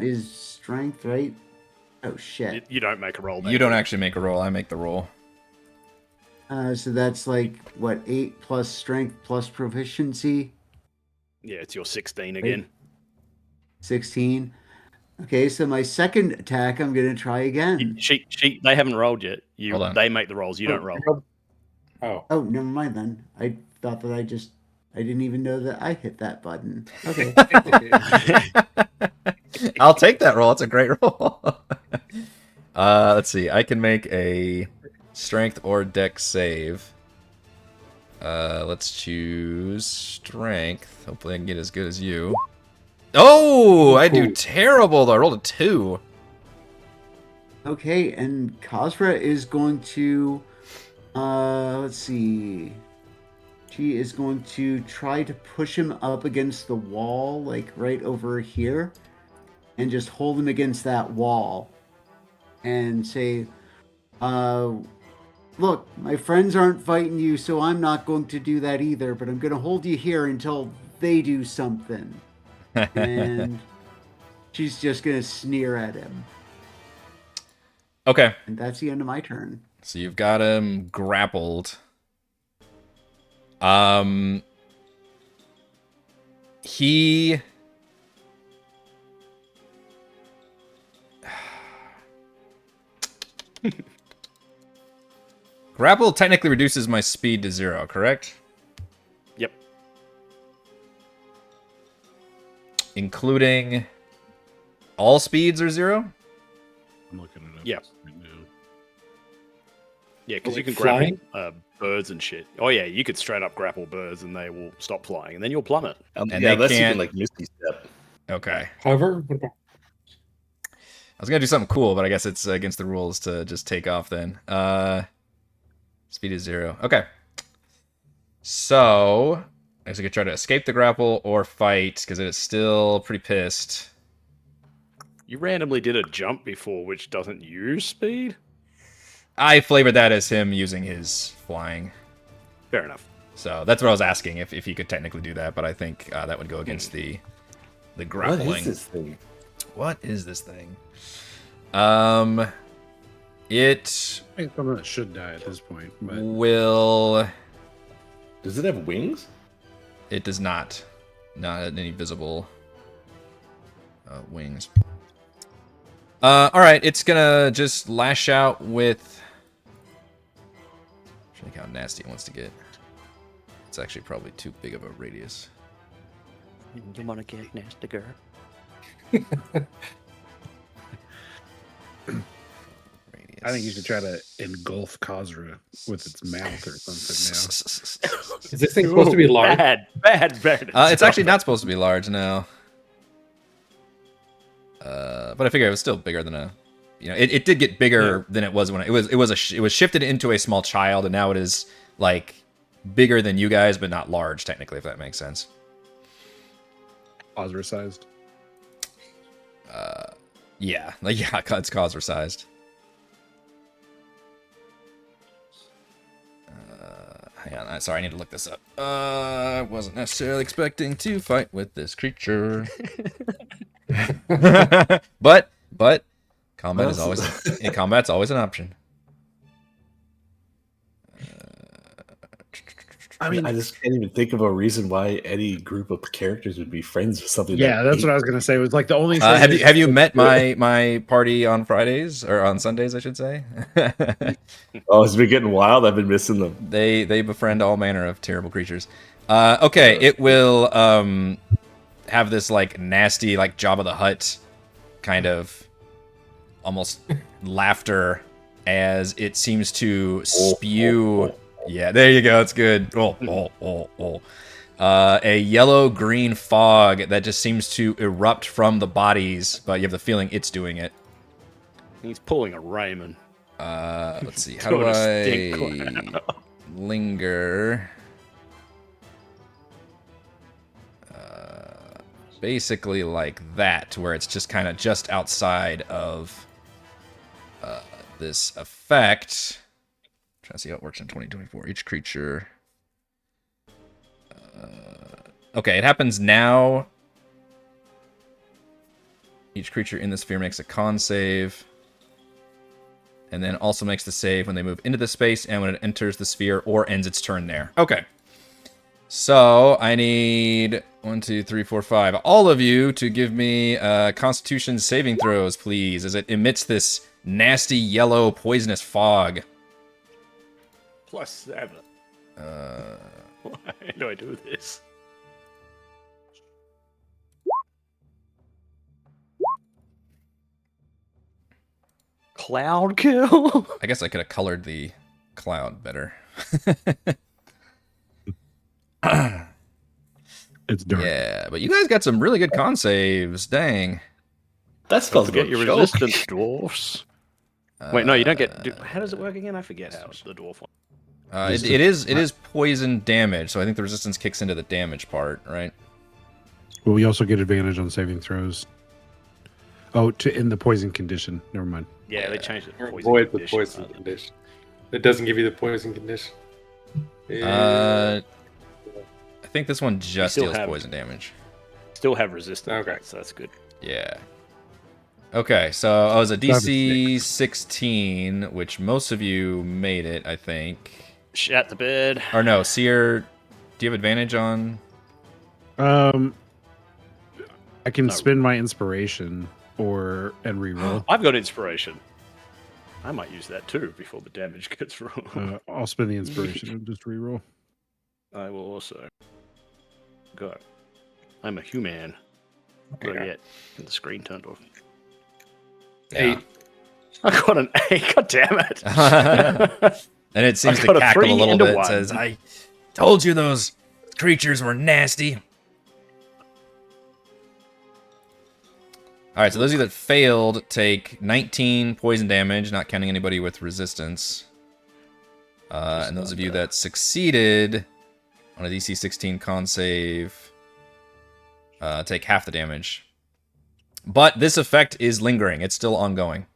B: is strength, right? Oh shit!
C: You don't make a roll.
A: You don't actually make a roll. I make the roll.
B: So that's like what, 8 plus strength plus proficiency.
C: Yeah, it's your 16 again.
B: 16. Okay, so my second attack, I'm gonna try again.
C: They haven't rolled yet.
A: Hold on.
C: They make the rolls. You don't roll.
B: Oh, never mind then. I thought that I didn't even know that I hit that button. Okay.
A: I'll take that roll. It's a great roll. Let's see. I can make a strength or dex save. Let's choose strength. Hopefully I can get as good as you. Oh, I do terrible though. I rolled a 2.
B: Okay, and Kazra is going to let's see. She is going to try to push him up against the wall, like right over here, and just hold him against that wall and say, look, my friends aren't fighting you, so I'm not going to do that either, but I'm going to hold you here until they do something. And she's just going to sneer at him.
A: Okay.
B: And that's the end of my turn.
A: So you've got him grappled. He... Grapple technically reduces my speed to 0, correct?
C: Yep.
A: Including all speeds are 0?
E: I'm looking it up.
C: Yeah.
E: Right now.
C: Yeah, because you
F: Like
C: can grapple birds and shit. Oh yeah, you could straight up grapple birds and they will stop flying, and then you'll plummet.
A: And
D: yeah,
A: they
D: that's
A: can't...
D: even like Misty Step.
A: Okay.
F: However,
A: I was gonna do something cool, but I guess it's against the rules to just take off then. Speed is 0. Okay. So, I guess I could try to escape the grapple or fight, because it is still pretty pissed.
C: You randomly did a jump before, which doesn't use speed?
A: I flavored that as him using his flying.
C: Fair enough.
A: So, that's what I was asking, if he could technically do that, but I think that would go against the grappling.
D: What is this thing?
A: What is this thing?
E: It's something that should die at this point. But
A: will...
D: Does it have wings?
A: It does not. Not any visible wings. Alright, it's gonna just lash out with like how nasty it wants to get. It's actually probably too big of a radius.
G: You want to get nasty, girl?
A: Radius.
E: I think you should try to engulf Kazra with its mouth or something now.
F: Is this thing supposed to be large?
C: Bad.
A: It's actually not supposed to be large, no. But I figure it was still bigger than a. It did get bigger than it was when it was shifted into a small child, and now it is like bigger than you guys, but not large technically, if that makes sense.
E: Kazra sized.
A: Yeah, it's Kazra sized. Hang on, sorry, I need to look this up. I wasn't necessarily expecting to fight with this creature. but combat's always an option.
D: I mean, I just can't even think of a reason why any group of characters would be friends with something.
E: Yeah, that's what I was gonna say. It was like the only.
A: Have you met my party on Fridays or on Sundays, I should say?
D: Oh, it's been getting wild. I've been missing them.
A: They befriend all manner of terrible creatures. Okay, it will have this like nasty like Jabba the Hutt kind of almost laughter as it seems to spew. Yeah, there you go. It's good. A yellow-green fog that just seems to erupt from the bodies, but you have the feeling it's doing it.
C: He's pulling a Raymond.
A: Let's see. How do I linger? Basically like that, where it's just kind of just outside of this effect. Trying to see how it works in 2024. Each creature. Okay, it happens now. Each creature in the sphere makes a con save. And then also makes the save when they move into the space and when it enters the sphere or ends its turn there. Okay. So I need 1, 2, 3, 4, 5. All of you to give me Constitution saving throws, please, as it emits this nasty yellow poisonous fog.
C: +7. Why do I do this? Cloud kill?
A: I guess I could have colored the cloud better.
E: It's dark.
A: Yeah, but you guys got some really good con saves. Dang.
D: That spells
C: Forget
D: about
C: your
D: joke.
C: resistance, dwarfs. Wait, no, you don't get. How does it work again? I forget how the dwarf one.
A: It is poison damage, so I think the resistance kicks into the damage part, right?
E: Well, we also get advantage on saving throws. Oh, in the poison condition. Never mind.
C: Yeah, they changed it. to
F: Or
C: poison
F: avoid the
C: condition
F: poison
C: rather than-
F: condition. It doesn't give you the poison condition.
A: I think this one just
C: still
A: deals
C: have-
A: poison damage.
C: Still have resistance.
F: Okay.
C: So that's good.
A: Yeah. Okay, so I was a DC 16, which most of you made it, I think.
C: Shat the bed.
A: Or no, Cere, do you have advantage on?
E: I can
C: No.
E: spend my inspiration and reroll.
C: I've got inspiration. I might use that too before the damage gets wrong.
E: I'll spend the inspiration and just reroll.
C: I will also. Go. I'm a human. Not
F: Okay.
C: yet. And the screen turned off.
F: 8.
C: I got an 8. God damn it.
A: And it seems
C: I
A: to
C: got a
A: cackle a
C: 3
A: little
C: and a
A: bit. It
C: 1.
A: says, I told you those creatures were nasty. Alright, so those of you that failed take 19 poison damage, not counting anybody with resistance. And those of you that succeeded on a DC 16 con save take half the damage. But this effect is lingering. It's still ongoing.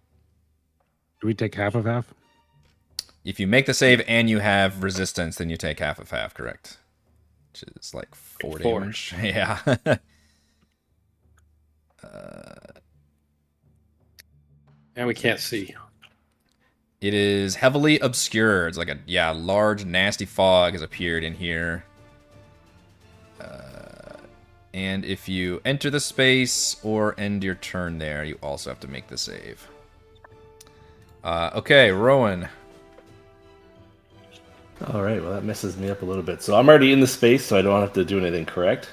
E: Do we take half of half?
A: If you make the save and you have resistance, then you take half of half, correct? Which is like 4
C: 4.
A: damage. Yeah.
F: And we can't see.
A: It is heavily obscured. It's like a large, nasty fog has appeared in here. And if you enter the space or end your turn there, you also have to make the save. Okay, Rowan.
D: All right, well, that messes me up a little bit. So I'm already in the space, so I don't have to do anything, correct?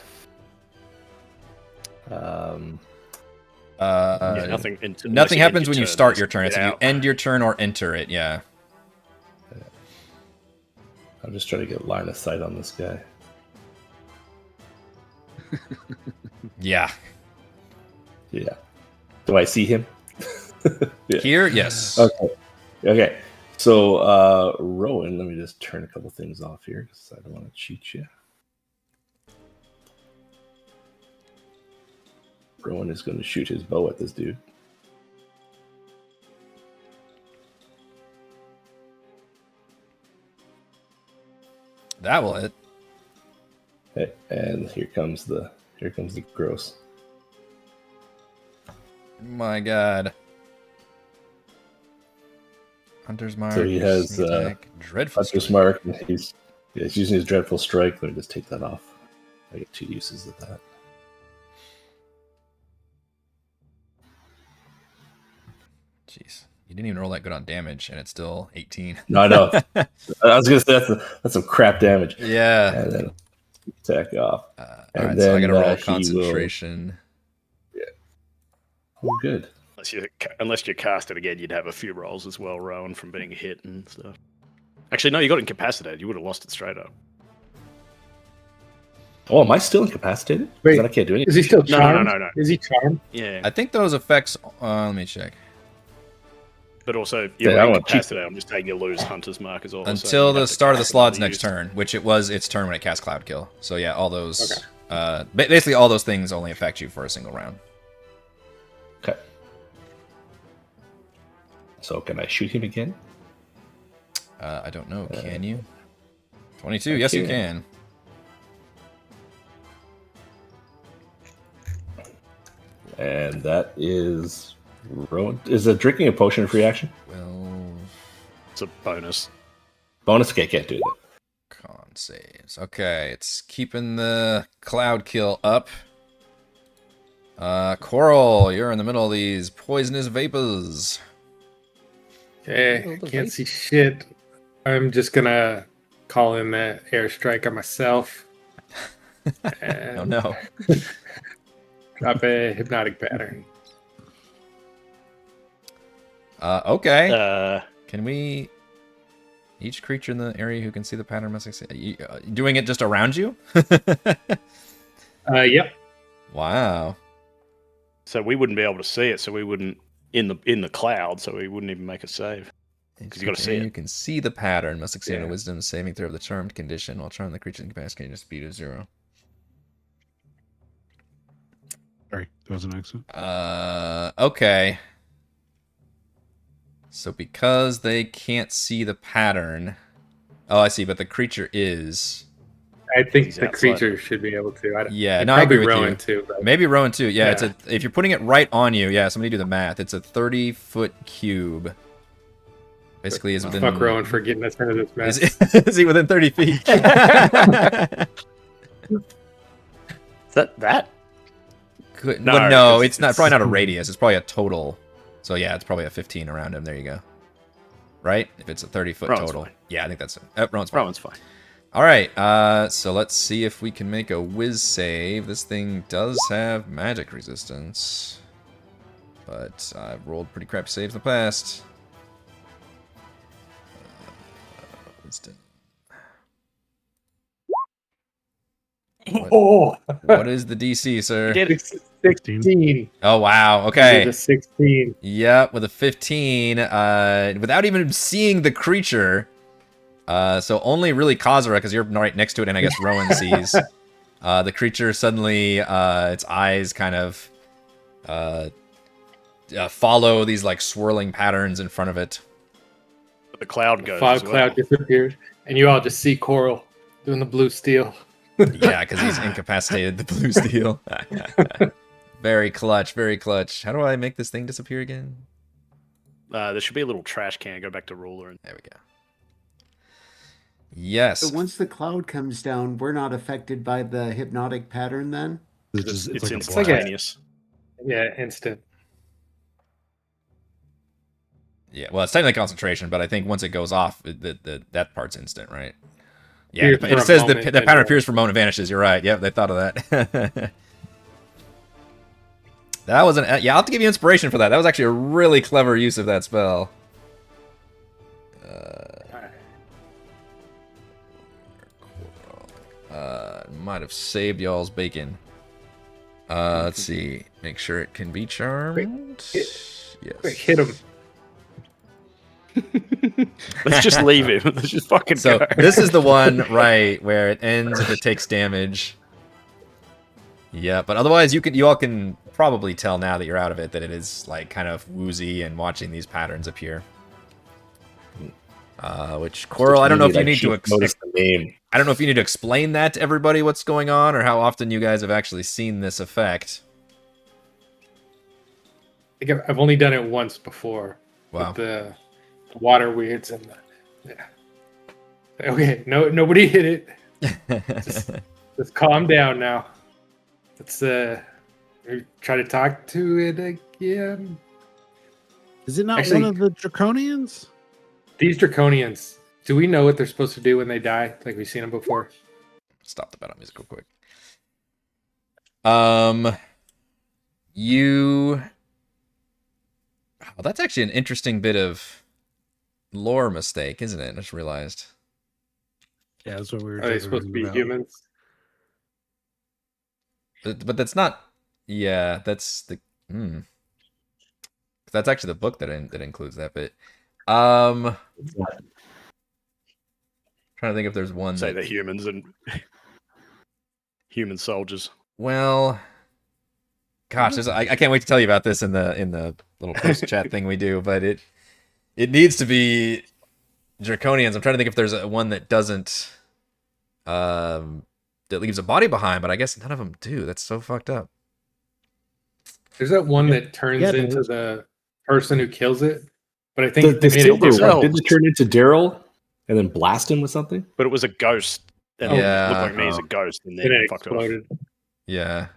C: Nothing.
A: Nothing happens when you start your turn.
C: Get
A: It's if you
C: out.
A: end your turn or enter it. Yeah.
D: I'm just trying to get line of sight on this guy.
A: Yeah.
D: Yeah. Do I see him? Yeah.
A: Here, yes.
D: Okay. So, Rowan, let me just turn a couple things off here because I don't want to cheat you. Rowan is going to shoot his bow at this dude.
A: That will hit.
D: Okay, and here comes the gross.
A: My God. Hunter's Mark.
D: So he has
A: sneak attack, Dreadful
D: Hunter's
A: Strike.
D: Mark, and he's using his Dreadful Strike. Let me just take that off. I get 2 uses of that.
A: Jeez. You didn't even roll that good on damage, and it's still 18.
D: No, I know. I was gonna say that's some crap damage.
A: Yeah.
D: And then attack off.
A: All
D: And
A: right, so I
D: then,
A: gotta roll
D: he
A: concentration.
D: Oh, good.
C: Unless you cast it again, you'd have a few rolls as well, Rowan, from being hit and stuff. Actually, no, you got incapacitated. You would have lost it straight up.
D: Oh, am I still incapacitated?
F: Wait,
D: I can't do anything.
F: Is he still
C: No,
F: charmed?
C: no.
F: Is he charmed?
C: Yeah.
A: I think those effects. Let me check.
C: But also, if
D: Yeah,
C: you're
D: I want to
C: incapacitated, I'm just saying you lose Hunter's Mark as well. so
A: Until
C: you
A: the
C: have to
A: start of the
C: cast
A: slot's
C: another
A: next
C: use.
A: turn, which it was its turn when it cast Cloud Kill. So yeah, all those.
F: Okay.
A: Basically, all those things only affect you for a single round.
D: Okay. So can I shoot him again?
A: I don't know. Can you? 22. Yes, you can.
D: And that is Rowan. Is drinking a potion a free action?
A: Well,
C: It's a bonus.
D: Bonus? Okay, can't do that.
A: con saves. Okay, it's keeping the Cloud Kill up. Korl, you're in the middle of these poisonous vapors.
F: Okay, I can't see shit. I'm just gonna call in the airstrike on myself. And
A: Oh no.
F: drop a hypnotic pattern.
A: Okay. Can we? Each creature in the area who can see the pattern must succeed. Doing it just around you?
F: Yep.
A: Wow.
C: So we wouldn't be able to see it. So we wouldn't in the cloud. So we wouldn't even make a save.
A: Because
C: you gotta see it.
A: You can see the pattern. Must succeed in a
F: Yeah.
A: wisdom saving throw of the charmed condition while charming the creature's incapacitated speed of 0.
E: Sorry, that was an accident.
A: Okay. So because they can't see the pattern. Oh, I see, but the creature is.
F: I think
C: He's
F: the
C: outside.
F: creature should be able to.
A: Yeah,
F: and
A: no, I agree with
F: Rowan
A: you.
F: too. But
A: Maybe Rowan too. Yeah,
F: Yeah.
A: if you're putting it right on you, yeah, somebody do the math. It's a 30-foot cube. Basically, is within.
F: fuck Rowan for getting us into this mess.
A: Is he within 30 feet?
G: Is that?
A: Could,
C: No,
A: well, no,
C: 'cause
A: it's not. Probably not a radius. It's probably a total. So yeah, it's probably a 15 around him. There you go. Right? If it's a 30-foot
C: Rowan's
A: total.
C: fine.
A: Yeah, I think that's it. Rowan's fine.
C: Rowan's fine.
A: All right. So let's see if we can make a whiz save. This thing does have magic resistance, but I've rolled pretty crappy saves in the past. Wisdom.
F: Oh,
A: What is the DC, sir?
C: Did it.
F: 16.
A: Oh wow.
F: It's
A: Okay.
F: a 16.
A: Yep, with a 15, without even seeing the creature. So only really Kazra, because you're right next to it, and I guess Rowan sees. The creature suddenly, its eyes kind of follow these like swirling patterns in front of it.
C: But the cloud goes.
F: Fog
C: as well.
F: cloud disappears, and you all just see Korl doing the blue steel.
A: Yeah, because he's incapacitated the blue steel. Very clutch, very clutch. How do I make this thing disappear again?
C: There should be a little trash can. Go back to ruler and
A: There we go. Yes.
B: So once the cloud comes down, we're not affected by the hypnotic pattern then?
C: it's
E: like a blast.
C: instantaneous.
F: Yeah, instant.
A: Yeah, well, it's technically concentration, but I think once it goes off, that part's instant, right? Yeah,
F: Appears for
A: it
F: a
A: says
F: moment,
A: the
F: then
A: pattern appears for a moment and vanishes. You're right. Yep, they thought of that. That was an... Yeah, I'll have to give you inspiration for that. That was actually a really clever use of that spell. Might have saved y'all's bacon. Let's see. Make sure it can be charmed. Yes.
F: Quick, hit him.
C: Let's just leave him. Let's just fucking
A: So
C: go.
A: this is the one, right, where it ends if it takes damage. Yeah, but otherwise you all can probably tell now that you're out of it that it is like kind of woozy and watching these patterns appear. Which Korl, I don't know if you need to
D: notice the name.
A: I don't know if you need to explain that to everybody what's going on or how often you guys have actually seen this effect.
F: I think I've only done it once before.
A: Wow.
F: With the water weirds and the... Yeah. Okay, nobody hit it. Just calm down now. Let's try to talk to it again.
E: Is it not
F: Actually-
E: one of the Draconians?
F: These Draconians, do we know what they're supposed to do when they die? Like we've seen them before.
A: Stop the battle music real quick. You... Oh, that's actually an interesting bit of lore mistake, isn't it? I just realized.
E: Yeah, that's what we were
F: Are they
E: talking
F: supposed to be
E: about.
F: humans?
A: But that's not... Yeah, that's the... That's actually the book that includes that bit. Trying to think if there's one
C: Say the humans and human soldiers.
A: Well, gosh, I can't wait to tell you about this in the little post chat thing we do, but it needs to be Draconians. I'm trying to think if there's one that doesn't that leaves a body behind, but I guess none of them do. That's so fucked up.
F: There's that one that turns
E: Yeah,
F: into the person who kills it. But I think
D: The
F: they made it
D: silver
F: different.
D: one, didn't it turn into Darryl and then blast him with something?
C: But it was a ghost. And
A: Yeah.
C: it looked like me as a ghost, and then
F: Then it
C: fucked it off.
F: exploded.
A: Yeah.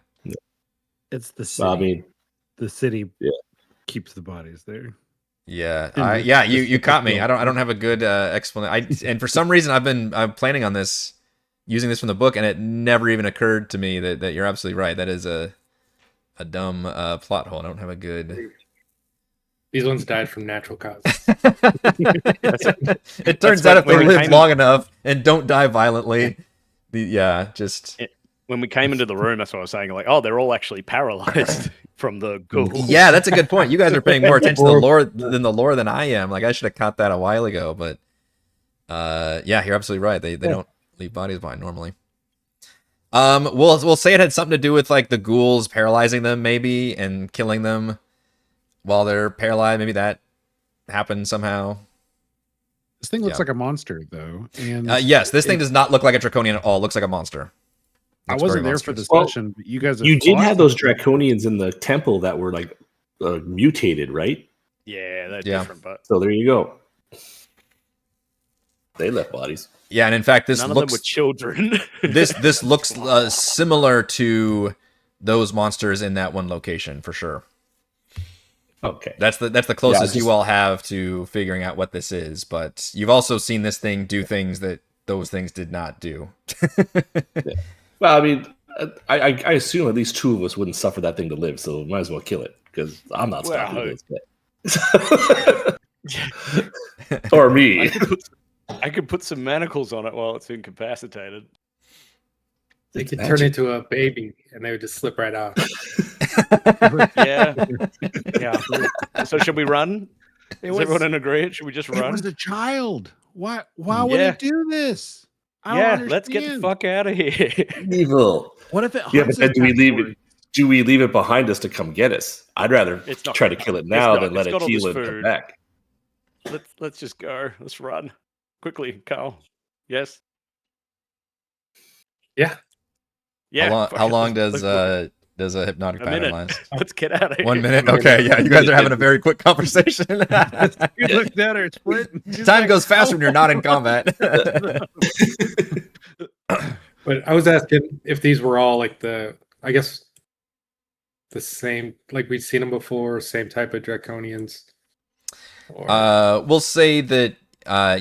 E: It's the city.
D: I mean,
E: The city
D: Yeah.
E: keeps the bodies there.
A: Yeah. You caught me. I don't have a good explanation. And for some reason I'm planning on using this from the book, and it never even occurred to me that you're absolutely right. That is a dumb plot hole. I don't have a good.
F: These ones died from natural causes.
A: It turns out if they live long enough and don't die violently,
C: When we came into the room, that's what I was saying. Like, oh, they're all actually paralyzed from the ghouls.
A: Yeah, that's a good point. You guys are paying more attention to the lore than I am. Like I should have caught that a while ago, but yeah, you're absolutely right. They don't leave bodies behind normally. We'll say it had something to do with like the ghouls paralyzing them maybe and killing them while they're paralyzed. Maybe that happened somehow.
E: This thing looks
A: Yeah.
E: like a monster, though. And
A: Yes, this thing does not look like a Draconian at all. It looks like a monster.
E: I
A: Looks
E: wasn't
A: very
E: there for the
A: monstrous.
E: session, but you guys have
D: you did
E: fought
D: have those
E: them.
D: Draconians in the temple that were like mutated, right?
C: Yeah, they're
A: Yeah.
C: different, but
D: So there you go. They left bodies.
A: Yeah, and in fact, this
C: none of them were
A: looks
C: children.
A: this looks similar to those monsters in that one location for sure.
D: Okay.
A: That's the closest
D: just-
A: you all have to figuring out what this is. But you've also seen this thing do things that those things did not do.
D: Well, I mean, I assume at least two of us wouldn't suffer that thing to live, so might as well kill it because I'm not stopping
C: Well,
D: this. Or me.
C: I could put some manacles on it while it's incapacitated.
F: They could turn into a baby and they would just slip right off.
C: Yeah. Yeah. So should we run?
E: It
C: Is
E: was-
C: everyone in agreement? Should we just
E: It
C: run?
E: was a child. Why would
C: Yeah.
E: it do this? I
C: Yeah,
E: don't
C: let's get the
E: understand.
C: fuck out of here.
D: Evil.
E: What if it
D: Yeah, but
E: hunts
D: then
E: us
D: do we leave
E: afterwards?
D: it? Do we leave it behind us to come get us? I'd rather
C: It's not
D: try to
C: gonna
D: kill it
C: come.
D: now
C: It's
D: than
C: not.
D: let
C: It's
D: it
C: got all
D: heal
C: this
D: and come
C: food.
D: back.
C: Let's just go. Let's run. Quickly, Carl. Yes?
F: Yeah.
C: Yeah.
A: How long does a hypnotic
C: a
A: pattern
C: minute?
A: last?
C: Let's get out of here.
A: 1 minute. Okay, yeah, you guys are having a very quick conversation.
E: You looked at her, split. She's
A: Time
E: like,
A: goes fast
E: "Oh."
A: when you're not in combat.
F: But I was asking if these were all like the same, like we'd seen them before, same type of Draconians. Or
A: We'll say that,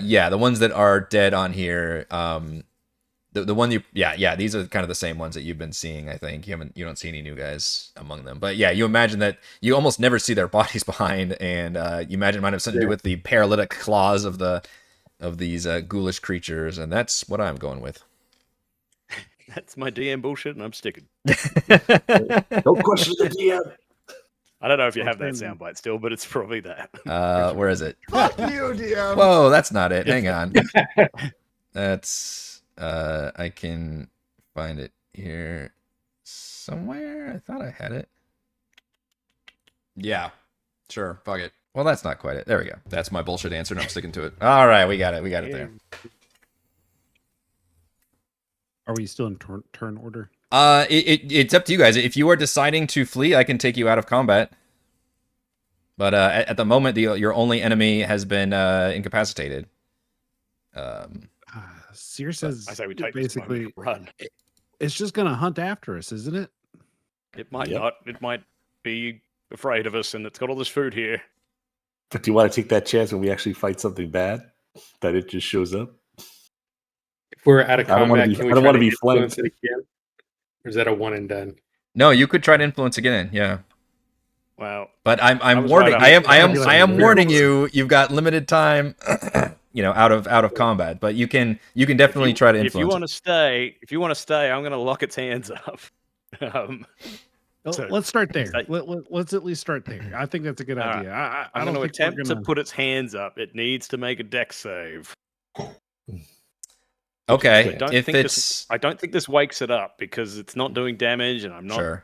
A: yeah, the ones that are dead on here, the one these are kind of the same ones that you've been seeing. I think you don't see any new guys among them, but yeah, you imagine that you almost never see their bodies behind, and you imagine it might have something to do with the paralytic claws of these ghoulish creatures, and that's what I'm going with.
C: That's my DM bullshit, and I'm sticking.
D: Don't question the DM.
C: I don't know if you have that soundbite still, but it's probably that.
A: Where is it?
B: Fuck you, DM.
A: Whoa, that's not it. Hang on. That's I can find it here somewhere. I thought I had it. Yeah, sure. Fuck it. Well, that's not quite it. There we go. That's my bullshit answer, and I'm sticking to it. All right, we got it. We got it there.
E: Are we still in turn order?
A: It's up to you guys. If you are deciding to flee, I can take you out of combat. But at the moment, your only enemy has been incapacitated.
E: Cere says
C: I say we take
E: basically
C: this moment to run.
E: It's just gonna hunt after us, isn't it?
C: It might not. It might be afraid of us, and it's got all this food here.
D: But do you want to take that chance when we actually fight something bad? That it just shows up?
F: if we're out of
D: I don't wanna
F: combat,
D: be-
F: can we
D: I don't
F: try
D: wanna
F: to
D: be flanked.
F: influence it again? Or is that a one and done?
A: No, you could try to influence again. Yeah.
C: Wow.
A: But I'm
C: was
A: warning.
C: right up.
A: I am
E: Like,
A: warning you. You've got limited time. Out of combat. But you can definitely try to influence.
C: If you want to stay, I'm going to lock its hands up. So-
E: Let's start there.
C: Stay.
E: Let's at least start there. I think that's a good
C: All right.
E: idea. I
C: I'm
E: don't
C: going to
E: think
C: attempt
E: we're
C: to
E: gonna...
C: put its hands up. It needs to make a dex save.
A: Okay.
C: I don't think this wakes it up because it's not doing damage, and I'm not
A: Sure.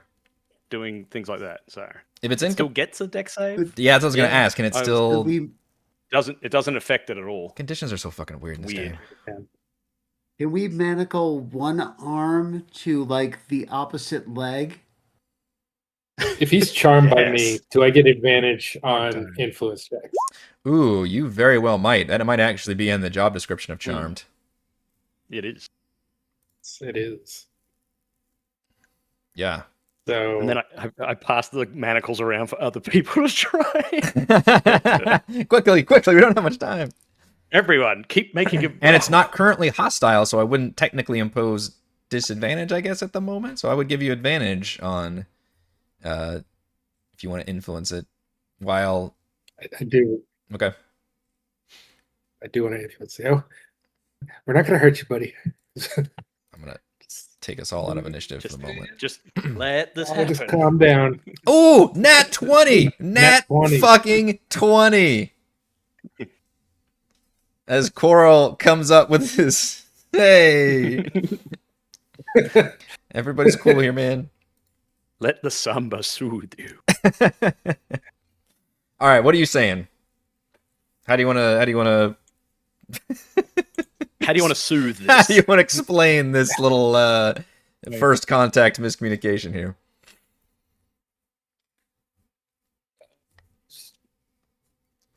C: doing things like that. So
A: If it's
C: it
A: in,
C: still gets a dex save.
A: yeah, that's what I was gonna ask. Can it
C: Oh,
A: still?
C: It doesn't affect it at all.
A: Conditions are so fucking weird in this
C: Weird.
A: game.
B: Can we manacle one arm to like the opposite leg?
F: If he's charmed by me,
C: Yes.
F: do I get advantage on
E: time.
F: influence checks?
A: Ooh, you very well might. That might actually be in the job description of Charmed.
C: It is.
F: It is.
A: Yeah.
F: So
C: And then I pass the manacles around for other people to try.
A: quickly, we don't have much time.
C: Everyone, keep making it.
A: And it's not currently hostile, so I wouldn't technically impose disadvantage, I guess, at the moment. So I would give you advantage on if you want to influence it while...
F: I do.
A: Okay.
F: I do want to influence you. We're not going to hurt you, buddy.
A: I'm going to take us all out of initiative for the moment.
C: Just let this
F: I'll
C: happen.
F: just calm down.
A: Ooh, nat 20! Nat
F: 20.
A: fucking 20! As Korl comes up with his... Hey! Everybody's cool here, man.
C: Let the samba soothe you.
A: All right, what are you saying? How do you want to
C: How do you want to soothe
A: how
C: this?
A: do you want to explain this little first contact miscommunication here?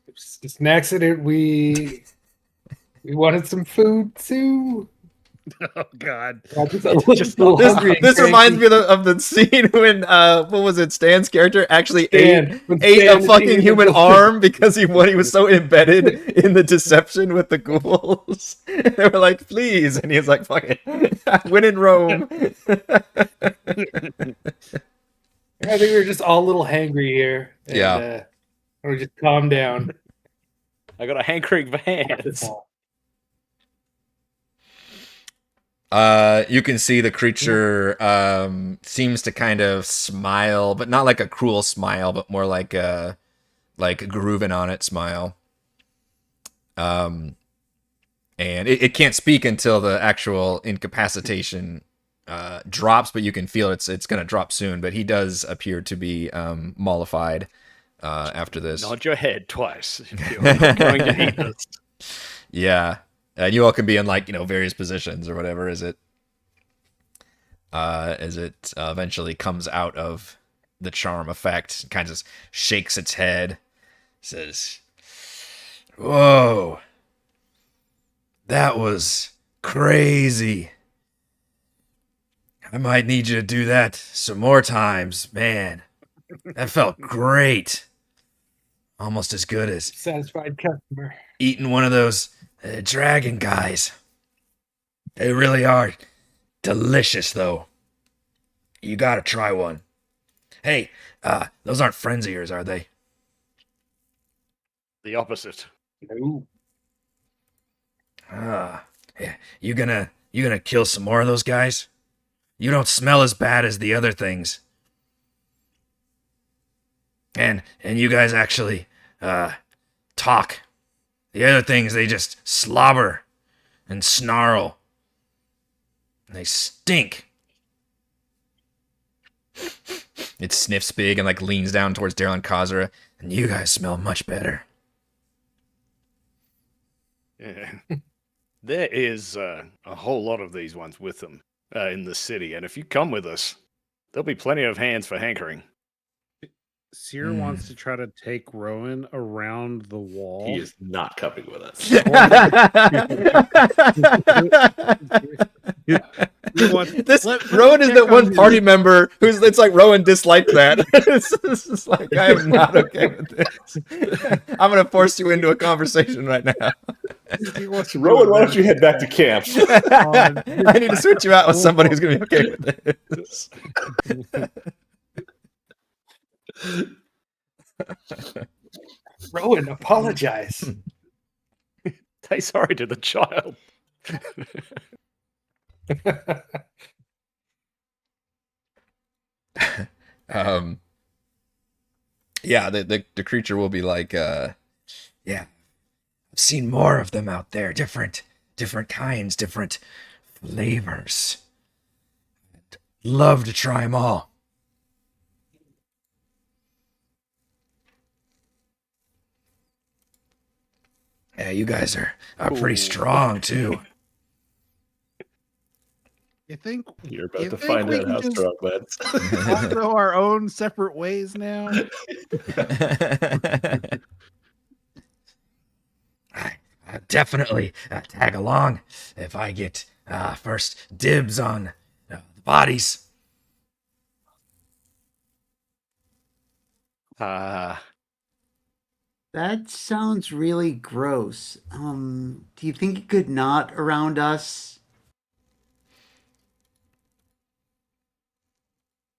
F: It's just an accident. We wanted some food too.
E: Oh God!
A: This reminds me of the scene when what was it? Stan's character actually ate
F: When
A: a
F: Stan
A: fucking
F: eating
A: human
F: the-
A: arm because he was so embedded in the deception with the ghouls. They were like, "Please," and he was like, "Fuck it, when in Rome."
F: I think we were just all a little hangry here. And,
A: Yeah.
F: or just calm down.
C: I got a hankering for hands.
A: You can see the creature seems to kind of smile, but not like a cruel smile, but more like a grooving on it smile. And it can't speak until the actual incapacitation drops, but you can feel it's going to drop soon. But he does appear to be mollified after this.
C: Nod your head twice if you're going to eat this.
A: Yeah. And you all can be in various positions or whatever as it eventually comes out of the charm effect, kind of shakes its head, says, "Whoa, that was crazy. I might need you to do that some more times, man. That felt great. almost as good as
F: Satisfied customer.
A: eating one of those dragon guys. They really are delicious, though. You gotta try one. Hey, those aren't friends of yours, are they?
C: The opposite.
F: No.
A: Yeah. You gonna kill some more of those guys? You don't smell as bad as the other things. And you guys actually talk. The other things, they just slobber and snarl. And they stink. It sniffs big and like leans down towards Darryl and Kazra. And you guys smell much better.
C: Yeah. There is a whole lot of these ones with them in the city, and if you come with us, there'll be plenty of hands for hankering.
E: Cere wants to try to take Rowan around the wall.
D: He is not coming with us.
A: Rowan is that one party member who's, it's like Rowan disliked that. It's just like, I am not okay with this. I'm going to force you into a conversation right now.
D: Rowan, why don't you head back to camp?
A: I need to switch you out with somebody who's going to be okay with this.
F: Rowan, apologize.
C: Say sorry to the child.
A: Yeah, the creature will be like, yeah, I've seen more of them out there, different kinds, different flavors. I'd love to try them all. Yeah, you guys are pretty strong too.
E: You think
D: You're about to find out how strong, lads.
E: all go our own separate ways now?
A: I definitely tag along if I get first dibs on the bodies.
B: That sounds really gross. Do you think you could not around us?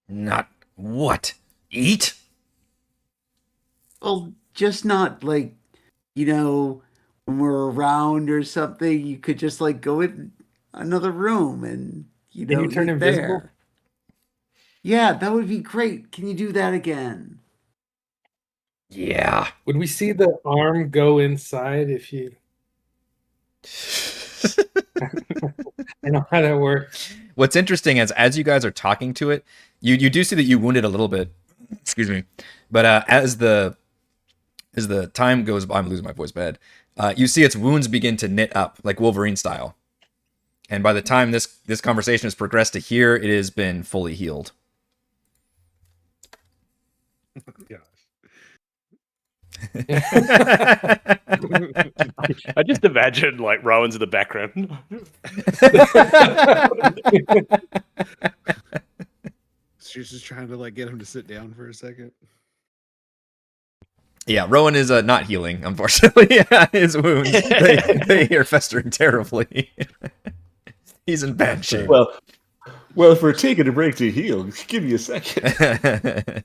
A: Not what? Eat?
B: Well, just not like, when we're around or something, you could just like go in another room and,
F: Can you turn
B: eat
F: invisible?
B: there. Yeah, that would be great. Can you do that again?
A: Yeah.
F: Would we see the arm go inside if you... I know how that works.
A: What's interesting is as you guys are talking to it, you do see that you wounded a little bit. Excuse me. But as the time goes by, I'm losing my voice bad. You see its wounds begin to knit up like Wolverine style. And by the time this conversation has progressed to here, it has been fully healed.
E: Gosh.
C: I just imagine like Rowan's in the background.
E: She's just trying to like get him to sit down for a second.
A: Yeah, Rowan is not healing, unfortunately. His wounds, they are festering terribly. He's in bad shape.
D: Well, if we're taking a break to heal, give me a second.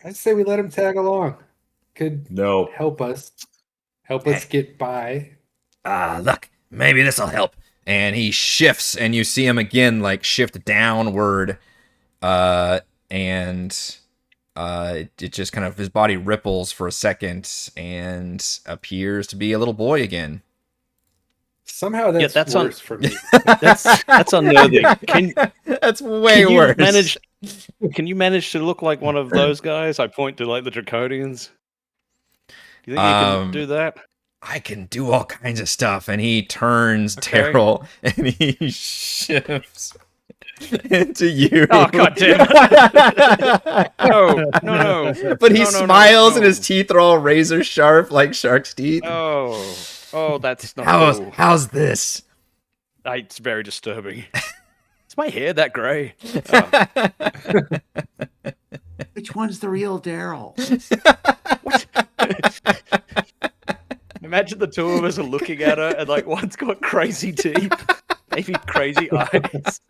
F: I'd say we let him tag along. Could
D: No.
F: help us get by.
A: Look, maybe this'll help. And he shifts, and you see him again, like, shift downward. And it just kind of, his body ripples for a second and appears to be a little boy again.
F: Somehow that's worse for me.
C: That's unnerving.
A: That's way worse.
C: Can you manage to look like one of those guys? I point to like the Draconians. You think you can do that?
A: I can do all kinds of stuff. And he turns Darryl and he shifts into you.
C: Oh, God damn it. No.
A: But he smiles and his teeth are all razor sharp like shark's teeth.
C: Oh, that's not cool.
A: How's this?
C: It's very disturbing. Is my hair that grey?
B: Which one's the real Darryl?
G: Imagine the two of us are looking at her, and like one's got crazy teeth, maybe crazy eyes.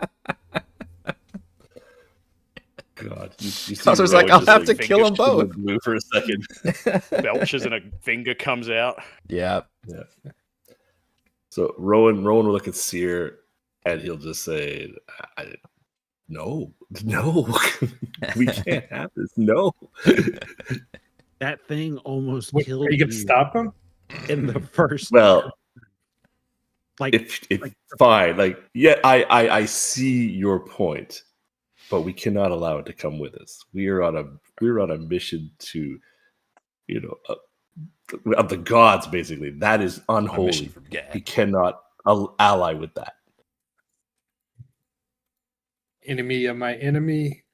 D: God, you see
A: Kazra's
D: Rowan
A: like, I'll
D: just,
A: have to kill them
C: fingers
A: both.
D: blue for a second.
C: Belches and a finger comes out.
A: Yeah.
D: Yeah. So Rowan will look at Cere and he'll just say, "No, we can't have this. No."
E: That thing almost
F: Wait,
E: killed
F: are you gonna stop him?
E: in the first.
D: Well,
E: like,
D: if fine, like yeah, I see your point, but we cannot allow it to come with us. We're on a mission to, of the gods, basically. That is unholy. We cannot ally with that.
F: Enemy of my enemy.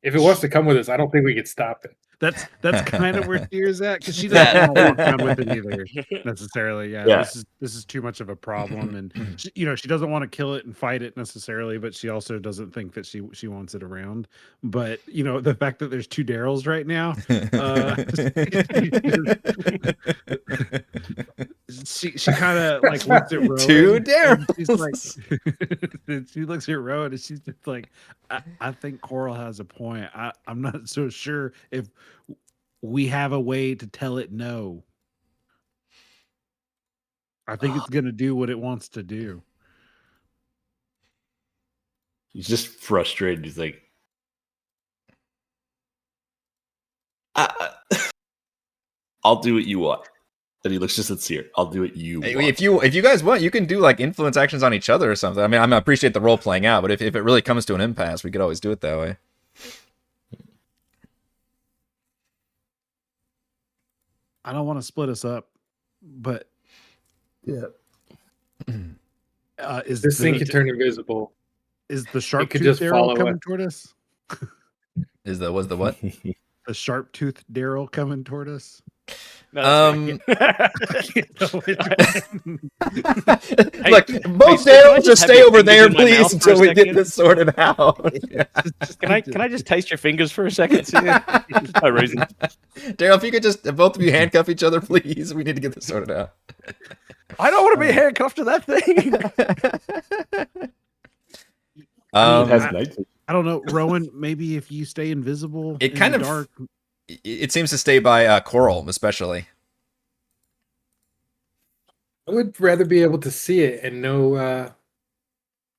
F: If it wants to come with us, I don't think we could stop it.
E: That's kind of where Cere's at, because she doesn't want to walk around with it either necessarily. Yeah. This is too much of a problem, and she doesn't want to kill it and fight it necessarily, but she also doesn't think that she wants it around. But the fact that there's two Darryls right now, she kind of like looks at Rowan.
A: Two Darryls.
E: She's like, she looks at Rowan and she's just like, I think Korl has a point. I'm not so sure if we have a way to tell it no. I think it's going to do what it wants to do.
D: He's just frustrated. He's like, I'll do what you want. And he looks just at Cere. I'll do what you want.
A: If you guys want, you can do like influence actions on each other or something. I mean, I appreciate the role playing out, but if it really comes to an impasse, we could always do it that way.
E: I don't want to split us up, but
D: yeah.
E: Is
F: this thing can turn invisible?
E: Is the sharp
F: could
E: tooth
F: just
E: Darryl
F: follow
E: coming
F: it.
E: toward us?
A: Was the what?
E: The sharp tooth Darryl coming toward us?
A: Look, both Darryl just stay over there, please, until we get this sorted out.
G: Can I just taste your fingers for a second? No reason.
A: Darryl, if you could just both of you handcuff each other, please. We need to get this sorted out.
G: I don't want to be handcuffed to that thing.
E: I don't know, Rowan. Maybe if you stay invisible,
A: it kind of
E: dark.
A: It seems to stay by Korl, especially.
F: I would rather be able to see it and know.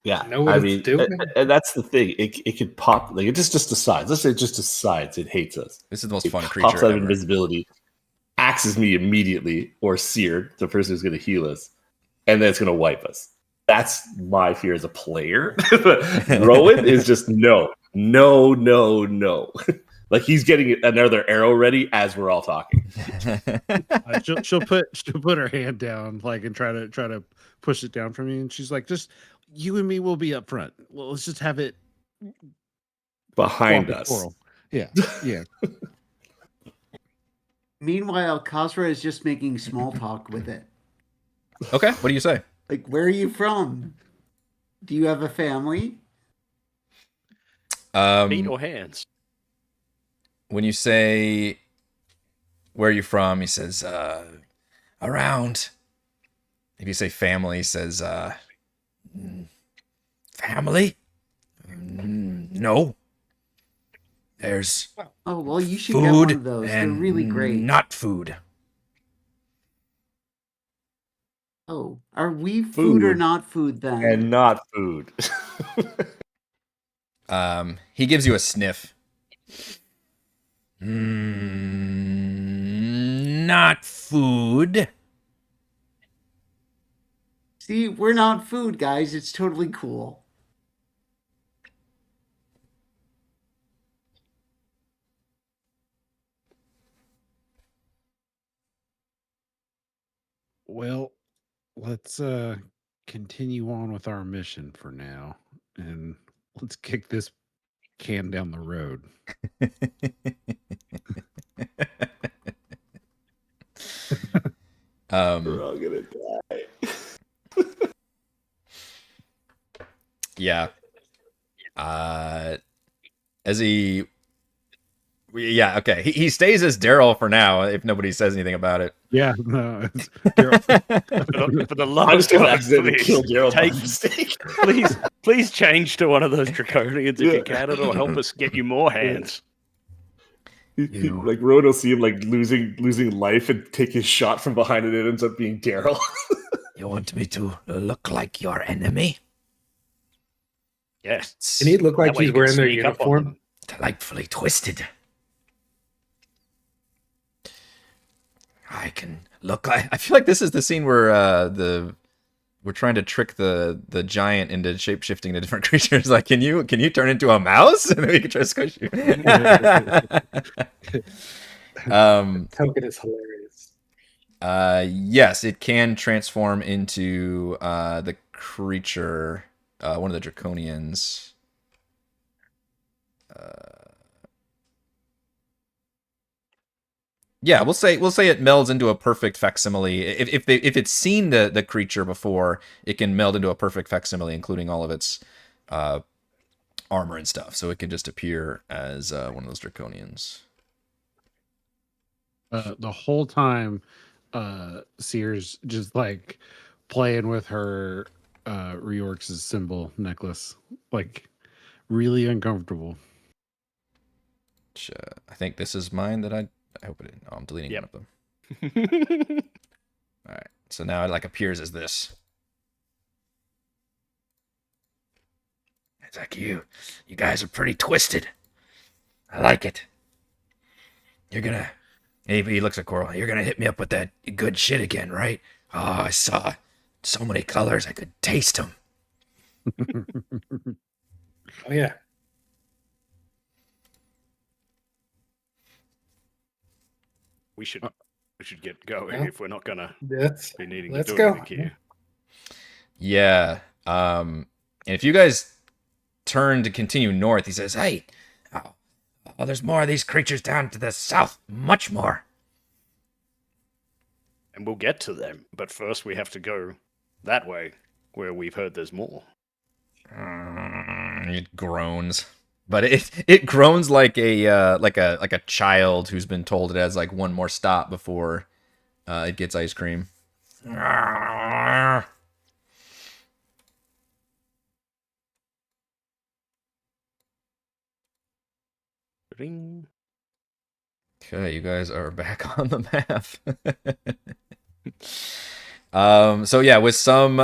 F: Know what it's doing.
D: And that's the thing. It could pop like it just decides. Let's say it just decides it hates us.
A: This is the most fun creature
D: pops out
A: ever.
D: of invisibility, axes me immediately, or Cere, the person who's going to heal us, and then it's going to wipe us. That's my fear as a player. Rowan is just no. Like he's getting another arrow ready as we're all talking.
E: She'll put her hand down, like, and try to push it down from you. And she's like, "Just you and me will be up front. Well, let's just have it
D: behind us."
E: Korl. Yeah.
B: Meanwhile, Kazra is just making small talk with it.
A: Okay, what do you say?
B: Like, where are you from? Do you have a family?
C: Feet or hands?
A: When you say, where are you from? He says, around. If you say family, he says, family? No. There's
B: Oh, well, you should
A: food
B: get one of those. They're
A: and
B: really great.
A: not food.
B: Oh, are we food or not food then?
D: And not food.
A: He gives you a sniff. Not food.
B: See, we're not food, guys. It's totally cool.
E: Well, let's continue on with our mission for now, and let's kick this can down the road.
D: We're all gonna die.
A: Yeah. as he... Yeah, okay. He stays as Darryl for now, if nobody says anything about it.
E: Yeah, no, it's
G: For the love
D: I
G: of
D: just don't
G: God,
D: accidentally
G: please,
D: kill Darryl by
G: take-
D: mistake.
G: please change to one of those draconians if you can. It'll help us get you more hands.
D: Like Rowan will see him like losing life and take his shot from behind, and it ends up being Darryl.
H: You want me to look like your enemy?
G: Yes.
F: And he'd look like
G: That way
F: he's
G: you can
F: wearing their
G: sneak up on
F: uniform.
G: them.
H: Delightfully twisted. I can look like...
A: I feel like this is the scene where we're trying to trick the giant into shape-shifting to different creatures. Like, can you turn into a mouse? And then we can try to squish you.
F: Token is hilarious.
A: Yes, it can transform into the creature, one of the draconians. Yeah, we'll say it melds into a perfect facsimile. If it's seen the creature before, it can meld into a perfect facsimile, including all of its armor and stuff. So it can just appear as one of those draconians.
E: the whole time Cere's just like playing with her Reorcs' symbol necklace, like really uncomfortable.
A: Which, I think this is mine that I hope it didn't. Oh, I'm deleting
G: Yep.
A: one of them. All right, so now it like appears as this.
H: It's like you guys are pretty twisted. I like it. You're gonna... He looks at Korl. You're gonna hit me up with that good shit again, right? Oh, I saw so many colors. I could taste them.
F: Oh yeah.
C: We should get going
F: Well,
C: if we're not gonna
F: Let's
C: be needing
F: let's
C: to do
F: go.
C: anything here.
A: Yeah. And if you guys turn to continue north, he says,
H: Hey, oh, there's more of these creatures down to the south. Much more.
C: And we'll get to them, but first we have to go that way, where we've heard there's more.
A: it groans. But it groans like a child who's been told it has like one more stop before it gets ice cream.
C: Ring.
A: Okay, you guys are back on the map. So yeah, with some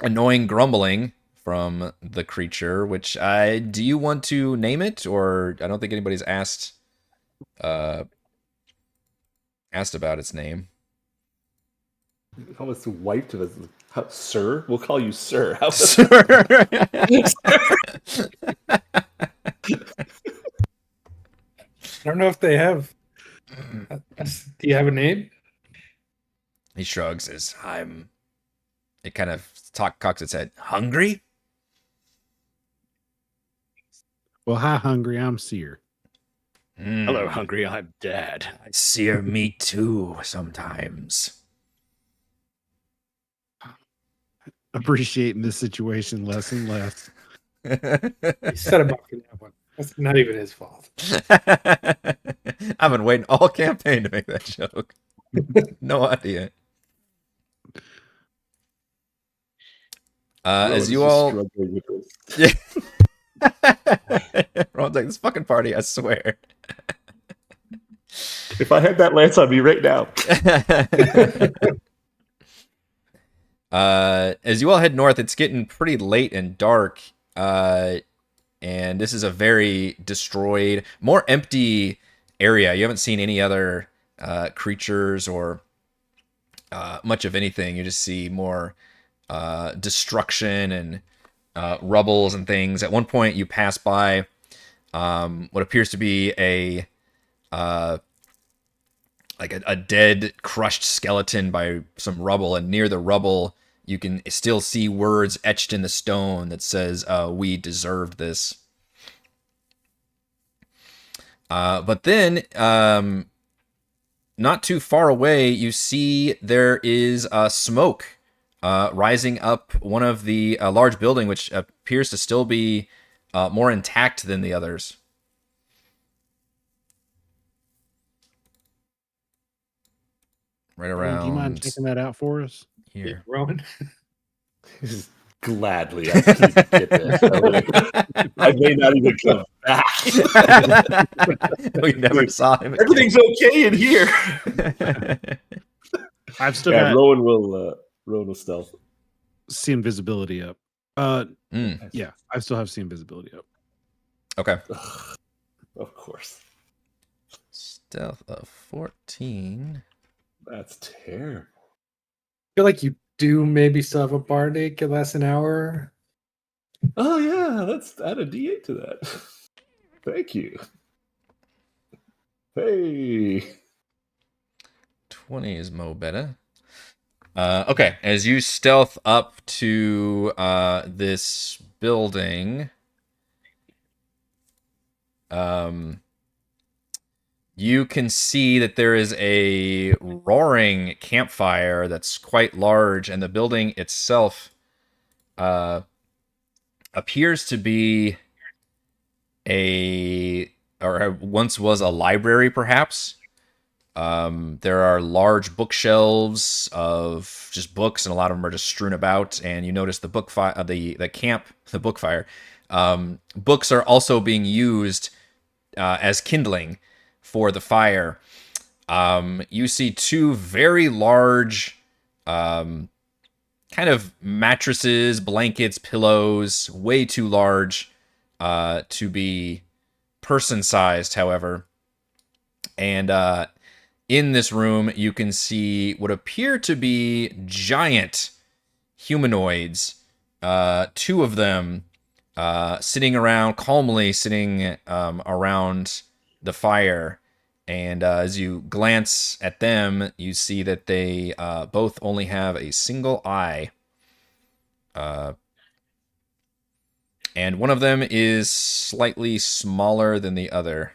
A: annoying grumbling from the creature, which do you want to name it, or I don't think anybody's asked about its name.
D: Almost wiped of us. Sir? We'll call you Sir. How
F: I don't know if they have. Do you have a name?
A: He shrugs as it kind of cocks its head. Hungry?
E: Well, hi, hungry. I'm Cere.
C: Hello, hungry. I'm Dad.
H: I sear meat too sometimes.
E: Appreciating this situation less and less.
F: You set him up for that one. That's not even his fault.
A: I've been waiting all campaign to make that joke. No idea. As you all... Yeah. Ron's like, this fucking party, I swear.
D: If I had that lance on me right now.
A: As you all head north, it's getting pretty late and dark. And this is a very destroyed, more empty area. You haven't seen any other creatures or much of anything. You just see more destruction and rubbles and things. At one point, you pass by what appears to be a dead, crushed skeleton by some rubble, and near the rubble, you can still see words etched in the stone that says, "We deserved this." But then, not too far away, you see there is smoke rising up one of the large building, which appears to still be more intact than the others. Right
E: Rowan, do you mind
A: around
E: taking that out for us?
A: here.
F: Rowan.
D: Gladly, I can even get that. I may not even come back.
A: We never saw him again.
D: Everything's okay in here.
E: I've still got
D: Rowan will stealth.
E: see invisibility up. Yeah, I still have see invisibility up.
A: Okay.
D: Of course.
A: Stealth of 14.
D: That's terrible.
F: I feel like you do maybe still have a bardic at last an hour.
D: Oh yeah, let's add a D8 to that. Thank you. Hey.
A: 20 is mo better. Okay, as you stealth up to this building, you can see that there is a roaring campfire that's quite large, and the building itself appears to be or once was a library, perhaps. There are large bookshelves of just books, and a lot of them are just strewn about. And you notice the book the book fire. Books are also being used as kindling for the fire. You see two very large, kind of mattresses, blankets, pillows, way too large to be person-sized, however. And in this room, you can see what appear to be giant humanoids. Two of them calmly sitting around the fire. And as you glance at them, you see that they both only have a single eye. And one of them is slightly smaller than the other.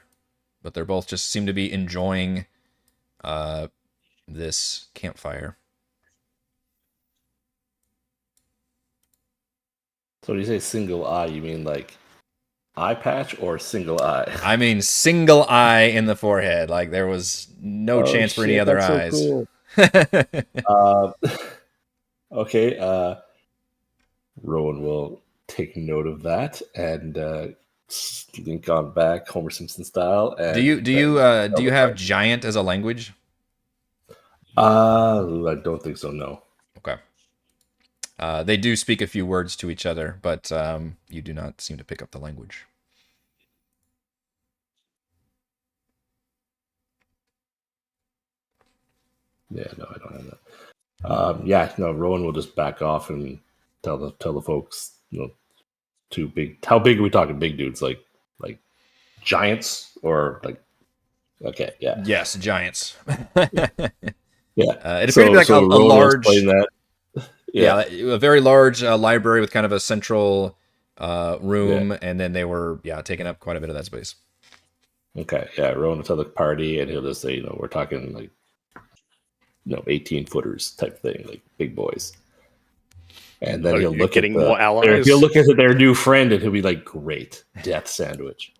A: But they're both just seem to be enjoying this campfire.
D: So when you say single eye, you mean like eye patch or single eye?
A: I mean single eye in the forehead. Like there was no chance for any other eyes.
D: So cool. Okay. Rowan will take note of that and link on back Homer Simpson style. And
A: do you have giant as a language?
D: I don't think so. No.
A: Okay. They do speak a few words to each other, but you do not seem to pick up the language.
D: Yeah, no, I don't have that. Rowan will just back off and tell the folks, too big. How big are we talking? Big dudes, like giants, or like? Okay, yeah.
A: Yes, giants.
D: Yeah.
A: It appeared to be like a large.
D: That.
A: Yeah, a very large library with kind of a central room, and then they were taking up quite a bit of that space.
D: Okay, yeah. Rowan will tell the party, and he'll just say, we're talking like 18-footers type thing, like big boys. And then he'll look at
C: more allies.
D: He'll look at their new friend, and he'll be like, "Great death sandwich."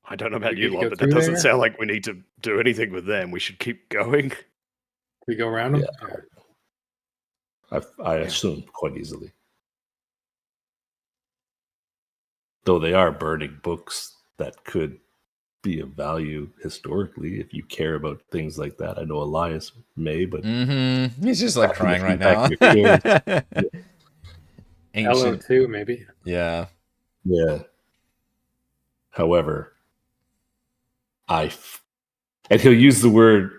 C: I don't know about you lot, but that doesn't sound like we need to do anything with them. We should keep going.
F: Can we go around them?
D: Yeah. I assume quite easily. Though they are burning books that could be of value historically, if you care about things like that. I know Elias may, but
A: he's just like crying right now.
F: Hello too, maybe.
A: Yeah.
D: However, and he'll use the word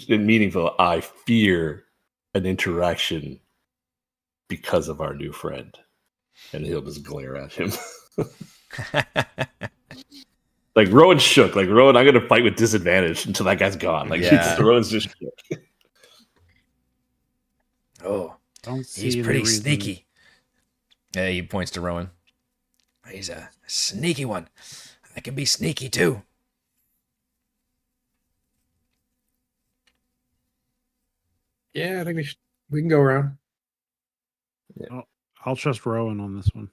D: meaningful. I fear an interaction because of our new friend, and he'll just glare at him. Like Rowan shook. Like Rowan, I'm gonna fight with disadvantage until that guy's gone. Like Rowan's just shook.
H: Oh, he's pretty sneaky.
A: Yeah, he points to Rowan.
H: He's a sneaky one. I can be sneaky too.
F: Yeah, I think we can go around.
E: I'll trust Rowan on this one.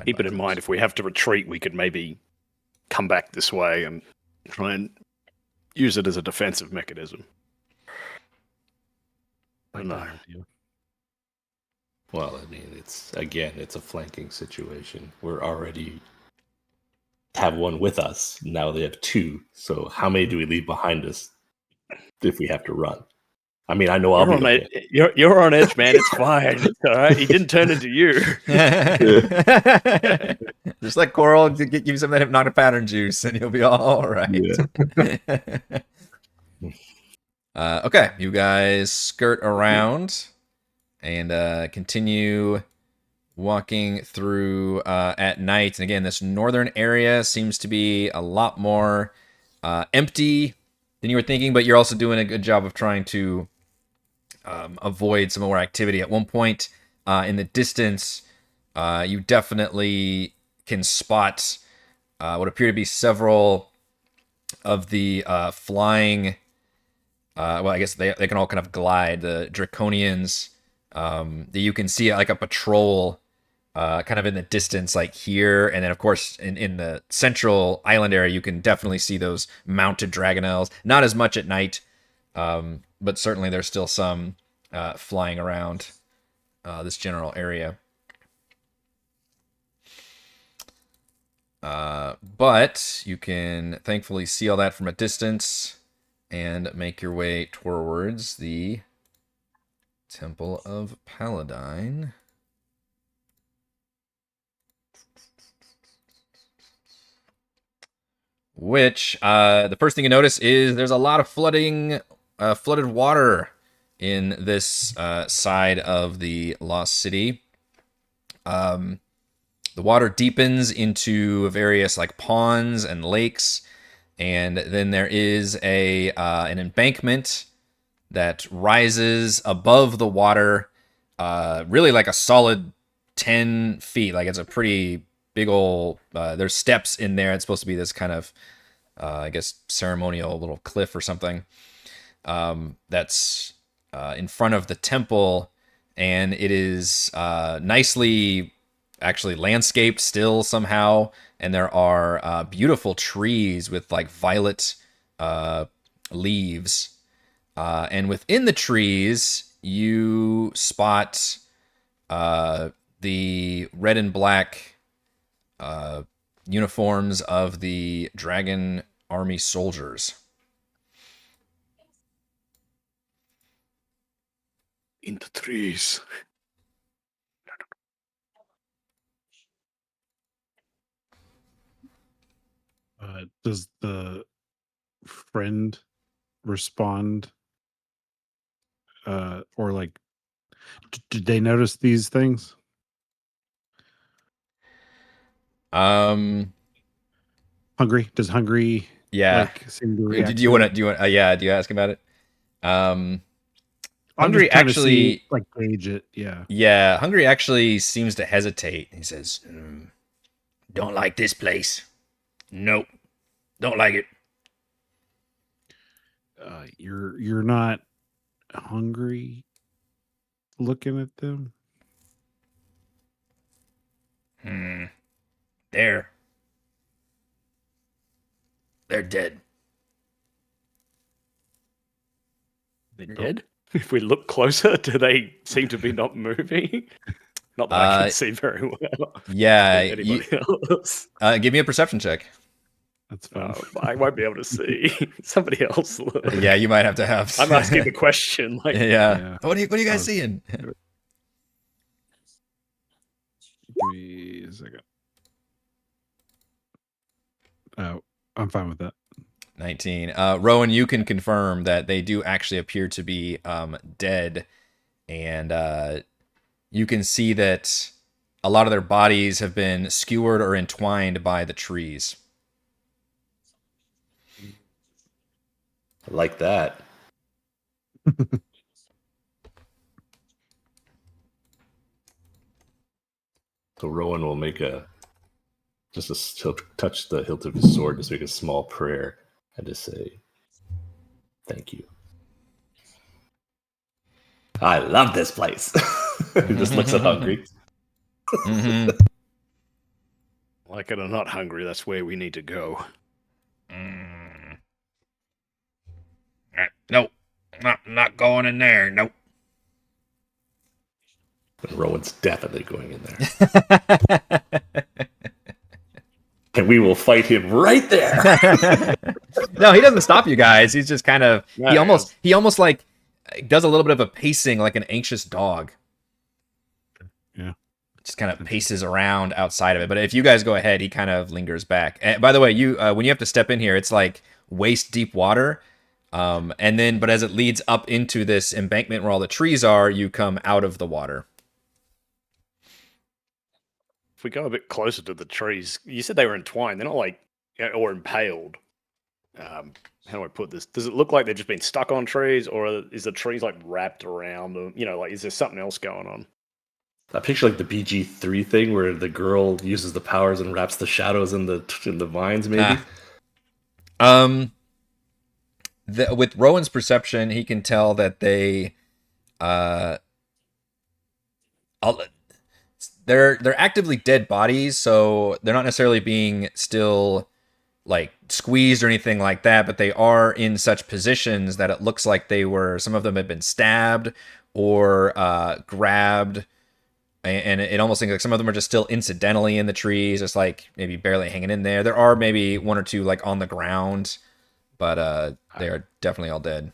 C: Keep it in mind, if we have to retreat, we could maybe come back this way and try and use it as a defensive mechanism.
E: Like
C: No.
E: that idea.
D: Well, I mean, it's a flanking situation. We're already have one with us. Now they have two. So how many do we leave behind us if we have to run? I mean, I know I'll be okay.
C: You're on edge, man. It's fine. It's all right. He didn't turn into you.
A: Just let Korl give you some of that hypnotic pattern juice, and you'll be all right.
D: Yeah.
A: Okay, you guys skirt around and continue walking through at night. And again, this northern area seems to be a lot more empty than you were thinking, but you're also doing a good job of trying to avoid some more activity. At one point in the distance, you definitely can spot what appear to be several of the flying... well, I guess they can all kind of glide. The Draconians, that you can see like a patrol kind of in the distance, like here. And then, of course, in the central island area, you can definitely see those mounted Dragonels. Not as much at night, but certainly there's still some flying around this general area. But you can thankfully see all that from a distance and make your way towards the Temple of Paladine. Which, the first thing you notice is there's a lot of flooded water in this side of the Lost City. The water deepens into various like ponds and lakes, and then there is an embankment that rises above the water, really like a solid 10 feet. Like it's a pretty big old, there's steps in there. It's supposed to be this kind of, I guess, ceremonial little cliff or something that's in front of the temple, and it is nicely actually landscaped still somehow, and there are beautiful trees with like violet leaves, and within the trees you spot the red and black uniforms of the dragon army soldiers.
C: In the trees.
E: Does the friend respond? Or like, did they notice these things?
A: Hungry?
E: Does Hungry?
A: Yeah.
E: Like, seem to react
A: Do you want? Yeah. Do you ask about it?
E: I'm
A: Hungry
E: just trying to
A: actually
E: see, like, gauge it. Yeah.
A: Yeah. Hungry actually seems to hesitate. He says,
H: Don't like this place. Nope. Don't like it.
E: You're not hungry looking at them?
H: They're dead.
C: They're dead? If we look closer, do they seem to be not moving? Not that I can see very well.
A: Yeah.
C: Anybody else?
A: Give me a perception check.
E: That's fine.
C: I won't be able to see. Somebody else look.
A: Yeah, you might have to have.
C: I'm asking the question. Like,
A: yeah. What are you guys seeing?
E: Give me a second. Oh, I'm fine with that.
A: 19. Rowan, you can confirm that they do actually appear to be dead, and you can see that a lot of their bodies have been skewered or entwined by the trees.
D: I like that. So Rowan will make he'll touch the hilt of his sword, just make a small prayer, I just say thank you. I love this place. He just looks at Hungry.
C: Like it or not, Hungry, that's where we need to go.
H: Nope. Not going in there. Nope.
D: Rowan's definitely going in there. And we will fight him right there.
A: No, he doesn't stop you guys. He's just kind of
C: Yeah,
A: he almost like does a little bit of a pacing like an anxious dog.
E: Yeah.
A: Just kind of paces around outside of it. But if you guys go ahead, he kind of lingers back. And by the way, you when you have to step in here, it's like waist deep water. And then but as it leads up into this embankment where all the trees are, you come out of the water.
C: If we go a bit closer to the trees, you said they were entwined. They're not like, or impaled. How do I put this? Does it look like they've just been stuck on trees, or is the trees like wrapped around them? You know, like is there something else going on?
D: I picture like the BG3 thing where the girl uses the powers and wraps the shadows in the vines, maybe.
A: With Rowan's perception, he can tell that they're actively dead bodies, so they're not necessarily being still like squeezed or anything like that, but they are in such positions that it looks like some of them have been stabbed or grabbed, and it almost seems like some of them are just still incidentally in the trees, just like maybe barely hanging in there. There are maybe one or two like on the ground, but they are definitely all dead.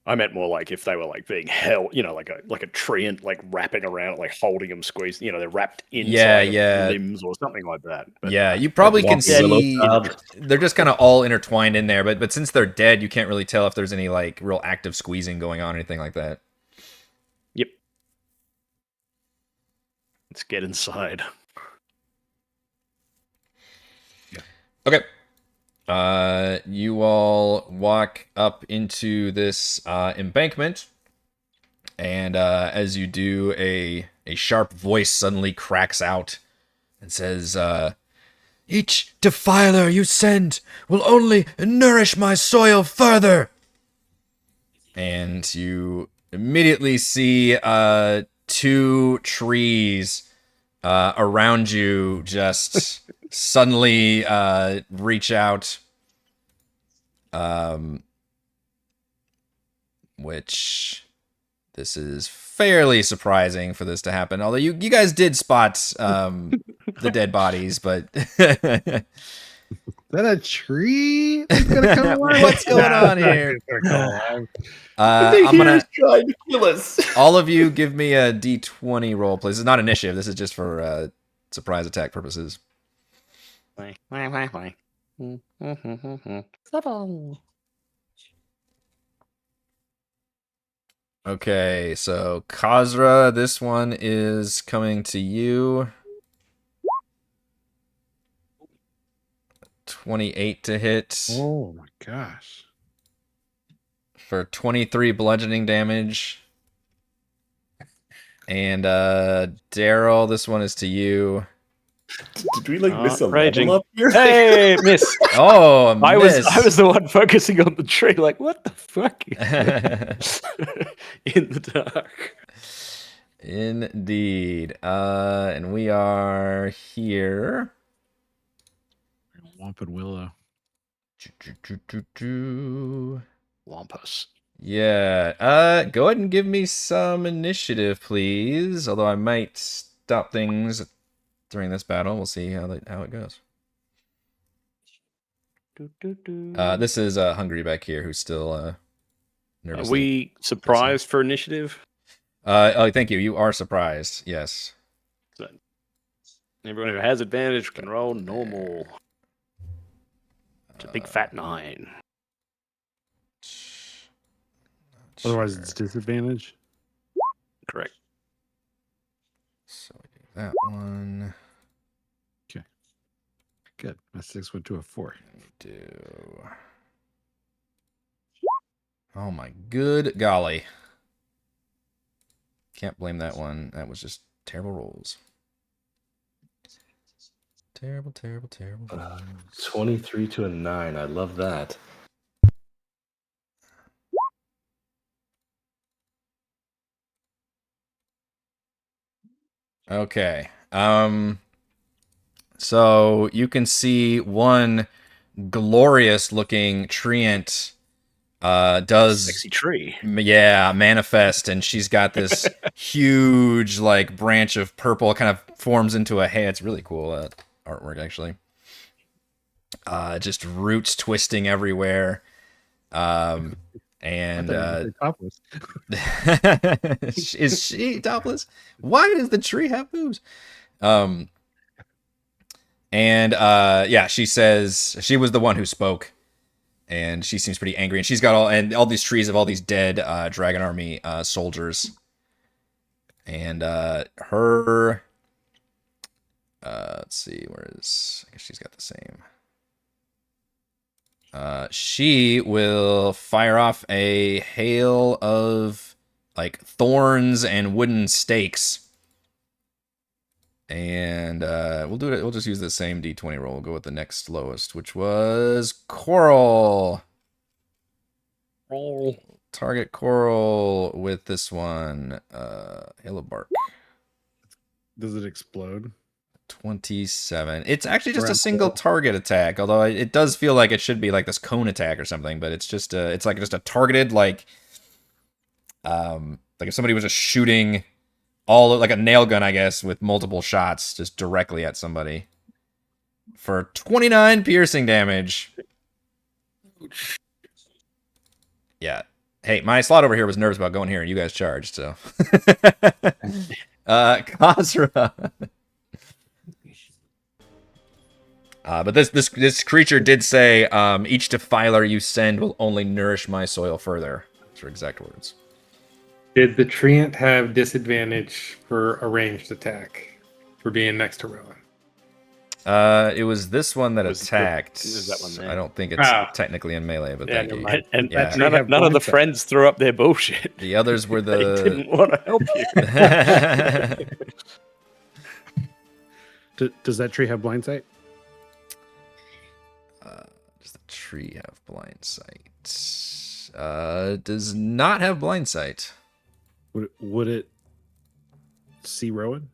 C: I meant more like if they were like being held, you know, like a tree and like wrapping around, like holding them squeezed. You know, they're wrapped inside of limbs or something like that. But,
A: yeah, you probably can see
D: Willow.
A: they're just kind of all intertwined in there. But since they're dead, you can't really tell if there's any like real active squeezing going on or anything like that.
C: Yep. Let's get inside.
A: Okay. You all walk up into this embankment, and as you do, a sharp voice suddenly cracks out and says, "Each defiler you send will only nourish my soil further." And you immediately see two trees around you just suddenly reach out, which this is fairly surprising for this to happen. Although you guys did spot the dead bodies, but
E: Is that a tree? That's gonna come alive?
A: What's going on here?
D: I'm gonna trying to kill us.
A: All of you give me a D20 roll, please. It's not initiative. This is just for surprise attack purposes. Okay, so Kazra, this one is coming to you. 28 to hit.
E: Oh my gosh.
A: For 23 bludgeoning damage. And Darryl, this one is to you.
D: Did we miss a
G: raging
D: level up here?
G: Hey, miss.
A: Oh,
G: I was the one focusing on the tree, like, what the fuck?
C: In the dark.
A: Indeed. And we are here.
E: Womp and Willow.
C: Wampus.
A: Yeah. Go ahead and give me some initiative, please. Although I might stop things during this battle. We'll see how it goes. This is Hungry back here, who's still nervous.
C: Are we surprised for initiative?
A: Oh, thank you. You are surprised. Yes.
C: So, everyone who has advantage can roll normal. It's a big fat 9.
E: Otherwise, it's disadvantage.
C: Correct.
A: So we do that one.
E: Okay. Good. My 6 went to a 4.
A: We do. Oh my good golly. Can't blame that one. That was just terrible rolls. Terrible, terrible, terrible.
D: 23 to a 9. I love that.
A: Okay. So you can see one glorious looking treant does
C: Sexy tree.
A: yeah, manifest, and she's got this huge like branch of purple kind of forms into a head. It's really cool artwork actually. Just roots twisting everywhere. And
E: topless.
A: is she topless? Why does the tree have boobs? Yeah, she says she was the one who spoke, and she seems pretty angry, and she's got all these trees of all these dead dragon army soldiers, and her let's see, I guess she's got the same. She will fire off a hail of like thorns and wooden stakes. And we'll do it. We'll just use the same d20 roll. We'll go with the next lowest, which was Korl. Target Korl with this one. Hail of bark.
E: Does it explode?
A: 27. It's actually just a
E: Around
A: single target attack, although it does feel like it should be like this cone attack or something, but it's just it's like just a targeted like if somebody was just shooting like a nail gun, I guess, with multiple shots just directly at somebody for 29 piercing damage. Yeah. Hey, my slot over here was nervous about going here, and you guys charged, so. Kazra. But this creature did say, each defiler you send will only nourish my soil further. That's her exact words.
F: Did the treant have disadvantage for a ranged attack for being next to Rowan?
A: It was this one that attacked.
C: Is that one there?
A: I don't think it's technically in melee, but thank you.
C: And
A: Yeah.
C: none of the friends threw up their bullshit.
A: The others were
C: They
A: the.
C: didn't want to help you.
E: Does that tree have blind sight?
A: Does the tree have blind sight? Does not have blind sight.
E: Would it see Rowan?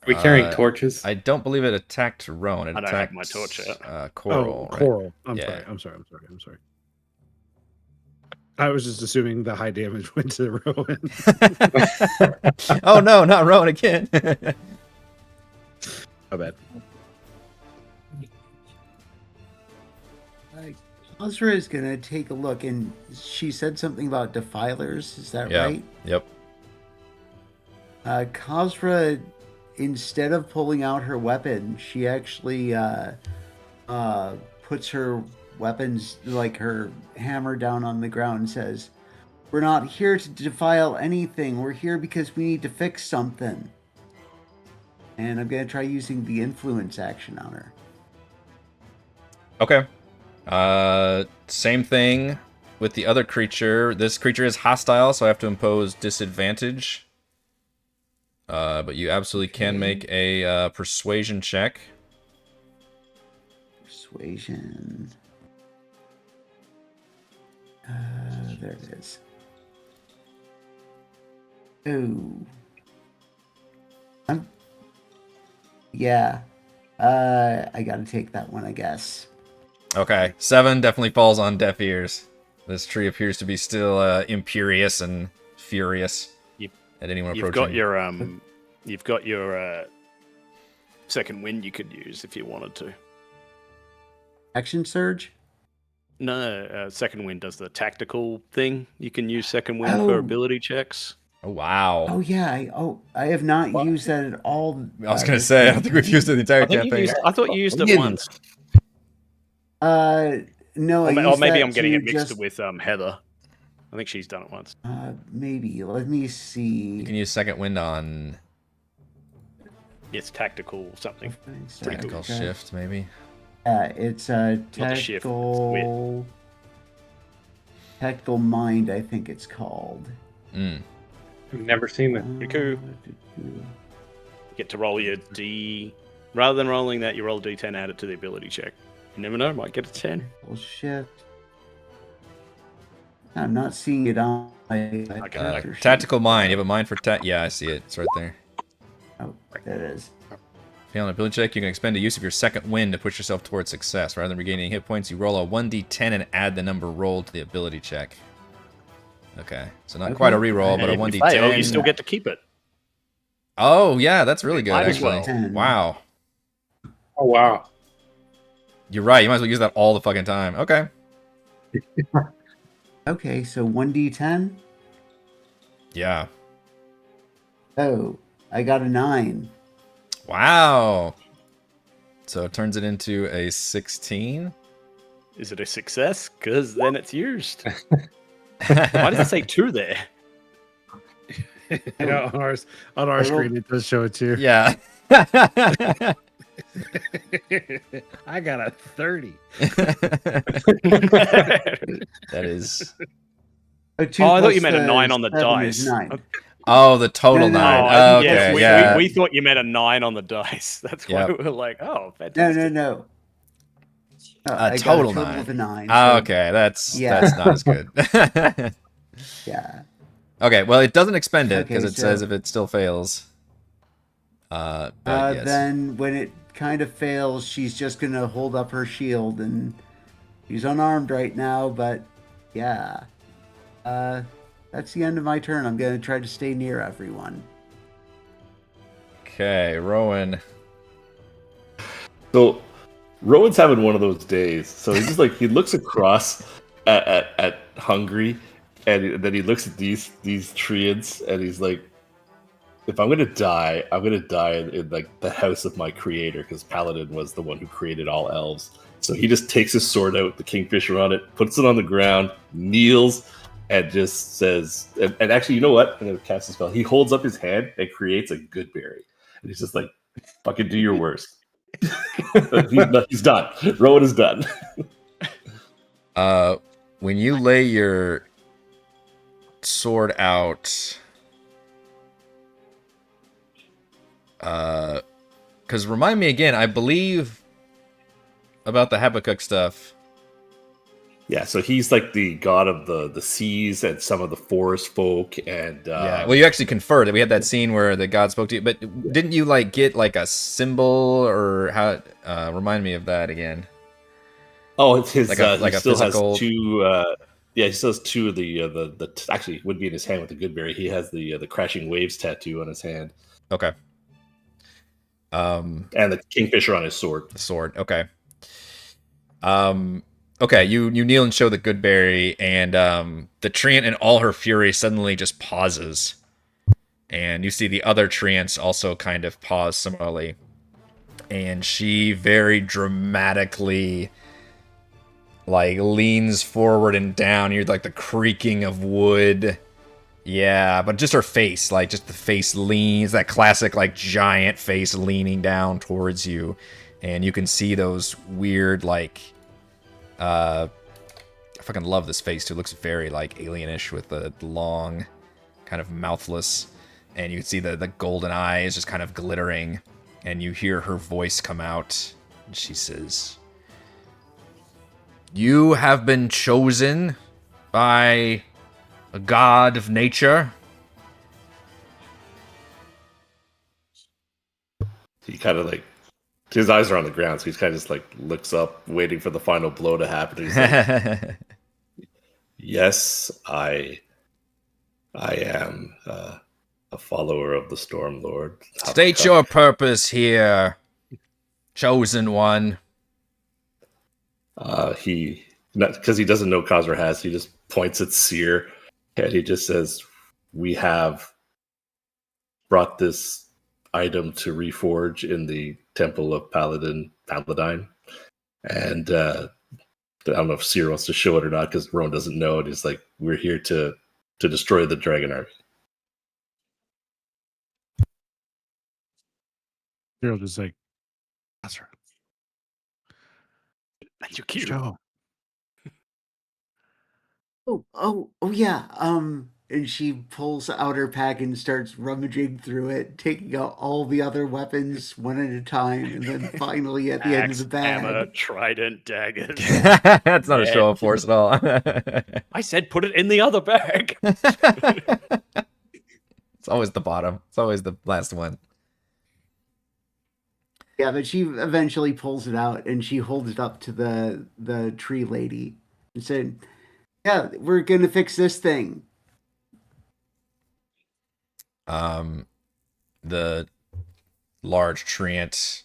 F: Are we carrying torches?
A: I don't believe it attacked Rowan. It
C: I don't
A: attacked
C: have my torch out.
A: Korl. Right?
E: Korl.
A: Yeah.
E: I'm sorry. I was just assuming the high damage went to Rowan.
A: Oh no, not Rowan again.
E: My bad.
B: Kazra is gonna take a look, and she said something about defilers. Is that right?
A: Yep.
B: Kazra, instead of pulling out her weapon, she actually puts her weapons, like her hammer, down on the ground and says, "We're not here to defile anything. We're here because we need to fix something." And I'm gonna try using the influence action on her.
A: Okay. Same thing with the other creature. This creature is hostile, so I have to impose disadvantage. But you absolutely can make a persuasion check.
B: Persuasion. There it is. Oh. Yeah. I gotta take that one, I guess.
A: Okay, 7 definitely falls on deaf ears. This tree appears to be still imperious and furious at anyone approaching.
C: You've got your second wind you could use if you wanted to.
B: Action surge?
C: No, second wind does the tactical thing. You can use second wind for ability checks.
A: Oh wow!
B: Oh yeah, I have not used that at all.
A: I was gonna say I don't think we've used it the entire campaign.
C: I thought you used it once.
B: No.
C: Or maybe I'm getting it mixed with Heather. I think she's done it once.
B: Maybe. Let me see.
A: You can use second wind on.
C: It's tactical something.
A: Tactical shift, maybe.
B: It's a tactical. Tactical mind, I think it's called.
F: I've never seen that.
C: Pretty cool. You get to roll your D9 Rather than rolling that, you roll a d10, add it to the ability check. You never know, might get a 10.
B: Bullshit. I'm not seeing it on my character sheet.
A: Tactical mind. You have a mind for yeah, I see it. It's right there.
B: Oh, there it is.
A: Fail an ability check, you can expend a use of your second wind to push yourself towards success. Rather than regaining hit points, you roll a 1d10 and add the number rolled to the ability check. Okay, so not quite a reroll, but a 1d10.
C: You still get to keep it.
A: Oh, yeah, that's really good,
C: Might as
A: actually.
C: well.
A: Wow.
F: Oh wow.
A: You're right, you might as well use that all the fucking time. Okay.
B: Okay, so 1d10.
A: Yeah.
B: Oh, I got a 9.
A: Wow. So it turns it into a 16.
C: Is it a success? Because then it's used. Why does it say 2 there?
E: Yeah, on our screen it does show it too.
A: Yeah.
E: I got a 30.
A: That is.
B: Oh,
C: I thought you meant a 9 on the
B: 7
C: dice.
B: is 9.
A: Oh, the total
B: No, no,
A: 9.
B: no.
A: Oh, okay,
C: yes, we thought you meant a 9 on the dice. That's why
A: Yep.
C: we were like, oh, fantastic.
B: No.
A: A total 9.
B: Of a 9.
A: Oh,
B: So,
A: okay, that's
B: yeah.
A: not as good.
B: Yeah.
A: Okay, well, it doesn't expend it because
B: Okay,
A: it says if it still fails. But yes.
B: Then when it kind of fails, she's just gonna hold up her shield, and she's unarmed right now. But yeah, that's the end of my turn. I'm gonna try to stay near everyone.
A: Okay, Rowan.
D: So Rowan's having one of those days. So he's just like he looks across at Hungry, and then he looks at these treants, and he's like, if I'm gonna die, I'm gonna die in like the house of my creator, because Paladin was the one who created all elves. So he just takes his sword out, the kingfisher on it, puts it on the ground, kneels, and just says, and actually, you know what? I'm gonna cast a spell. He holds up his hand and creates a good berry, and he's just like, "Fucking do your worst." He's done. Rowan is done.
A: When you lay your sword out, because remind me again, I believe about the Habakkuk stuff.
D: Yeah, so he's like the god of the seas and some of the forest folk, and
A: yeah. Well, you actually conferred. We had that scene where the god spoke to you, but didn't you like get like a symbol or how? Remind me of that again.
D: Oh, it's his.
A: Like
D: he
A: a
D: still
A: physical...
D: has 2. Yeah, he still has 2 of the actually would be in his hand with the Goodberry. He has the crashing waves tattoo on his hand.
A: Okay.
D: And the kingfisher on his sword.
A: The sword. Okay. Okay, you kneel and show the Goodberry, and the treant in all her fury suddenly just pauses. And you see the other treants also kind of pause similarly. And she very dramatically like leans forward and down. You're like the creaking of wood. Yeah, but just her face, like just the face leans, that classic like giant face leaning down towards you. And you can see those weird like I fucking love this face too. It looks very like alienish with the long, kind of mouthless, and you can see the golden eyes just kind of glittering, and you hear her voice come out, and she says, "You have been chosen by a god of nature."
D: He kind of like, his eyes are on the ground, so he's kind of just like looks up, waiting for the final blow to happen. He's like, yes, I am a follower of the Storm Lord.
A: State your purpose here, chosen one.
D: He, because he doesn't know Kazra has, he just points at Cere, and he just says, "We have brought this item to reforge in the Temple of Paladine, and I don't know if Cere wants to show it or not because Rowan doesn't know it. He's like, we're here to destroy the dragon army."
E: Darryl just like, that's right.
C: That's your cue.
E: Show.
B: Oh yeah. and she pulls out her pack and starts rummaging through it, taking out all the other weapons one at a time, and then finally at the end of
C: Axe,
B: the bag.
C: hammer, trident, daggers.
A: That's not a show of force at all.
G: I said put it in the other bag.
A: It's always the bottom. It's always the last one.
B: Yeah, but she eventually pulls it out and she holds it up to the tree lady and said, "Yeah, we're gonna fix this thing."
A: The large treant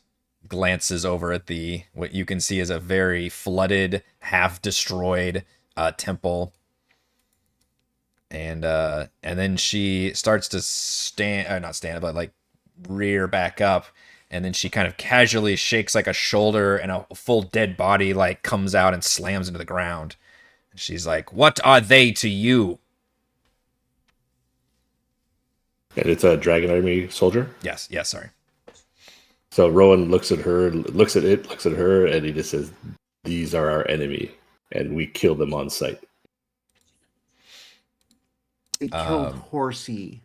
A: glances over at the what you can see is a very flooded, half destroyed temple. And then she starts to not stand, but like rear back up, and then she kind of casually shakes like a shoulder, and a full dead body like comes out and slams into the ground. And she's like, "What are they to you?"
D: And it's a Dragon Army soldier.
A: Yes, sorry.
D: So Rowan looks at her, looks at her, and he just says, "These are our enemy, and we kill them on sight."
B: They killed Horsey.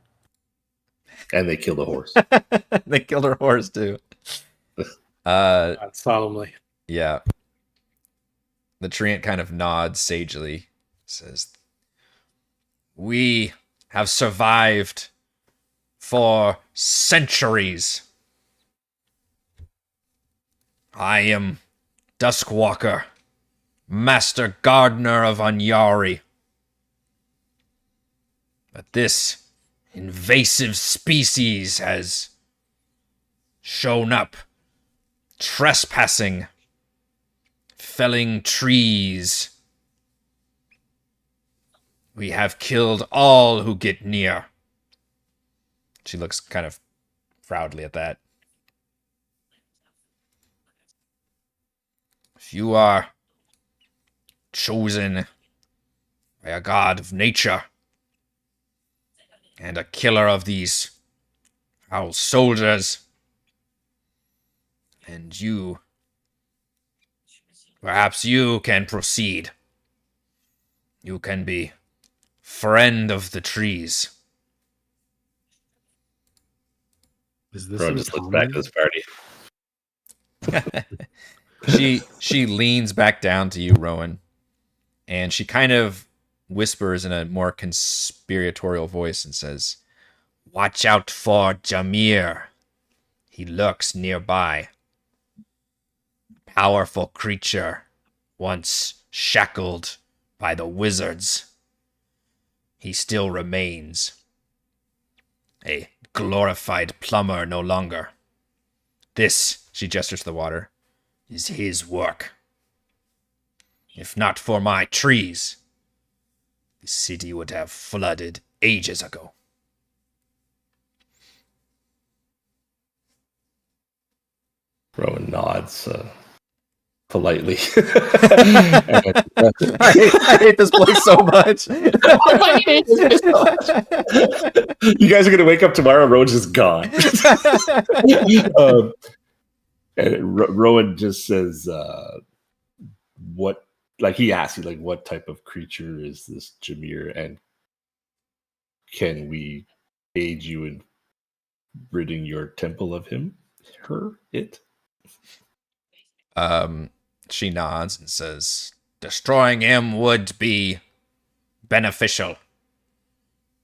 D: And they kill the horse.
A: They killed her horse too.
F: Solemnly.
A: Yeah. The treant kind of nods sagely, says, "We have survived for centuries. I am Duskwalker, Master Gardener of Anyari. But this invasive species has shown up, trespassing, felling trees. We have killed all who get near." She looks kind of proudly at that. "If you are chosen by a god of nature and a killer of these our soldiers, and perhaps you can proceed. You can be friend of the trees."
E: Is this
D: Rowan just looks back at this party.
A: She leans back down to you, Rowan, and she kind of whispers in a more conspiratorial voice and says, "Watch out for Jameer. He lurks nearby. Powerful creature, once shackled by the wizards. He still remains. A glorified plumber no longer. This," she gestures to the water, "is his work. If not for my trees, the city would have flooded ages ago."
D: Rowan nods politely.
A: I hate this place so much.
D: You guys are going to wake up tomorrow and Rowan's just gone. And Rowan just says, "What?" Like he asks you, like, "What type of creature is this Jameer, and can we aid you in ridding your temple of him, her, it?"
A: She nods and says, "Destroying him would be beneficial.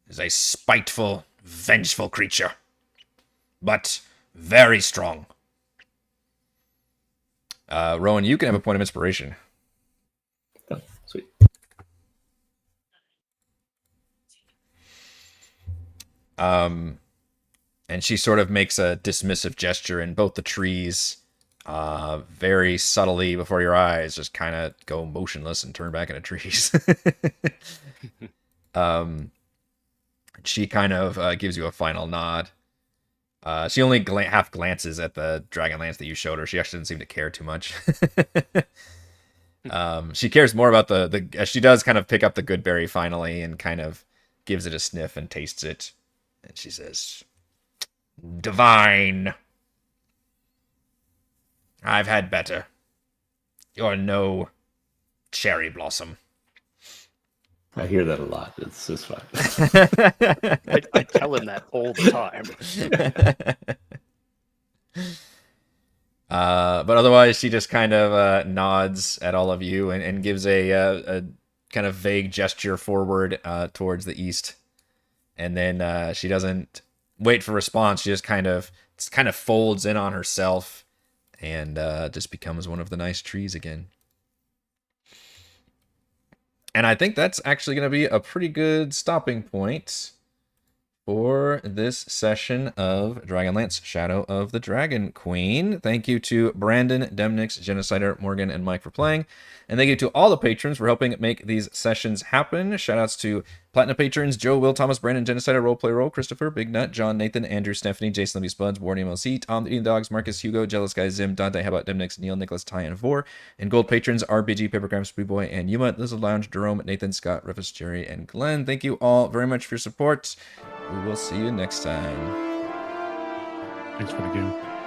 A: He's a spiteful, vengeful creature, but very strong." Rowan, you can have a point of inspiration.
D: Oh, sweet.
A: And she sort of makes a dismissive gesture, and both the trees, very subtly before your eyes, just kind of go motionless and turn back into trees. She kind of gives you a final nod. She only half glances at the Dragonlance that you showed her. She actually didn't seem to care too much. She cares more about the. She does kind of pick up the good berry finally and kind of gives it a sniff and tastes it. And she says, "Divine. I've had better. You're no cherry blossom."
D: I hear that a lot. It's fine.
C: I tell him that all the time.
A: But otherwise, she just kind of nods at all of you and gives a kind of vague gesture forward towards the east. And then she doesn't wait for response. She just kind of folds in on herself and just becomes one of the nice trees again. And I think that's actually going to be a pretty good stopping point for this session of Dragonlance Shadow of the Dragon Queen. Thank you to Brandon, Demnix, Genocider, Morgan, and Mike for playing. And thank you to all the patrons for helping make these sessions happen. Shoutouts to Platinum patrons Joe, Will, Thomas, Brandon, Genocider, Roleplay Roll, Christopher, Big Nut, John, Nathan, Andrew, Stephanie, Jason, Libby, Spuds, Warning MLC, Tom, the Eating Dogs, Marcus, Hugo, Jealous Guy, Zim, Dante, How About Demnix, Neil, Nicholas, Ty, and Vor. And gold patrons RBG, Papergram, Boy, and Yuma, Lizard Lounge, Jerome, Nathan, Scott, Rufus, Jerry, and Glenn. Thank you all very much for your support. We will see you next time.
E: Thanks for the game.